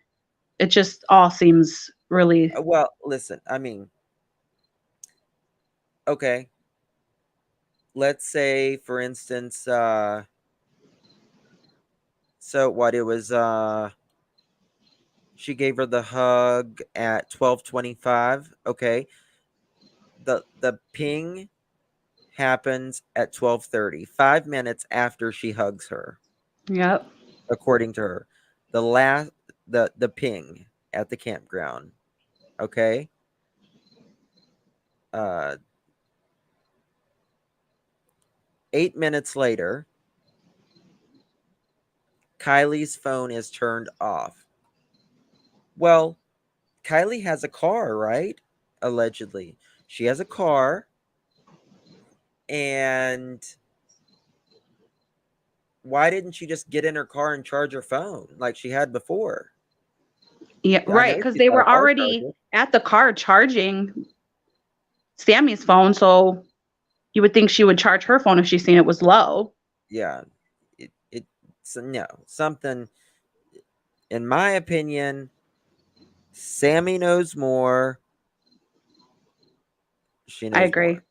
It just all seems really Well, listen, I mean, okay. Let's say, for instance, so what it was, she gave her the hug at 12:25. Okay. The ping happens at 12:30, 5 minutes after she hugs her, Yep. according to her. The last the ping at the campground. Okay. Uh 8 minutes later, Kylie's phone is turned off. Well, Kiely has a car, right? Allegedly. She has a car, and why didn't she just get in her car and charge her phone like she had before? Yeah, I right, know because she's they got a were car already charger. at the car charging Sammy's phone, so you would think she would charge her phone if she seen it was low. Yeah. It's no, something, in my opinion, Sammy knows more. She I knows agree. more.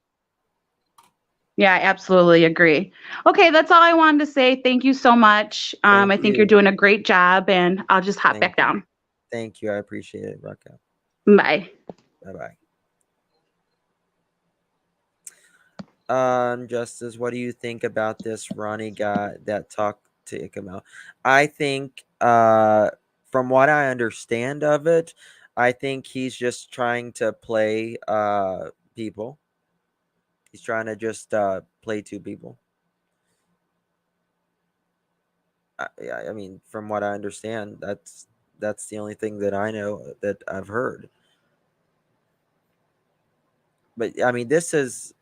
Yeah, I absolutely agree. Okay, that's all I wanted to say. Thank you so much. Thank I think you're you. doing a great job, and I'll just hop Thank back you. down. Thank you. I appreciate it, Raquel. Bye. Bye bye. Justice, what do you think about this Ronnie guy that talked to Ikamel? I think, from what I understand of it, I think he's just trying to play people. He's trying to just play two people. I mean, from what I understand, that's the only thing that I know that I've heard. But I mean, this is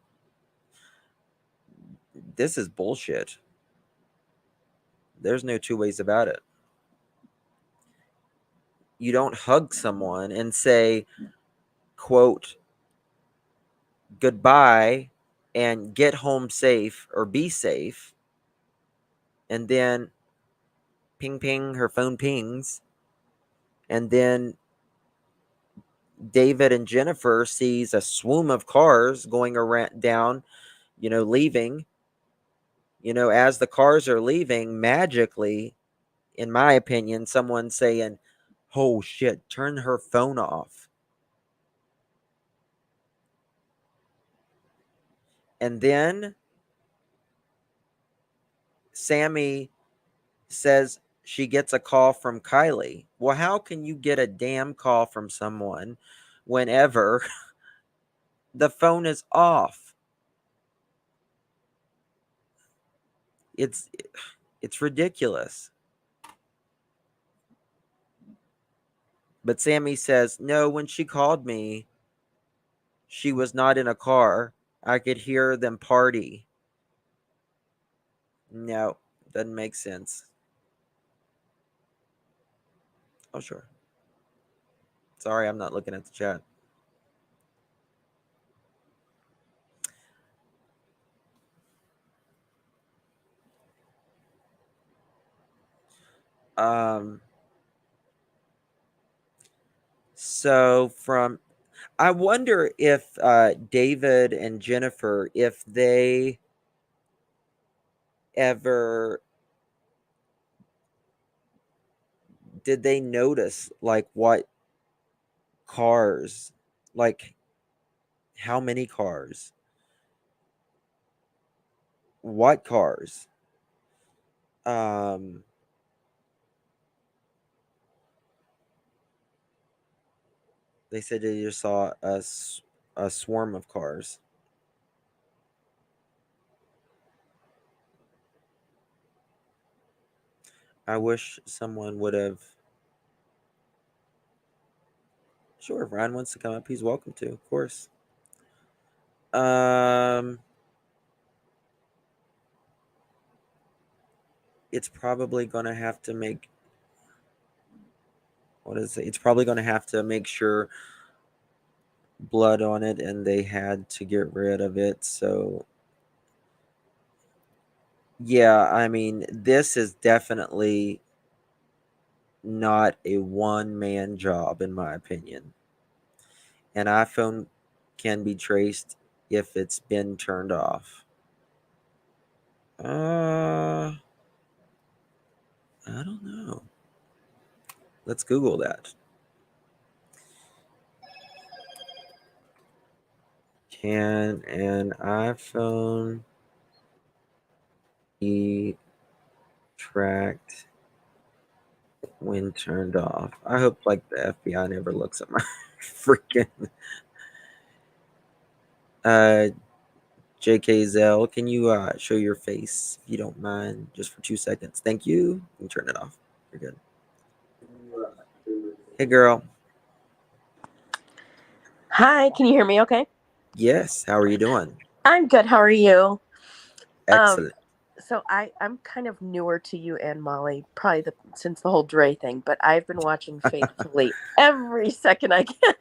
bullshit. There's no two ways about it. You don't hug someone and say, quote, goodbye and get home safe or be safe, and then ping ping, her phone pings, and then David and Jennifer sees a swoon of cars going around down, leaving. As the cars are leaving, magically, in my opinion, someone saying, oh shit, turn her phone off. And then Sammy says she gets a call from Kiely. Well, how can you get a damn call from someone whenever the phone is off? It's it's ridiculous. But Sammy says, no, when she called me, she was not in a car. I could hear them party. No, doesn't make sense. Oh, sure. Sorry, I'm not looking at the chat. So I wonder if David and Jennifer, if they ever did they notice like what cars, like how many cars, what cars, they said they just saw a swarm of cars. I wish someone would have. Sure, if Ryan wants to come up, he's welcome to, of course. It's probably going to have to make. What is it? It's probably going to have to make sure blood on it, and they had to get rid of it. So, yeah, I mean, this is definitely not a one-man job, in my opinion. An iPhone can be traced if it's been turned off. I don't know. Let's Google that. Can an iPhone be tracked when turned off? I hope like the FBI never looks at my freaking JK Zell. Can you show your face if you don't mind, just for 2 seconds? Thank you. And turn it off. You're good. Hey, girl. Hi, can you hear me okay? Yes. How are you doing? I'm good. How are you? Excellent. So I'm kind of newer to you and Molly, probably since the whole Dre thing, but I've been watching faithfully every second I can.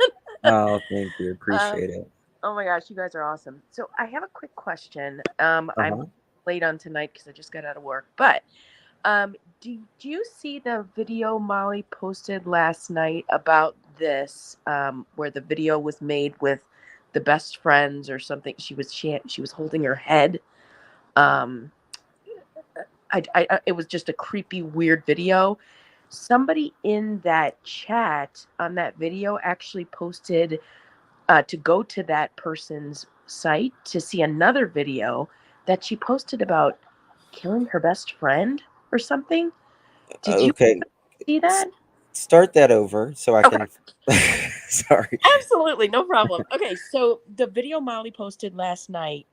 Oh, thank you. Appreciate it. Oh my gosh, you guys are awesome. So I have a quick question. I'm late on tonight because I just got out of work, but do you see the video Molly posted last night about this, where the video was made with the best friends or something? She was holding her head. It was just a creepy, weird video. Somebody in that chat on that video actually posted to go to that person's site to see another video that she posted about killing her best friend or something. Did you see that? Start that over so I can. Sorry. Absolutely, no problem. Okay, so the video Molly posted last night,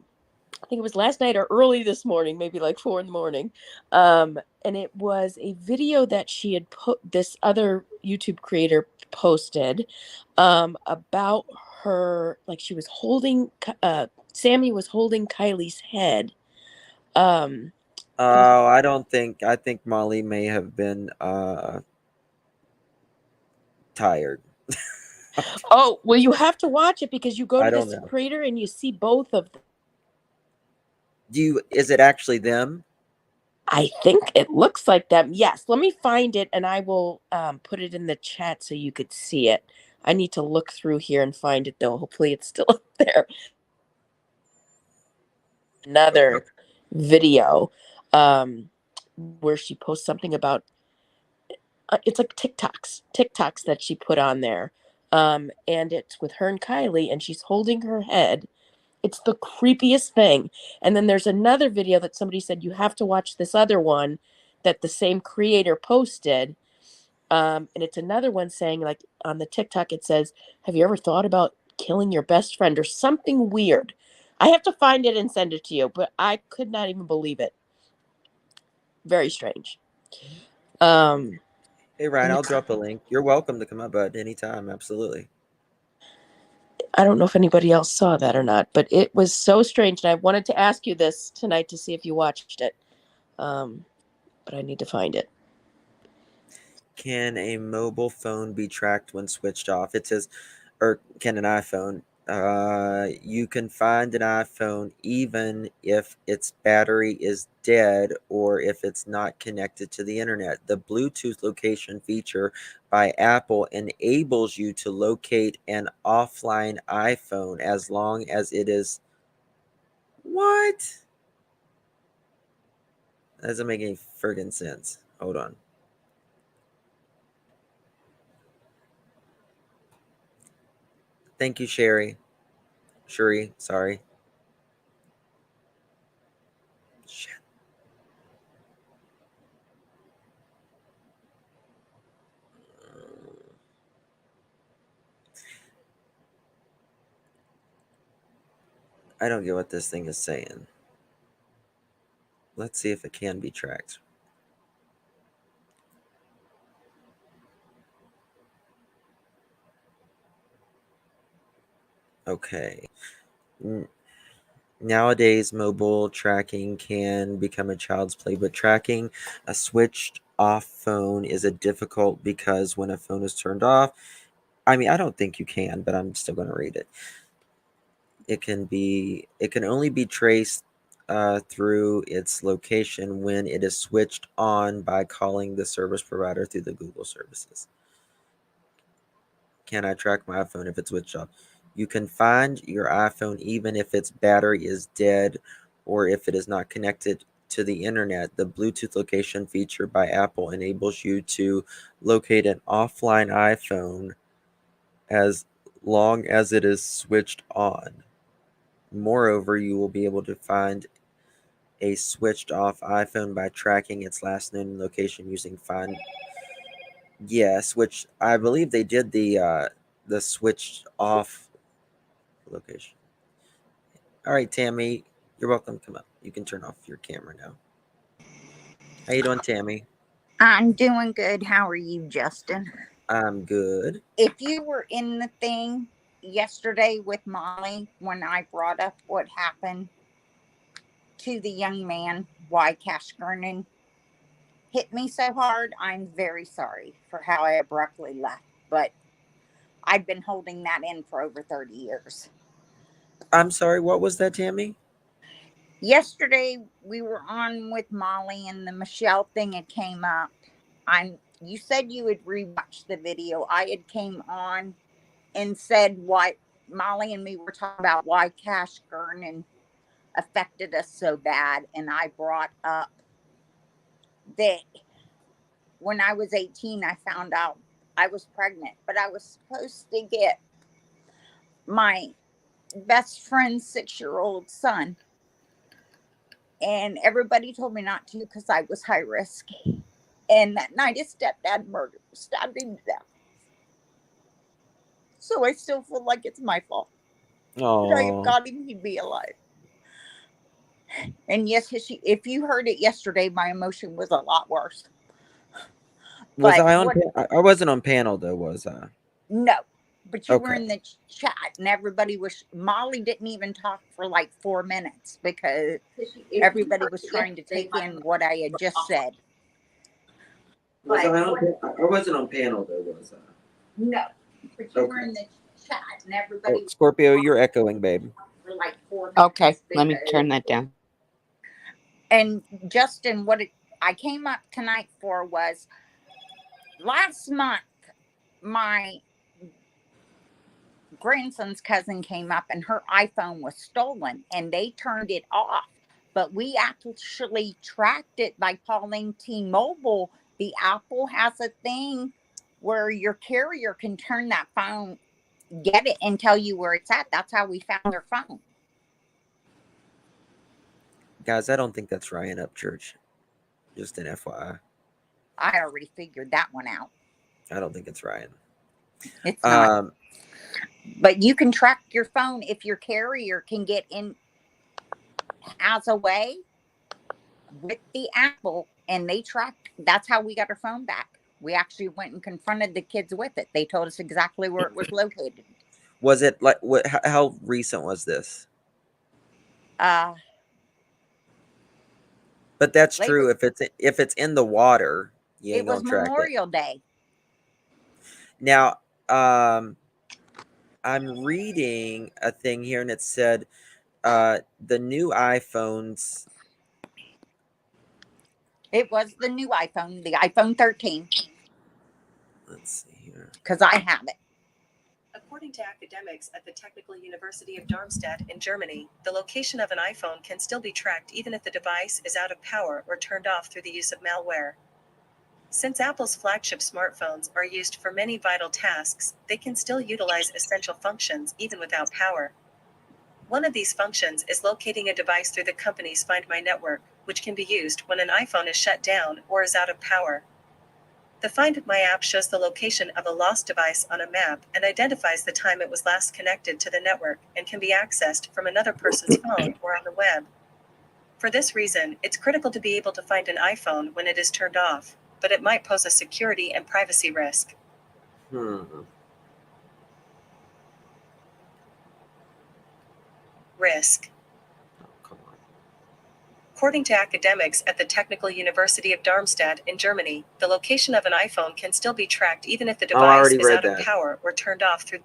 I think it was last night or early this morning, maybe like 4 a.m. And it was a video that she had put, this other YouTube creator posted, about her, like she was holding, Sammy was holding Kylie's head. I think Molly may have been tired. Oh, well, you have to watch it because you go to this know. creator and you see both of them. Is it actually them? I think it looks like them. Yes. Let me find it and I will put it in the chat so you could see it. I need to look through here and find it though. Hopefully it's still up there. Another video where she posts something about it's like TikToks that she put on there. And it's with her and Kylie and she's holding her head. It's the creepiest thing. And then there's another video that somebody said, you have to watch this other one that the same creator posted. And it's another one saying, like on the TikTok, it says, have you ever thought about killing your best friend or something weird? I have to find it and send it to you, but I could not even believe it. Very strange. Hey, Ryan, I'll drop the link. You're welcome to come up at any time. Absolutely. I don't know if anybody else saw that or not, but it was so strange. And I wanted to ask you this tonight to see if you watched it. But I need to find it. Can a mobile phone be tracked when switched off? It says, or can an iPhone You can find an iPhone even if its battery is dead or if it's not connected to the internet. The Bluetooth location feature by Apple enables you to locate an offline iPhone as long as it is. What? That doesn't make any friggin' sense. Hold on. Thank you, Sherry. Shuri, sorry. Shit. I don't get what this thing is saying. Let's see if it can be tracked. Okay. Nowadays, mobile tracking can become a child's play, but tracking a switched off phone is a difficult because when a phone is turned off, I mean, I don't think you can, but I'm still going to read it. It can only be traced through its location when it is switched on by calling the service provider through the Google services. Can I track my iPhone if it's switched off? You can find your iPhone even if its battery is dead or if it is not connected to the internet. The Bluetooth location feature by Apple enables you to locate an offline iPhone as long as it is switched on. Moreover, you will be able to find a switched off iPhone by tracking its last known location using Find. Yes, which I believe they did the switched off location. All right, Tammy, you're welcome to come up. You can turn off your camera now. How you doing, Tammy? I'm doing good. How are you, Justin? I'm good. If you were in the thing yesterday with Molly when I brought up what happened to the young man, why Cash Gernon hit me so hard, I'm very sorry for how I abruptly left. But I've been holding that in for over 30 years. I'm sorry, what was that, Tammy? Yesterday we were on with Molly and the Michelle thing had came up. You said you would rewatch the video. I had came on and said why Molly and me were talking about why Cash Gernon affected us so bad, and I brought up that when I was 18 I found out I was pregnant, but I was supposed to get my best friend's 6-year-old son, and everybody told me not to because I was high risk. And that night his stepdad stabbed him to death. So I still feel like it's my fault. Could I have got him, he'd be alive. And yes, if you heard it yesterday, my emotion was a lot worse. Was I on? I wasn't on panel though, was I? No, but you were in the chat, and everybody was. Molly didn't even talk for like 4 minutes because everybody was trying to take in what I had just said. Was I on? I wasn't on panel though, was I? No, but you were in the chat, and everybody. Scorpio, you're echoing, babe. For like 4 minutes. Okay, let me turn that down. And Justin, I came up tonight for was last month, my grandson's cousin came up and her iPhone was stolen and they turned it off. But we actually tracked it by calling T-Mobile. The Apple has a thing where your carrier can turn that phone, get it, and tell you where it's at. That's how we found their phone. Guys, I don't think that's Ryan Upchurch. Just an FYI. I already figured that one out. I don't think it's Ryan. It's not. But you can track your phone if your carrier can get in as a way with the Apple, and they tracked. That's how we got our phone back. We actually went and confronted the kids with it. They told us exactly where it was located. Was it like what? How recent was this? But that's true. If it's in the water, you ain't gonna track it. It was Memorial Day. Now, I'm reading a thing here, and it said the new iPhones. It was the new iPhone, the iPhone 13. Let's see here. Because I have it. According to academics at the Technical University of Darmstadt in Germany, the location of an iPhone can still be tracked even if the device is out of power or turned off through the use of malware. Since Apple's flagship smartphones are used for many vital tasks, they can still utilize essential functions even without power. One of these functions is locating a device through the company's Find My network, which can be used when an iPhone is shut down or is out of power. The Find My app shows the location of a lost device on a map and identifies the time it was last connected to the network and can be accessed from another person's phone or on the web. For this reason, it's critical to be able to find an iPhone when it is turned off, but it might pose a security and privacy risk. Risk. According to academics at the Technical University of Darmstadt in Germany, the location of an iPhone can still be tracked even if the device is out of power or turned off through.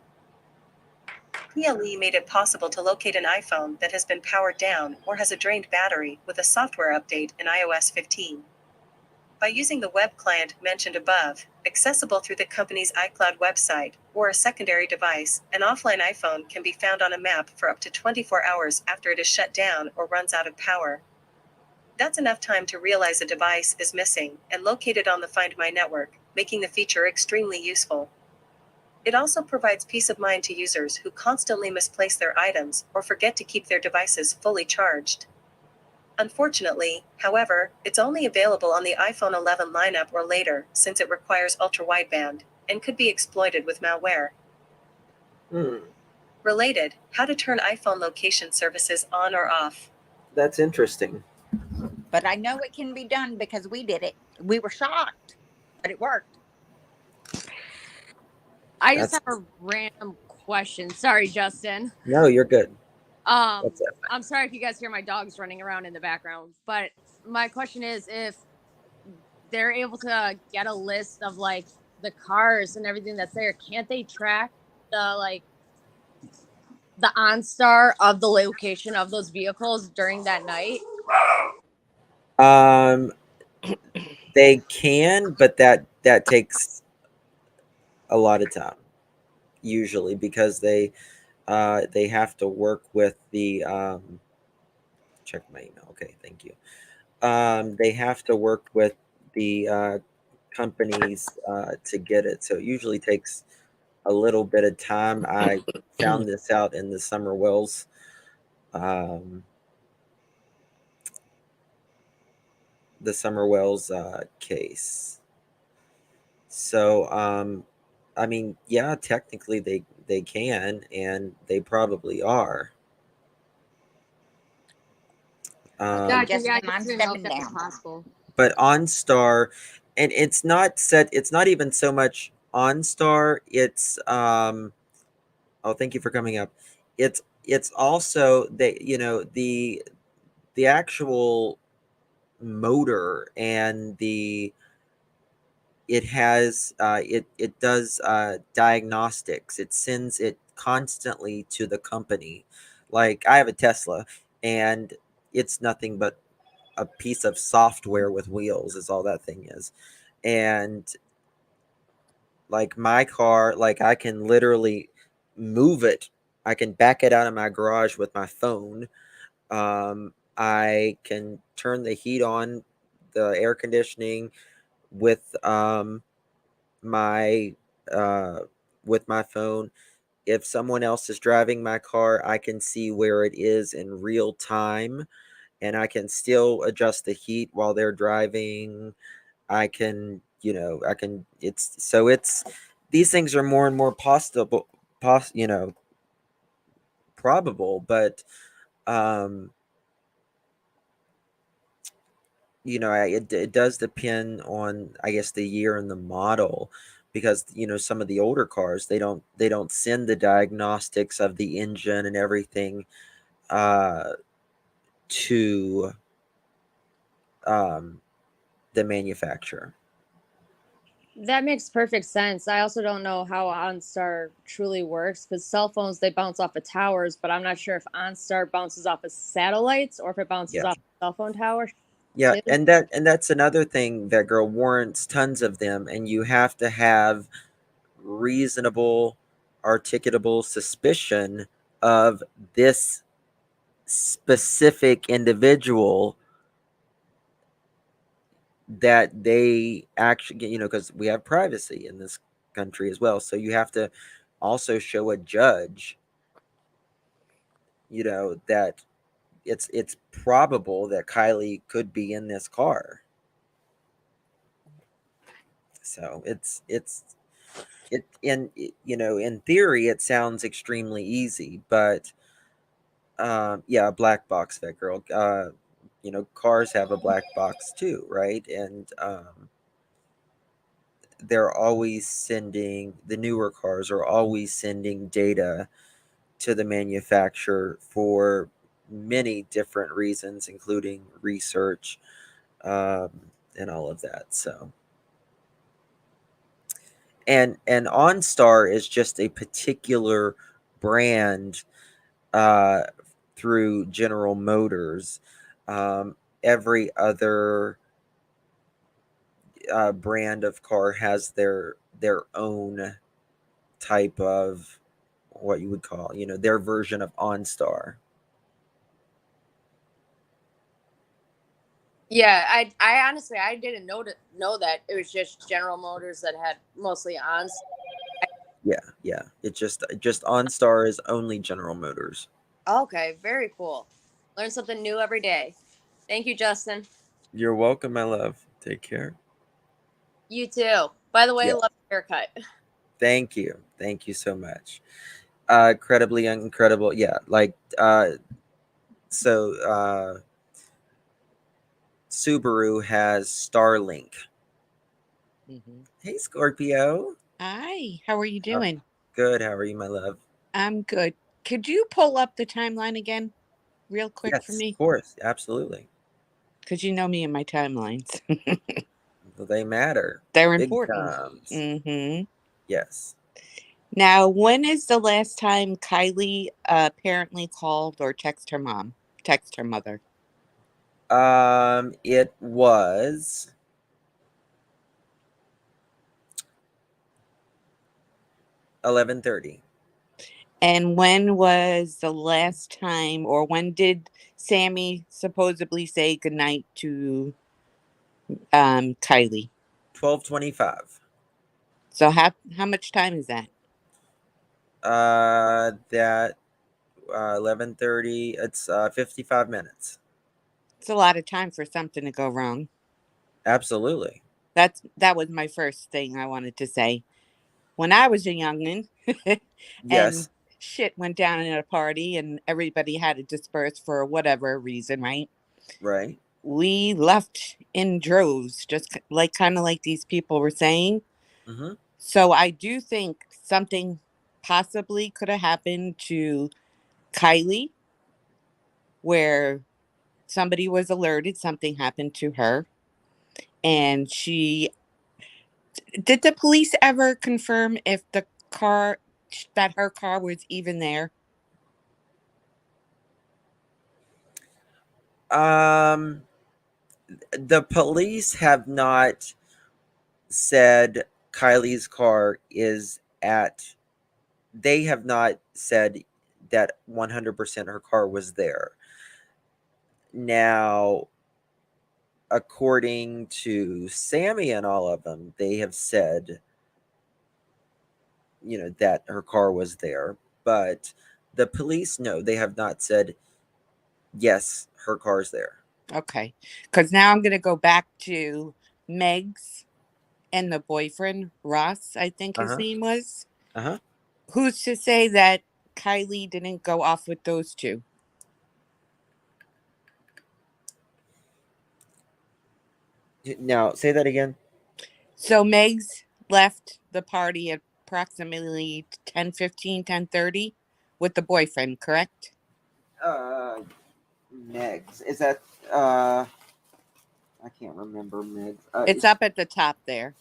Kiely made it possible to locate an iPhone that has been powered down or has a drained battery with a software update in iOS 15. By using the web client mentioned above, accessible through the company's iCloud website, or a secondary device, an offline iPhone can be found on a map for up to 24 hours after it is shut down or runs out of power. That's enough time to realize a device is missing and locate it on the Find My network, making the feature extremely useful. It also provides peace of mind to users who constantly misplace their items or forget to keep their devices fully charged. Unfortunately, however, it's only available on the iPhone 11 lineup or later, since it requires ultra-wideband and could be exploited with malware. Related, how to turn iPhone location services on or off. That's interesting. But I know it can be done because we did it. We were shocked, but it worked. I just have a random question. Sorry, Justin. No, you're good. I'm sorry if you guys hear my dogs running around in the background, but my question is, if they're able to get a list of like the cars and everything that's there, can't they track the OnStar of the location of those vehicles during that night? They can, but that takes a lot of time, usually, because they have to work with the check my email. Okay, thank you. They have to work with the companies to get it, so it usually takes a little bit of time. I found this out in the Summer Wells case. So I mean, yeah, technically they can, and they probably are. I just didn't know if that was possible. But OnStar, and it's not even so much OnStar, it's oh, thank you for coming up. It's also the actual motor, and it has it does diagnostics. It sends it constantly to the company. Like, I have a Tesla, and it's nothing but a piece of software with wheels is all that thing is. And like my car, like, I can literally move it. I can back it out of my garage with my phone. I can turn the heat on, the air conditioning, with my phone. If someone else is driving my car, I can see where it is in real time, and I can still adjust the heat while they're driving. I can, it's these things are more and more probable, but it does depend on, I guess, the year and the model, because some of the older cars, they don't send the diagnostics of the engine and everything to the manufacturer. That makes perfect sense. I also don't know how OnStar truly works because cell phones they bounce off of towers, but I'm not sure if OnStar bounces off of satellites or if it bounces Yeah. off of cell phone towers. Yeah, too. and that's another thing that girl warrants tons of them, and you have to have reasonable, articulable suspicion of this specific individual that they actually, because we have privacy in this country as well. So you have to also show a judge, that it's probable that Kiely could be in this car. So in theory it sounds extremely easy, but yeah, black box, that girl. Cars have a black box too, right? And they're always sending, the newer cars are always sending data to the manufacturer for many different reasons, including research, and all of that. So, and OnStar is just a particular brand through General Motors. Every other brand of car has their own type of what you would call, their version of OnStar. Yeah, I honestly I didn't know that it was just General Motors that had mostly on. Yeah. It just OnStar is only General Motors. Okay, very cool. Learn something new every day. Thank you, Justin. You're welcome, my love. Take care. You too. By the way, Yeah. love your haircut. Thank you so much. Incredibly incredible. Yeah, like so Subaru has Starlink. Hey, Scorpio. Hi, how are you Oh, doing? good. How are you, my love? I'm good. Could you pull up the timeline again real quick for Yes, me? of course. Absolutely. Because you know me and my timelines. Well, they matter. They're Big important. times. Mm-hmm. Yes. Now, when is the last time Kiely apparently called or texted her mom? Text her mother. It was 11:30. And when was the last time, or when did Sammy supposedly say goodnight to Kiely? 12:25. So how much time is that? That 11:30. It's 55 minutes. It's a lot of time for something to go wrong. Absolutely. That was my first thing I wanted to say. When I was a youngin', and Yes. shit went down at a party and everybody had to disperse for whatever reason, right? Right. We left in droves, just like kind of like these people were saying. Mm-hmm. So I do think something possibly could have happened to Kiely, where somebody was alerted something happened to her, and did the police ever confirm if the car that her car was even there? The police have not said Kiely's car is at. They have not said that 100% her car was there. Now, according to Sammy and all of them, they have said, that her car was there. But the police, no, they have not said, yes, her car's there. Okay. Because now I'm going to go back to Meg's and the boyfriend, Ross, I think his name was. Uh-huh. Who's to say that Kiely didn't go off with those two? Now, say that again. So Meg's left the party at approximately 10:15, 10:30 with the boyfriend, correct? Megs. Is that I can't remember Megs. It's up at the top there.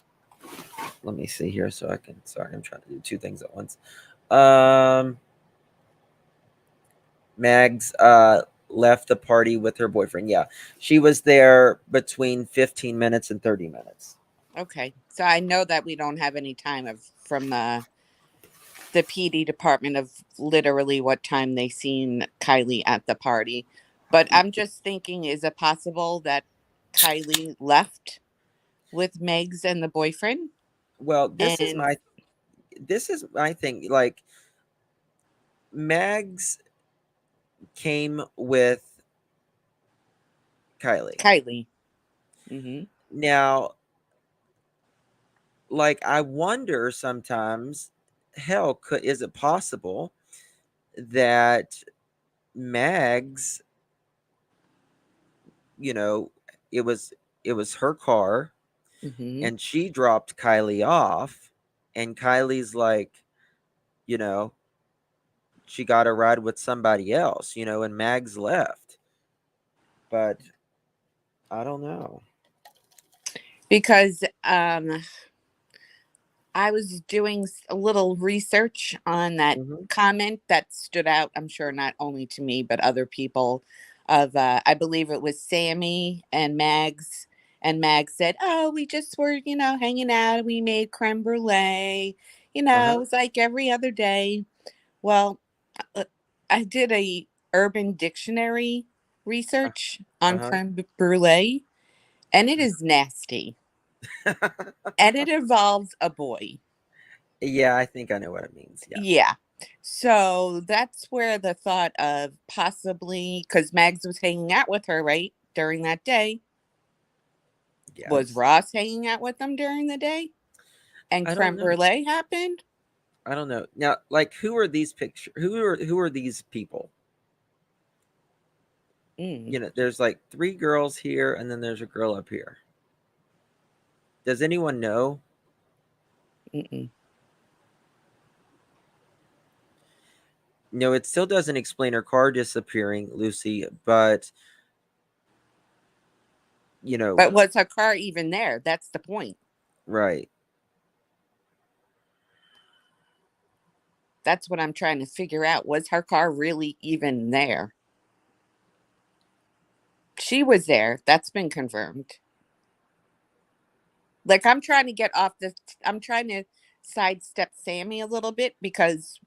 let me see here so I can. Sorry, I'm trying to do two things at once. Mags left the party with her boyfriend. Yeah, she was there between 15 minutes and 30 minutes. Okay, so I know that we don't have any time from the PD department of literally what time they seen Kiely at the party, but I'm just thinking, is it possible that Kiely left with Megs and the boyfriend? Well, this is my thing. Like, Mags came with Kiely. Mm-hmm. Now, like, I wonder sometimes, hell, is it possible that Mags, you know, it was her car, Mm-hmm. and she dropped Kiely off, and Kylie's like, you know, she got a ride with somebody else, and Mags left. But I don't know. Because I was doing a little research on that comment that stood out, I'm sure not only to me, but other people, of, I believe it was Sammy and Mags. And Mags said, oh, we just were, hanging out. We made creme brulee. It was like every other day. Well, I did a Urban Dictionary research on creme brulee, and it is nasty. And it involves a boy. Yeah, I think I know what it means. Yeah. So that's where the thought of possibly, because Mags was hanging out with her, right, during that day. Yes. Was Ross hanging out with them during the day? And creme brulee happened? I don't know. Now, like, who are these pictures? Who are these people? There's like 3 girls here, and then there's a girl up here. Does anyone know? Mm-mm. No, it still doesn't explain her car disappearing, Lucy, but But was her car even there? That's the point. Right. That's what I'm trying to figure out. Was her car really even there? She was there. That's been confirmed. Like, I'm trying to get off this. I'm trying to sidestep Sammy a little bit because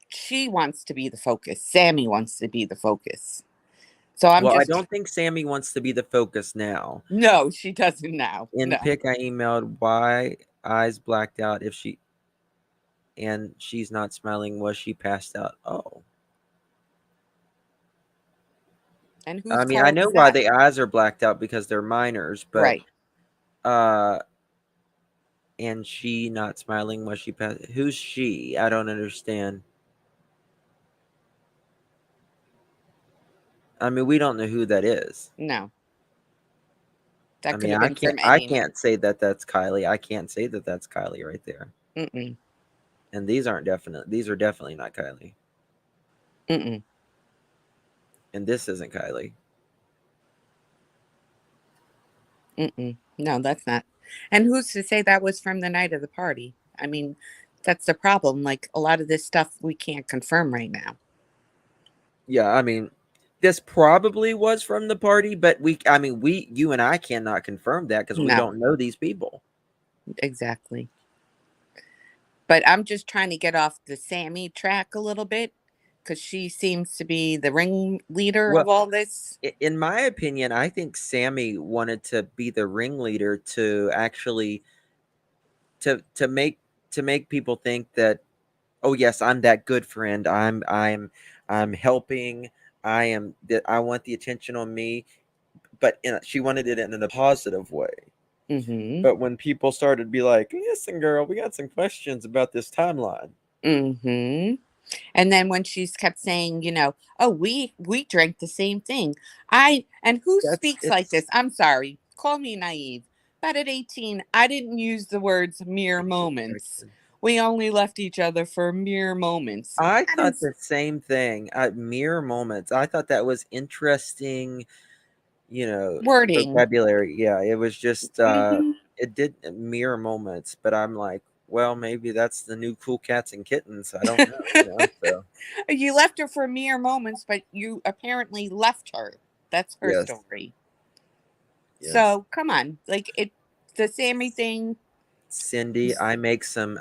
she wants to be the focus. Sammy wants to be the focus. So I don't think Sammy wants to be the focus now. No, she doesn't now. In pic, I emailed why eyes blacked out if she and she's not smiling. Was she passed out? Oh. And who's I mean, I know why the eyes are blacked out because they're minors, but and she not smiling. Was she passed? Who's she? I don't understand. I mean, we don't know who that is. No. That I mean, I can't say that that's Kiely. I can't say that that's Kiely right there. Mm-mm. And these are definitely not Kiely. Mm-mm. And this isn't Kiely. Mm-mm. No, that's not. And who's to say that was from the night of the party? I mean, that's the problem. Like, a lot of this stuff we can't confirm right now. Yeah, I mean, this probably was from the party, but you and I cannot confirm that because we don't know these people. Exactly. But I'm just trying to get off the Sammy track a little bit because she seems to be the ringleader of all this. In my opinion, I think Sammy wanted to be the ringleader to actually to make people think that, oh yes, I'm that good friend. I'm helping. I want the attention on me. But she wanted it in a positive way. Mm-hmm. But when people started to be like, listen, girl, we got some questions about this timeline. Mm-hmm. And then when she's kept saying, oh, we drank the same thing. And who speaks like this? I'm sorry. Call me naive. But at 18, I didn't use the words mere moments. We only left each other for mere moments. I thought the same thing. Mere moments. I thought that was interesting, wording. Vocabulary. Yeah, it was just it did mirror moments, but I'm like, well, maybe that's the new Cool Cats and Kittens. I don't know, so. You left her for mere moments, but you apparently left her. That's her Yes. story. Yes. So come on, like the Sammy thing. Cindy, I make some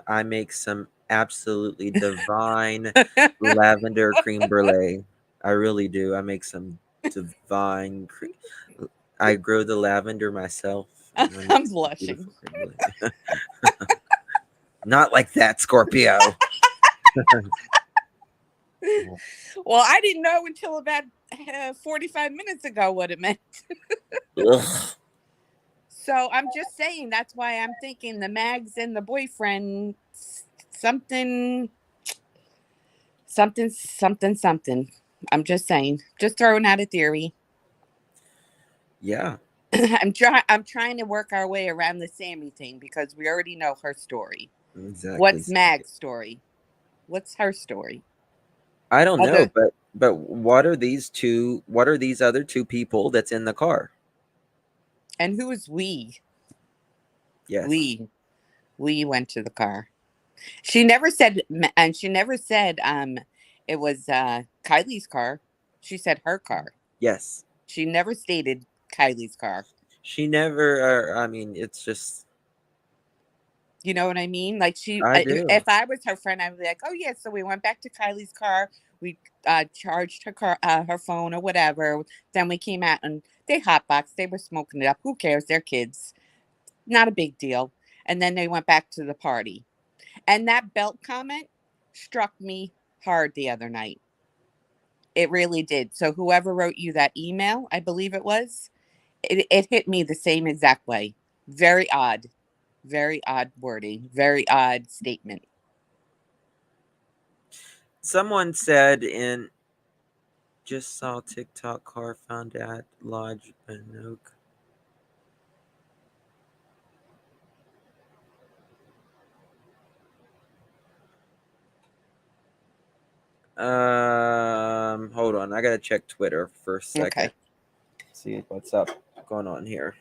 absolutely divine lavender cream brulee. I really do. I make some divine cream. I grow the lavender myself. And I make I'm some blushing. beautiful cream brulee. Not like that, Scorpio. Well, I didn't know until about 45 minutes ago what it meant. Ugh. So I'm just saying that's why I'm thinking the Mags and the boyfriend something. I'm just saying, just throwing out a theory. Yeah. I'm trying to work our way around the Sammy thing because we already know her story. Exactly. What's Mag's story? What's her story? I don't know, but what are these other two people that's in the car? And who is we? Yes. We went to the car. She never said it was Kylie's car. She said her car. Yes. She never stated Kylie's car. She never I mean, it's just, you know what I mean? Like I do. If I was her friend, I would be like, oh yeah, so we went back to Kylie's car. We charged her car, her phone or whatever. Then we came out and they hotboxed. They were smoking it up. Who cares? They're kids. Not a big deal. And then they went back to the party. And that belt comment struck me hard the other night. It really did. So whoever wrote you that email, I believe it was, it hit me the same exact way. Very odd wording, very odd statement. Someone said just saw TikTok car found at Lodge Banook. Hold on. I gotta check Twitter for a second. Okay. See what's up going on here.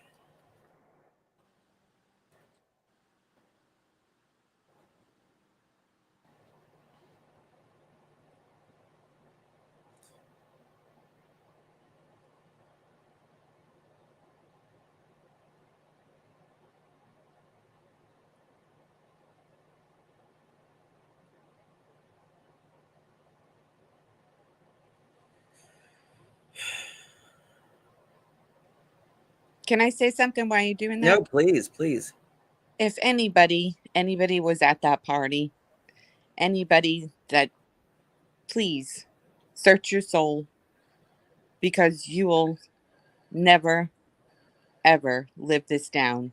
Can I say something while you're doing that? No, please. If anybody was at that party, anybody that, please search your soul, because you will never, ever live this down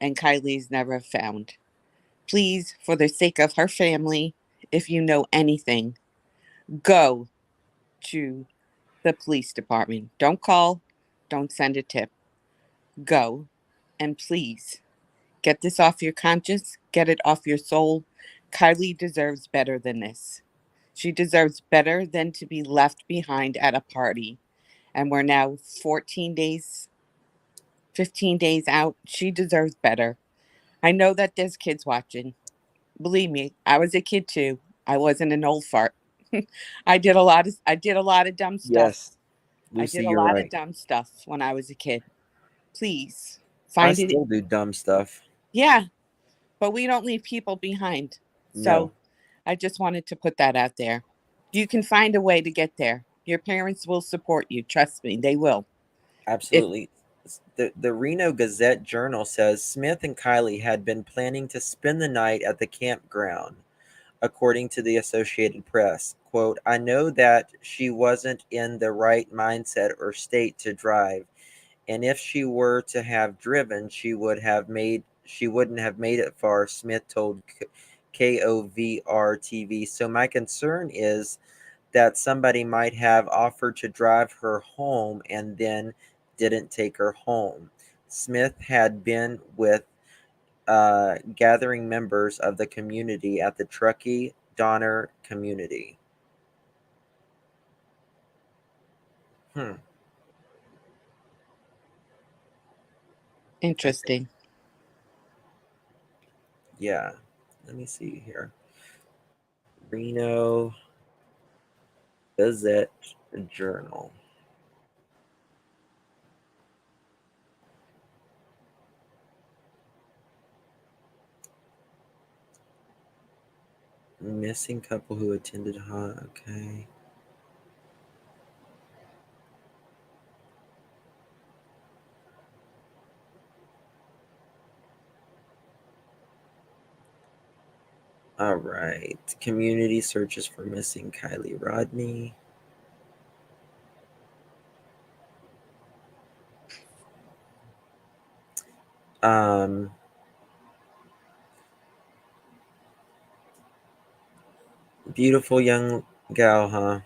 and Kylie's never found. Please, for the sake of her family, if you know anything, go to the police department. Don't call, don't send a tip. Go and please get this off your conscience, get it off your soul. Kiely deserves better than this. She deserves better than to be left behind at a party. And we're now 14 days, 15 days out. She deserves better. I know that there's kids watching. Believe me, I was a kid too. I wasn't an old fart. I did a lot of dumb stuff. Yes. Lucy, I did a you're lot right. of dumb stuff when I was a kid. Please I still do dumb stuff. Yeah, but we don't leave people behind. So No. I just wanted to put that out there. You can find a way to get there. Your parents will support you. Trust me, they will. Absolutely. The Reno Gazette Journal says Smith and Kiely had been planning to spend the night at the campground, according to the Associated Press. Quote, I know that she wasn't in the right mindset or state to drive, and if she were to have driven, she wouldn't have made it far, Smith told KOVR TV. So my concern is that somebody might have offered to drive her home and then didn't take her home. Smith had been with gathering members of the community at the Truckee Donner community. Interesting. Yeah. Let me see here. Reno Gazette Journal. Missing couple who attended okay. All right. Community searches for missing Kiely Rodni. Beautiful young gal, huh?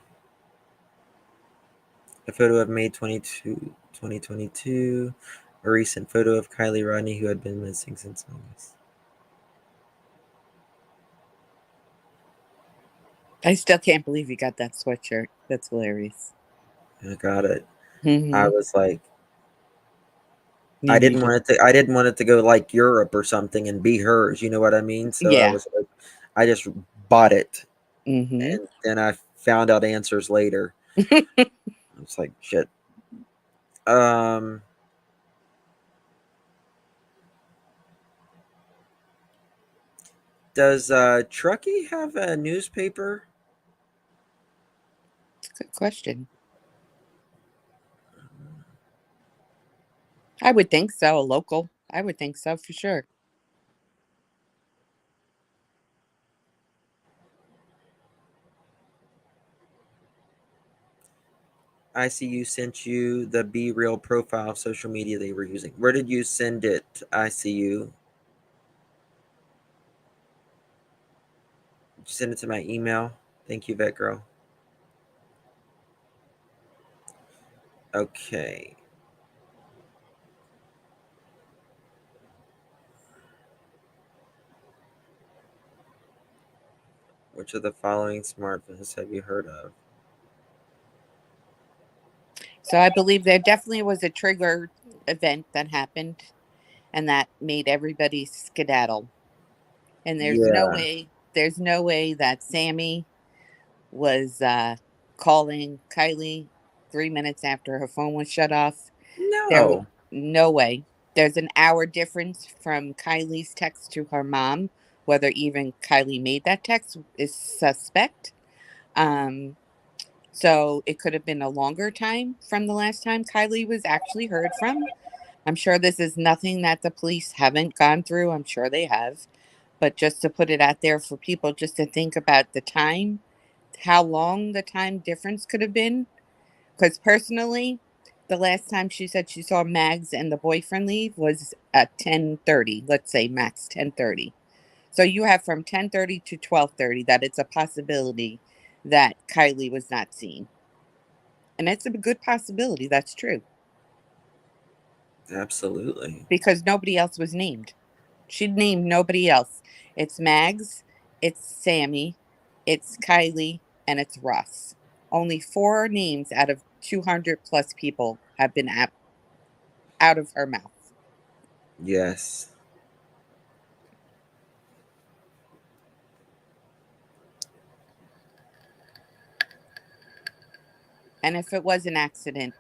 A photo of May 22, 2022. A recent photo of Kiely Rodni, who had been missing since August. I still can't believe you got that sweatshirt. That's hilarious. I got it. Mm-hmm. I was like, I didn't want it to go like Europe or something and be hers. You know what I mean? So I Yeah. was like, I just bought it, Mm-hmm. and then I found out answers later. It's like shit. Does Truckee have a newspaper? That's a good question. I would think so. A local. I would think so for sure. ICU sent you the Be Real profile of social media they were using. Where did you send it, ICU? Did you send it to my email? Thank you, Vet Girl. Okay. Which of the following smartphones have you heard of? So I believe there definitely was a trigger event that happened and that made everybody skedaddle. And there's no way that Sammy was calling Kiely 3 minutes after her phone was shut off. No. No way. There's an hour difference from Kylie's text to her mom. Whether even Kiely made that text is suspect. So it could have been a longer time from the last time Kiely was actually heard from. I'm sure this is nothing that the police haven't gone through. I'm sure they have. But just to put it out there for people just to think about the time, how long the time difference could have been. Because personally, the last time she said she saw Mags and the boyfriend leave was at 10:30. Let's say max 10:30. So you have from 10:30 to 12:30 that it's a possibility that Kiely was not seen. And it's a good possibility. That's true. Absolutely. Because nobody else was named. She'd named nobody else. It's Mags, it's Sammy, it's Kiely, and it's Russ. Only 4 names out of 200 plus people have been out of her mouth. Yes. And if it was an accident,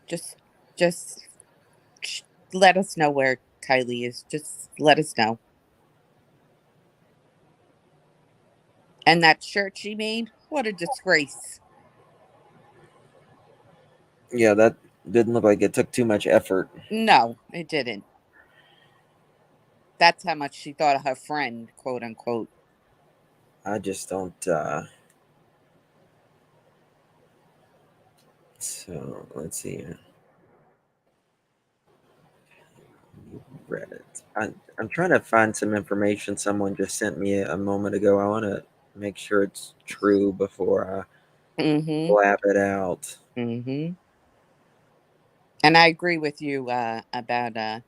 just let us know where Kiely is. Just let us know. And that shirt she made, what a disgrace. Yeah, that didn't look like it took too much effort. No, it didn't. That's how much she thought of her friend, quote unquote. I just don't so let's see here. Reddit. I'm trying to find some information someone just sent me a moment ago. I want to make sure it's true before I blab it out. Mm-hmm. And I agree with you about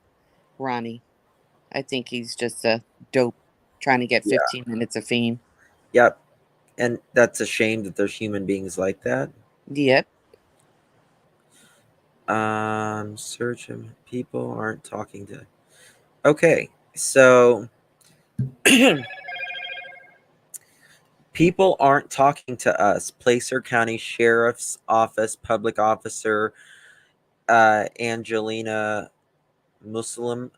Ronnie. I think he's just a dope trying to get 15 minutes of fame. Yep. And that's a shame that there's human beings like that. Yep. Search people aren't talking to. Okay, so People aren't talking to us. Placer County Sheriff's Office public officer Angelina Muslim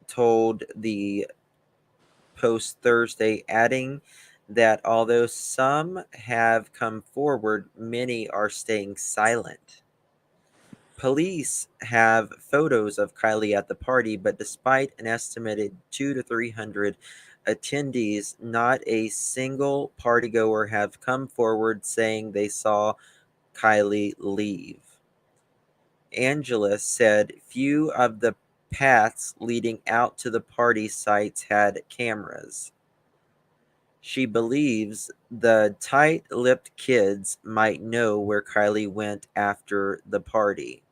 told the Post Thursday, adding that although some have come forward, many are staying silent. Police have photos of Kiely at the party, but despite an estimated 200 to 300 attendees, not a single partygoer have come forward saying they saw Kiely leave. Angela said few of the paths leading out to the party sites had cameras. She believes the tight-lipped kids might know where Kiely went after the party.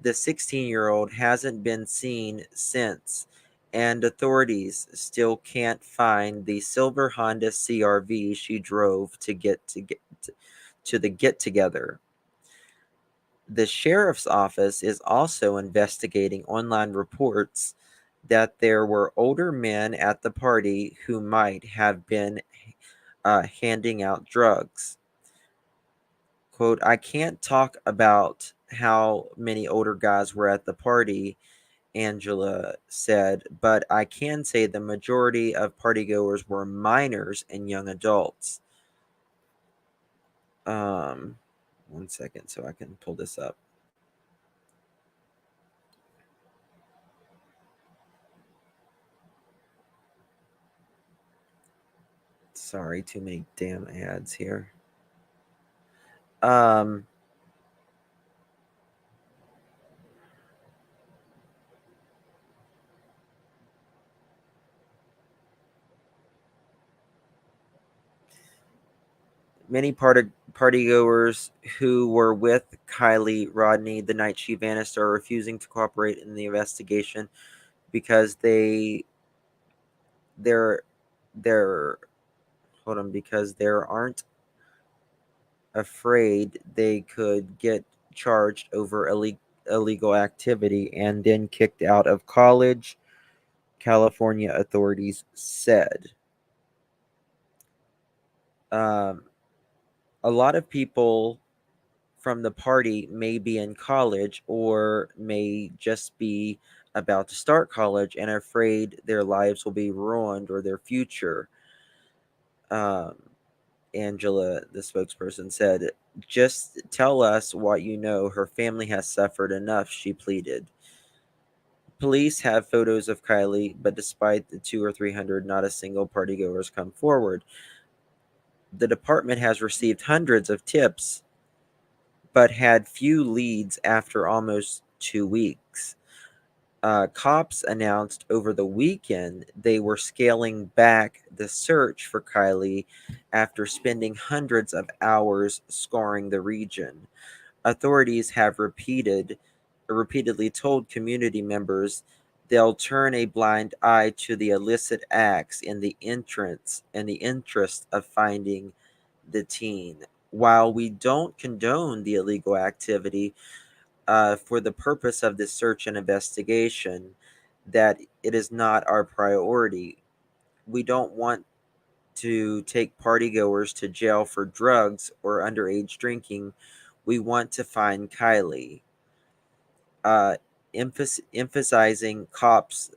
The 16-year-old hasn't been seen since, and authorities still can't find the silver Honda CRV she drove to the get-together. The sheriff's office is also investigating online reports that there were older men at the party who might have been handing out drugs. Quote, I can't talk about how many older guys were at the party, Angela said, but I can say the majority of partygoers were minors and young adults. 1 second so I can pull this up. Sorry, too many damn ads here. Many partygoers who were with Kiely Rodni the night she vanished are refusing to cooperate in the investigation because they aren't afraid they could get charged over illegal activity and then kicked out of college, California authorities said. A lot of people from the party may be in college or may just be about to start college and are afraid their lives will be ruined or their future. Angela, the spokesperson, said, just tell us what you know. Her family has suffered enough, she pleaded. Police have photos of Kiely, but despite the 200 or 300, not a single partygoer has come forward. The department has received hundreds of tips, but had few leads after almost 2 weeks. Cops announced over the weekend they were scaling back the search for Kiely after spending hundreds of hours scouring the region. Authorities have repeatedly told community members they'll turn a blind eye to the illicit acts in the interest of finding the teen. While we don't condone the illegal activity, for the purpose of this search and investigation, that it is not our priority. We don't want to take partygoers to jail for drugs or underage drinking. We want to find Kiely. Emphasizing cops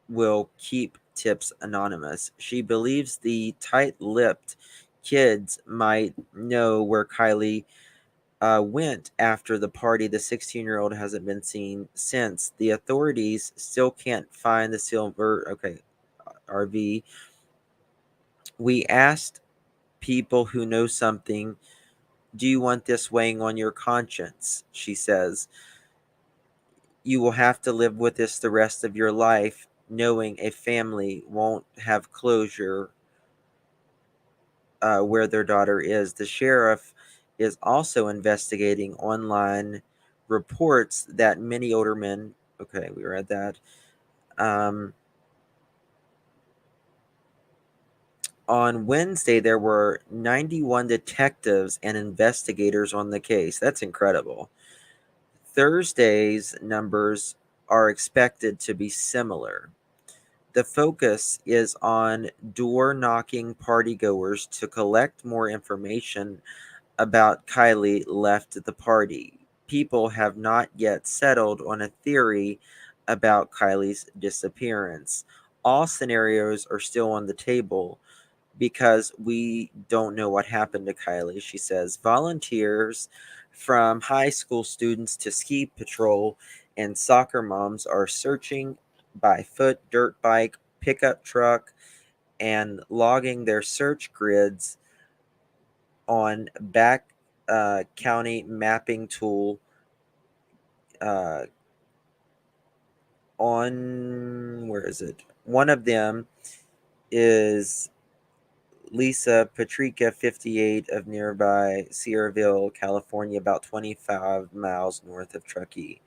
will keep tips anonymous. She believes the tight-lipped kids might know where Kiely went after the party. The 16-year-old hasn't been seen since. The authorities still can't find the silver RV. We asked people who know something, do you want this weighing on your conscience? She says. You will have to live with this the rest of your life, knowing a family won't have closure where their daughter is. The sheriff is also investigating online reports that many older men. Okay, we read that. On Wednesday, there were 91 detectives and investigators on the case. That's incredible. Thursday's numbers are expected to be similar. The focus is on door-knocking partygoers to collect more information about Kiely left the party. People have not yet settled on a theory about Kiely's disappearance. All scenarios are still on the table because we don't know what happened to Kiely, she says. Volunteers from high school students to ski patrol and soccer moms are searching by foot, dirt bike, pickup truck, and logging their search grids on back county mapping tool on where is it? One of them is Lisa Patrica, 58, of nearby Sierraville, California, about 25 miles north of Truckee.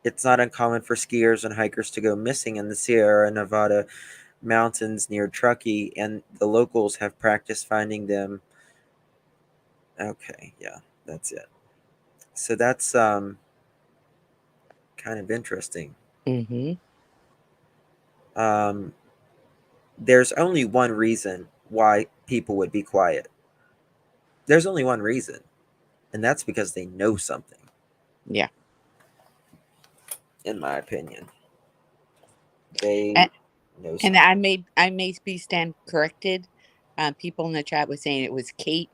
It's not uncommon for skiers and hikers to go missing in the Sierra Nevada mountains near Truckee, and the locals have practiced finding them. Okay, yeah, that's it. So that's kind of interesting. Mm-hmm. There's only one reason why people would be quiet. There's only one reason, and that's because they know something. Yeah. In my opinion, they know something. And I may be stand corrected. People in the chat was saying it was Kate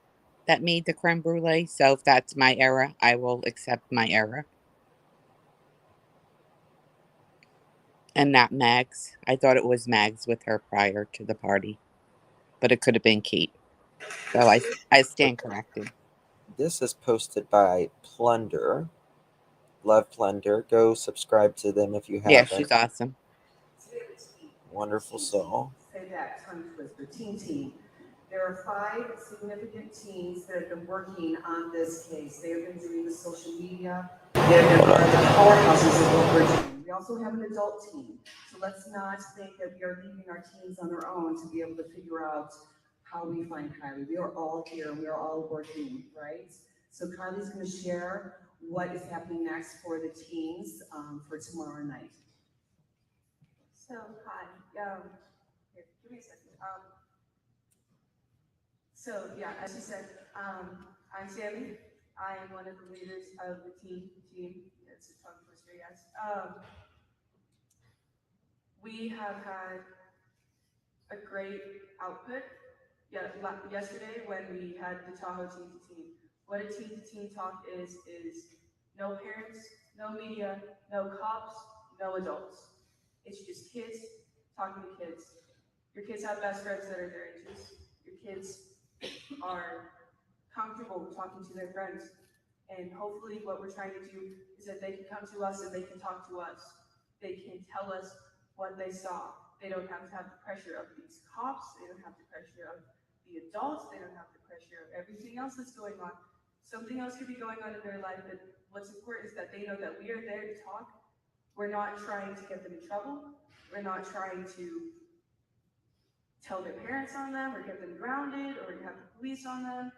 that made the creme brulee. So if that's my error, I will accept my error. And not Mags. I thought it was Mags with her prior to the party, but it could have been Kate. So I stand corrected. This is posted by Plunder. Love Plunder. Go subscribe to them if you haven't. Yeah, she's awesome. Wonderful soul. Say that tongue twister, teen. There are 5 significant teens that have been working on this case. They have been doing the social media. They have been part of the powerhouses of what we're doing. We also have an adult team. So let's not think that we are leaving our teens on their own to be able to figure out how we find Kiely. We are all here. We are all working, right? So Kiely's going to share what is happening next for the teens for tomorrow night. So, hi. Here, give me a second. So, yeah, as you said, I'm Sammy. I am one of the leaders of the team. It's a tongue twister, yes. We have had a great output. Yeah, yesterday when we had the Tahoe Teen to Teen. What a Teen to Teen talk is no parents, no media, no cops, no adults. It's just kids talking to kids. Your kids have best friends that are their ages. Your kids are comfortable talking to their friends. And hopefully what we're trying to do is that they can come to us and they can talk to us. They can tell us what they saw. They don't have to have the pressure of these cops. They don't have the pressure of the adults. They don't have the pressure of everything else that's going on. Something else could be going on in their life, but what's important is that they know that we are there to talk. We're not trying to get them in trouble. We're not trying to tell their parents on them or get them grounded or have the police on them.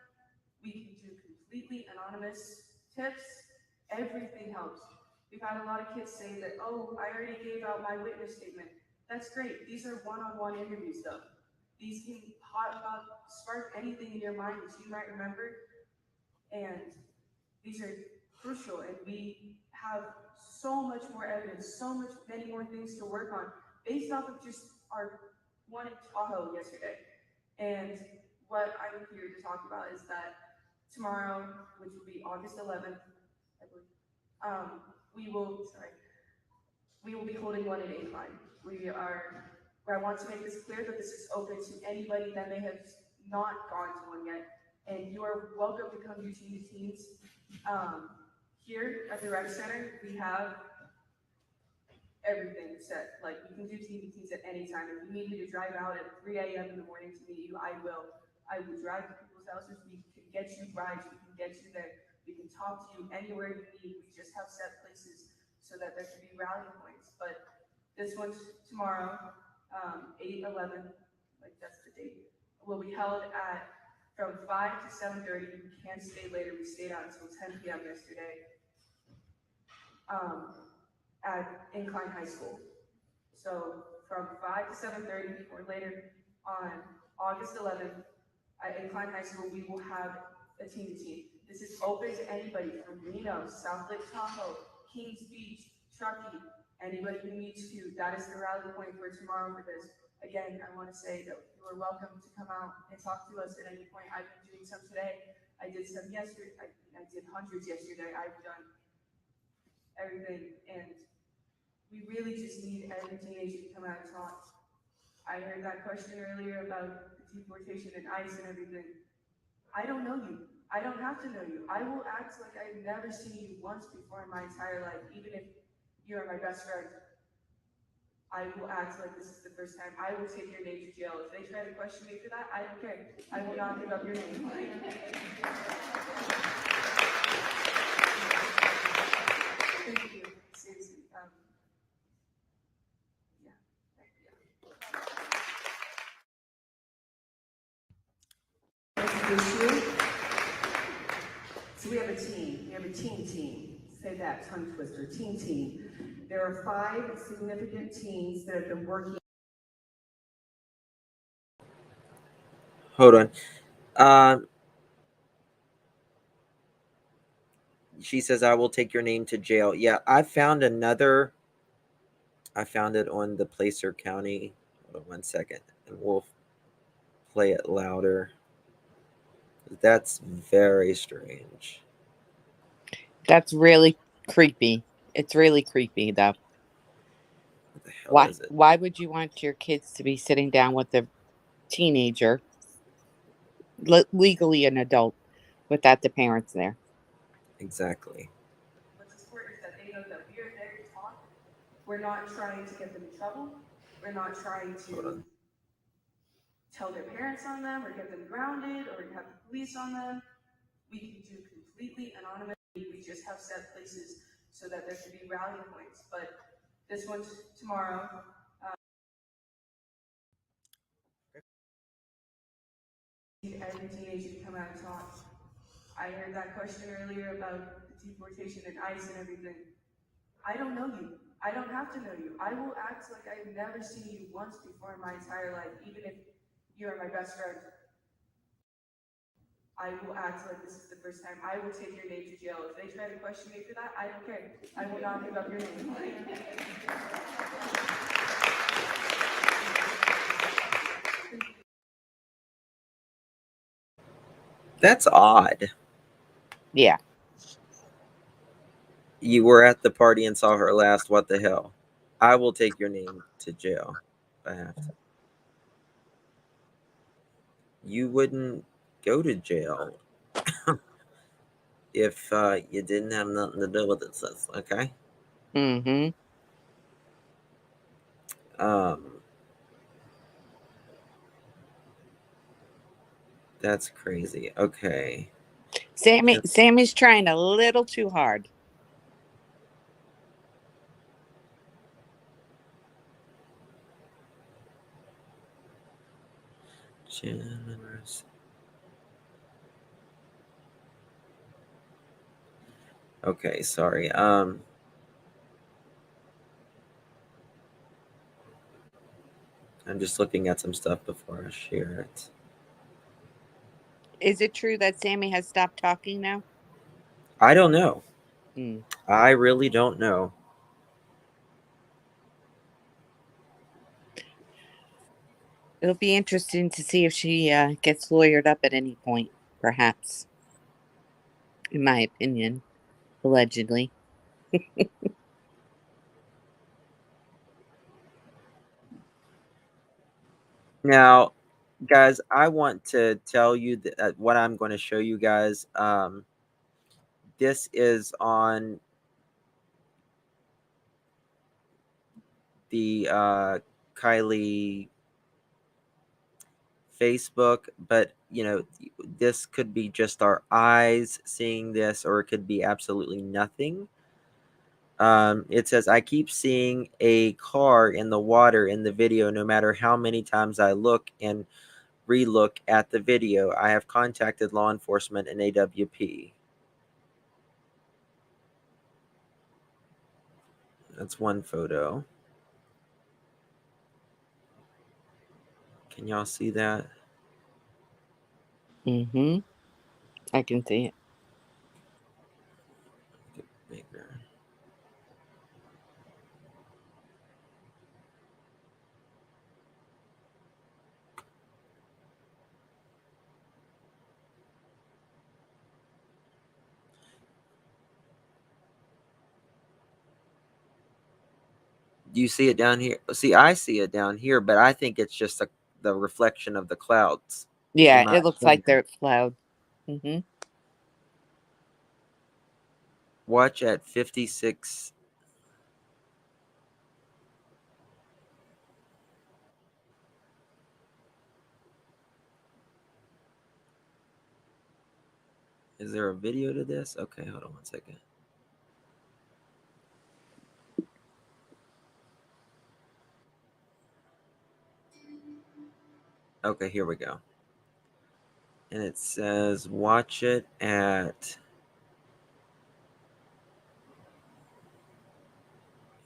We can do completely anonymous tips. Everything helps. We've had a lot of kids say that, oh, I already gave out my witness statement. That's great. These are one-on-one interviews though. These can spark anything in your mind that you might remember. And these are crucial. And we have so much more evidence, many more things to work on based off of just our one in Tahoe yesterday. And what I'm here to talk about is that tomorrow, which will be August 11th, I believe, we will be holding one in Incline. I want to make this clear that this is open to anybody that may have not gone to one yet. And you are welcome to come do Teen to Teens. Here at the Rec Center, we have everything set. Like, you can do Teen to Teens at any time. If you need me to drive out at 3 a.m. in the morning to meet you, I will. I will drive to people's houses. We can get you rides. We can get you there. We can talk to you anywhere you need. We just have set places so that there can be rally points. But this one's tomorrow, 8/11, like that's the date, will be held at from 5 to 7:30. You can stay later. We stayed out until 10 p.m. yesterday. at Incline High School. So from 5 to 7:30 or later on August 11th at Incline High School, we will have a team-to-team. This is open to anybody from Reno, South Lake Tahoe, Kings Beach, Truckee, anybody who needs to. That is the rally point for tomorrow for this. Again, I want to say that you are welcome to come out and talk to us at any point. I've been doing some today. I did some yesterday. I did hundreds yesterday. I've done everything, and we really just need every teenager to come out and talk. I heard that question earlier about the deportation and ICE and everything. I don't know you. I don't have to know you. I will act like I've never seen you once before in my entire life, even if you are my best friend. I will act like this is the first time. I will take your name to jail. If they try to question me for that, I don't care. I will not give up your name. Thank you. Seriously. Issue. So we have a team. We have a team. Say that, tongue twister. Team. There are 5 significant teams that have been working. Hold on. She says, I will take your name to jail. Yeah, I found it on the Placer County. Hold on 1 second, and we'll play it louder. That's very strange. That's really creepy. It's really creepy, though. What the hell is it? Why would you want your kids to be sitting down with a teenager, legally an adult, without the parents there? Exactly. What's important is that they know that we are there to talk. We're not trying to get them in trouble. We're not trying to tell their parents on them or get them grounded or have the police on them. We can do completely anonymous. We just have set places so that there can be rally points. But this one's tomorrow. Every teenager to come out and talk. I heard that question earlier about the deportation and ICE and everything. I don't know you. I don't have to know you. I will act like I've never seen you once before in my entire life, even if you are my best friend. I will act like this is the first time. I will take your name to jail. If they try to question me for that, I don't care. I will not give up your name. That's odd. Yeah. You were at the party and saw her last. What the hell? I will take your name to jail if I have to. You wouldn't go to jail if you didn't have nothing to do with it, sis. Okay? Mm-hmm. That's crazy. Okay. Sammy's trying a little too hard. Okay, sorry. I'm just looking at some stuff before I share it. Is it true that Sammy has stopped talking now? I don't know. Mm. I really don't know. It'll be interesting to see if she gets lawyered up at any point, perhaps. In my opinion, allegedly. Now, guys, I want to tell you that what I'm going to show you guys. This is on the Kiely Facebook, but this could be just our eyes seeing this, or it could be absolutely nothing. It says, I keep seeing a car in the water in the video, no matter how many times I look and relook at the video. I have contacted law enforcement and AWP. That's one photo. Can y'all see that? Mm-hmm. I can see it. Get bigger. Do you see it down here? See, I see it down here, but I think it's just the reflection of the clouds. Yeah, it looks like they're cloud. Mm-hmm. Watch at 56. Is there a video to this? Okay, hold on one second. Okay, here we go. And it says watch it at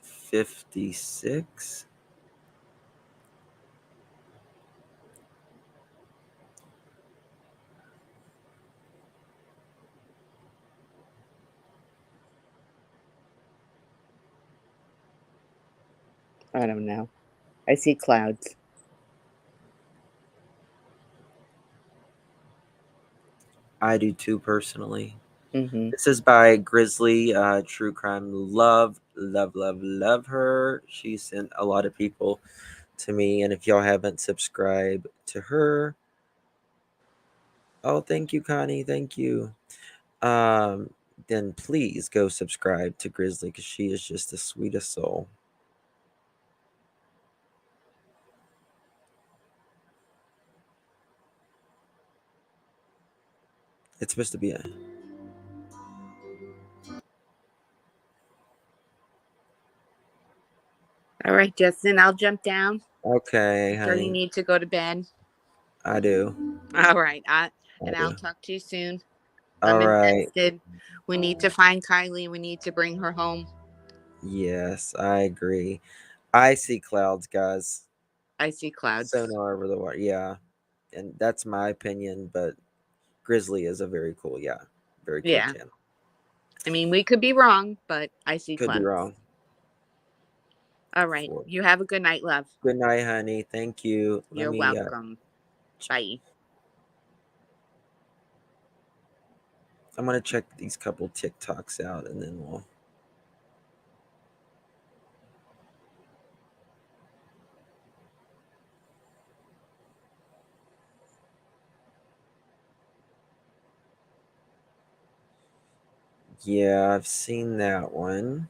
56. I don't know. I see clouds. I do too, personally. Mm-hmm. This is by Grizzly, True Crime. Love her. She sent a lot of people to me, and if y'all haven't subscribed to her, oh, thank you, Connie. Thank you. Then please go subscribe to Grizzly, because she is just the sweetest soul. It's supposed to be a... All right, Justin, I'll jump down. Okay, So you honey. need to go to bed. I do. All right. I I'll do. talk to you soon. All I'm right. invested. We need to find Kiely. We need to bring her home. Yes, I agree. I see clouds, guys. I see clouds. Sonar over the water. Yeah. And that's my opinion, but Grizzly is a very cool, very cool Yeah. channel. I mean, we could be wrong, but I see Could clouds. be wrong. All right. You have a good night, love. Good night, honey. Thank you. You're welcome. Bye. I'm going to check these couple TikToks out, and then we'll... Yeah, I've seen that one.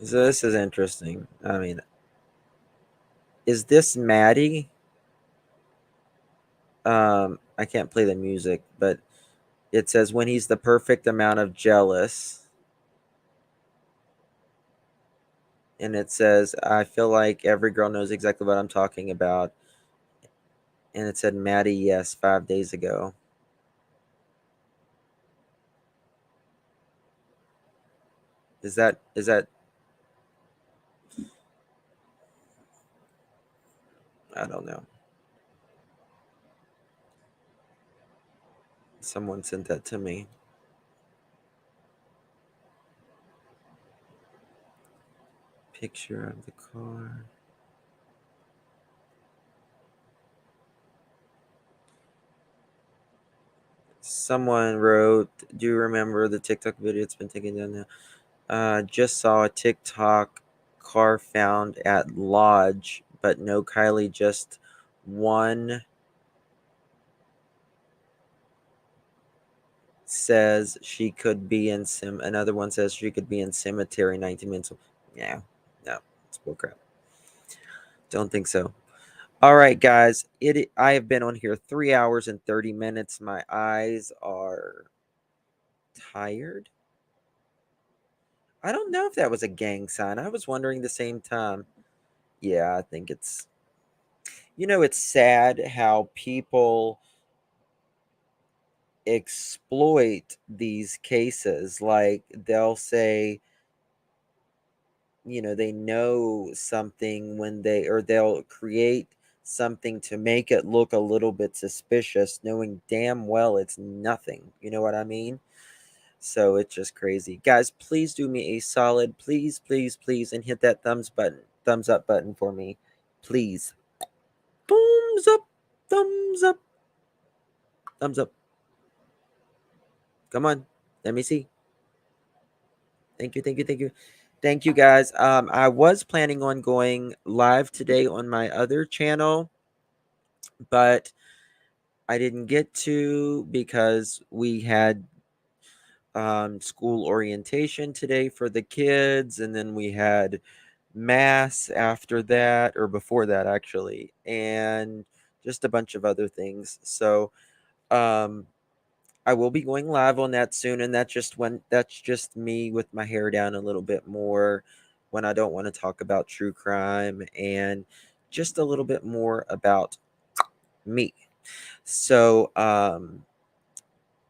So this is interesting. I mean, is this Maddie? I can't play the music, but it says when he's the perfect amount of jealous. And it says, I feel like every girl knows exactly what I'm talking about. And it said Maddie, yes, 5 days ago. Is that I don't know. Someone sent that to me. Picture of the car. Someone wrote, do you remember the TikTok video? It's been taken down now. Just saw a TikTok car found at Lodge, but no Kiely, just one says she could be in another one says she could be in cemetery 19 minutes. Yeah, no, it's bullcrap. Don't think so. All right, guys. I have been on here 3 hours and 30 minutes. My eyes are tired. I don't know if that was a gang sign. I was wondering the same time. Yeah, I think it's. It's sad how people exploit these cases. Like they'll say, they know something they'll create something to make it look a little bit suspicious, knowing damn well it's nothing. You know what I mean? So it's just crazy. Guys, please do me a solid. Please, please, please, and hit that thumbs up button for me. Please. Thumbs up. Thumbs up. Thumbs up. Come on. Let me see. Thank you, thank you, thank you. Thank you, guys. I was planning on going live today on my other channel, but I didn't get to because we had school orientation today for the kids, and then we had mass after that, or before that actually, and just a bunch of other things. So I will be going live on that soon, and that's just me with my hair down a little bit more when I don't want to talk about true crime, and just a little bit more about me. So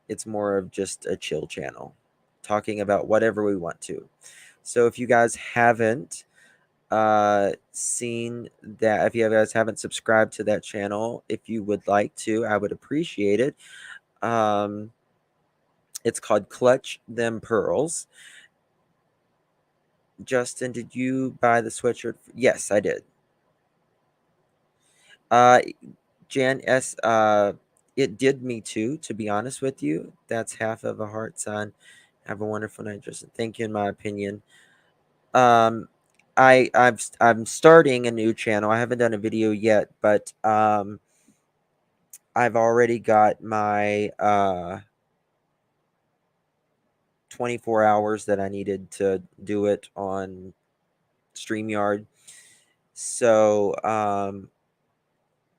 it's more of just a chill channel, talking about whatever we want to. So if you guys haven't seen that, if you guys haven't subscribed to that channel, if you would like to, I would appreciate it. It's called Clutch Them Pearls. Justin, did you buy the sweatshirt? Yes, I did. Jan S, it did me too, to be honest with you. That's half of a heart, son. Have a wonderful night, Justin. Thank you, in my opinion. I'm starting a new channel. I haven't done a video yet, but I've already got my 24 hours that I needed to do it on StreamYard. So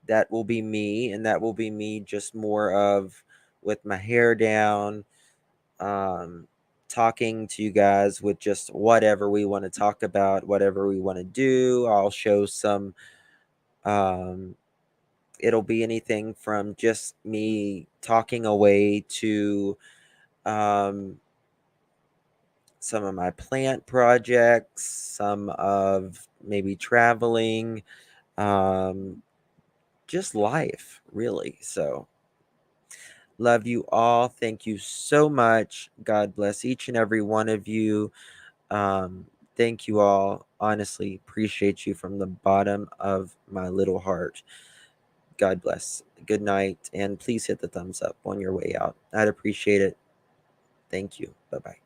that will be me, and that will be me just more of with my hair down, talking to you guys with just whatever we want to talk about, whatever we want to do. I'll show some it'll be anything from just me talking away to some of my plant projects, some of maybe traveling, just life, really. So love you all. Thank you so much. God bless each and every one of you. Thank you all. Honestly, appreciate you from the bottom of my little heart. God bless. Good night. And please hit the thumbs up on your way out. I'd appreciate it. Thank you. Bye-bye.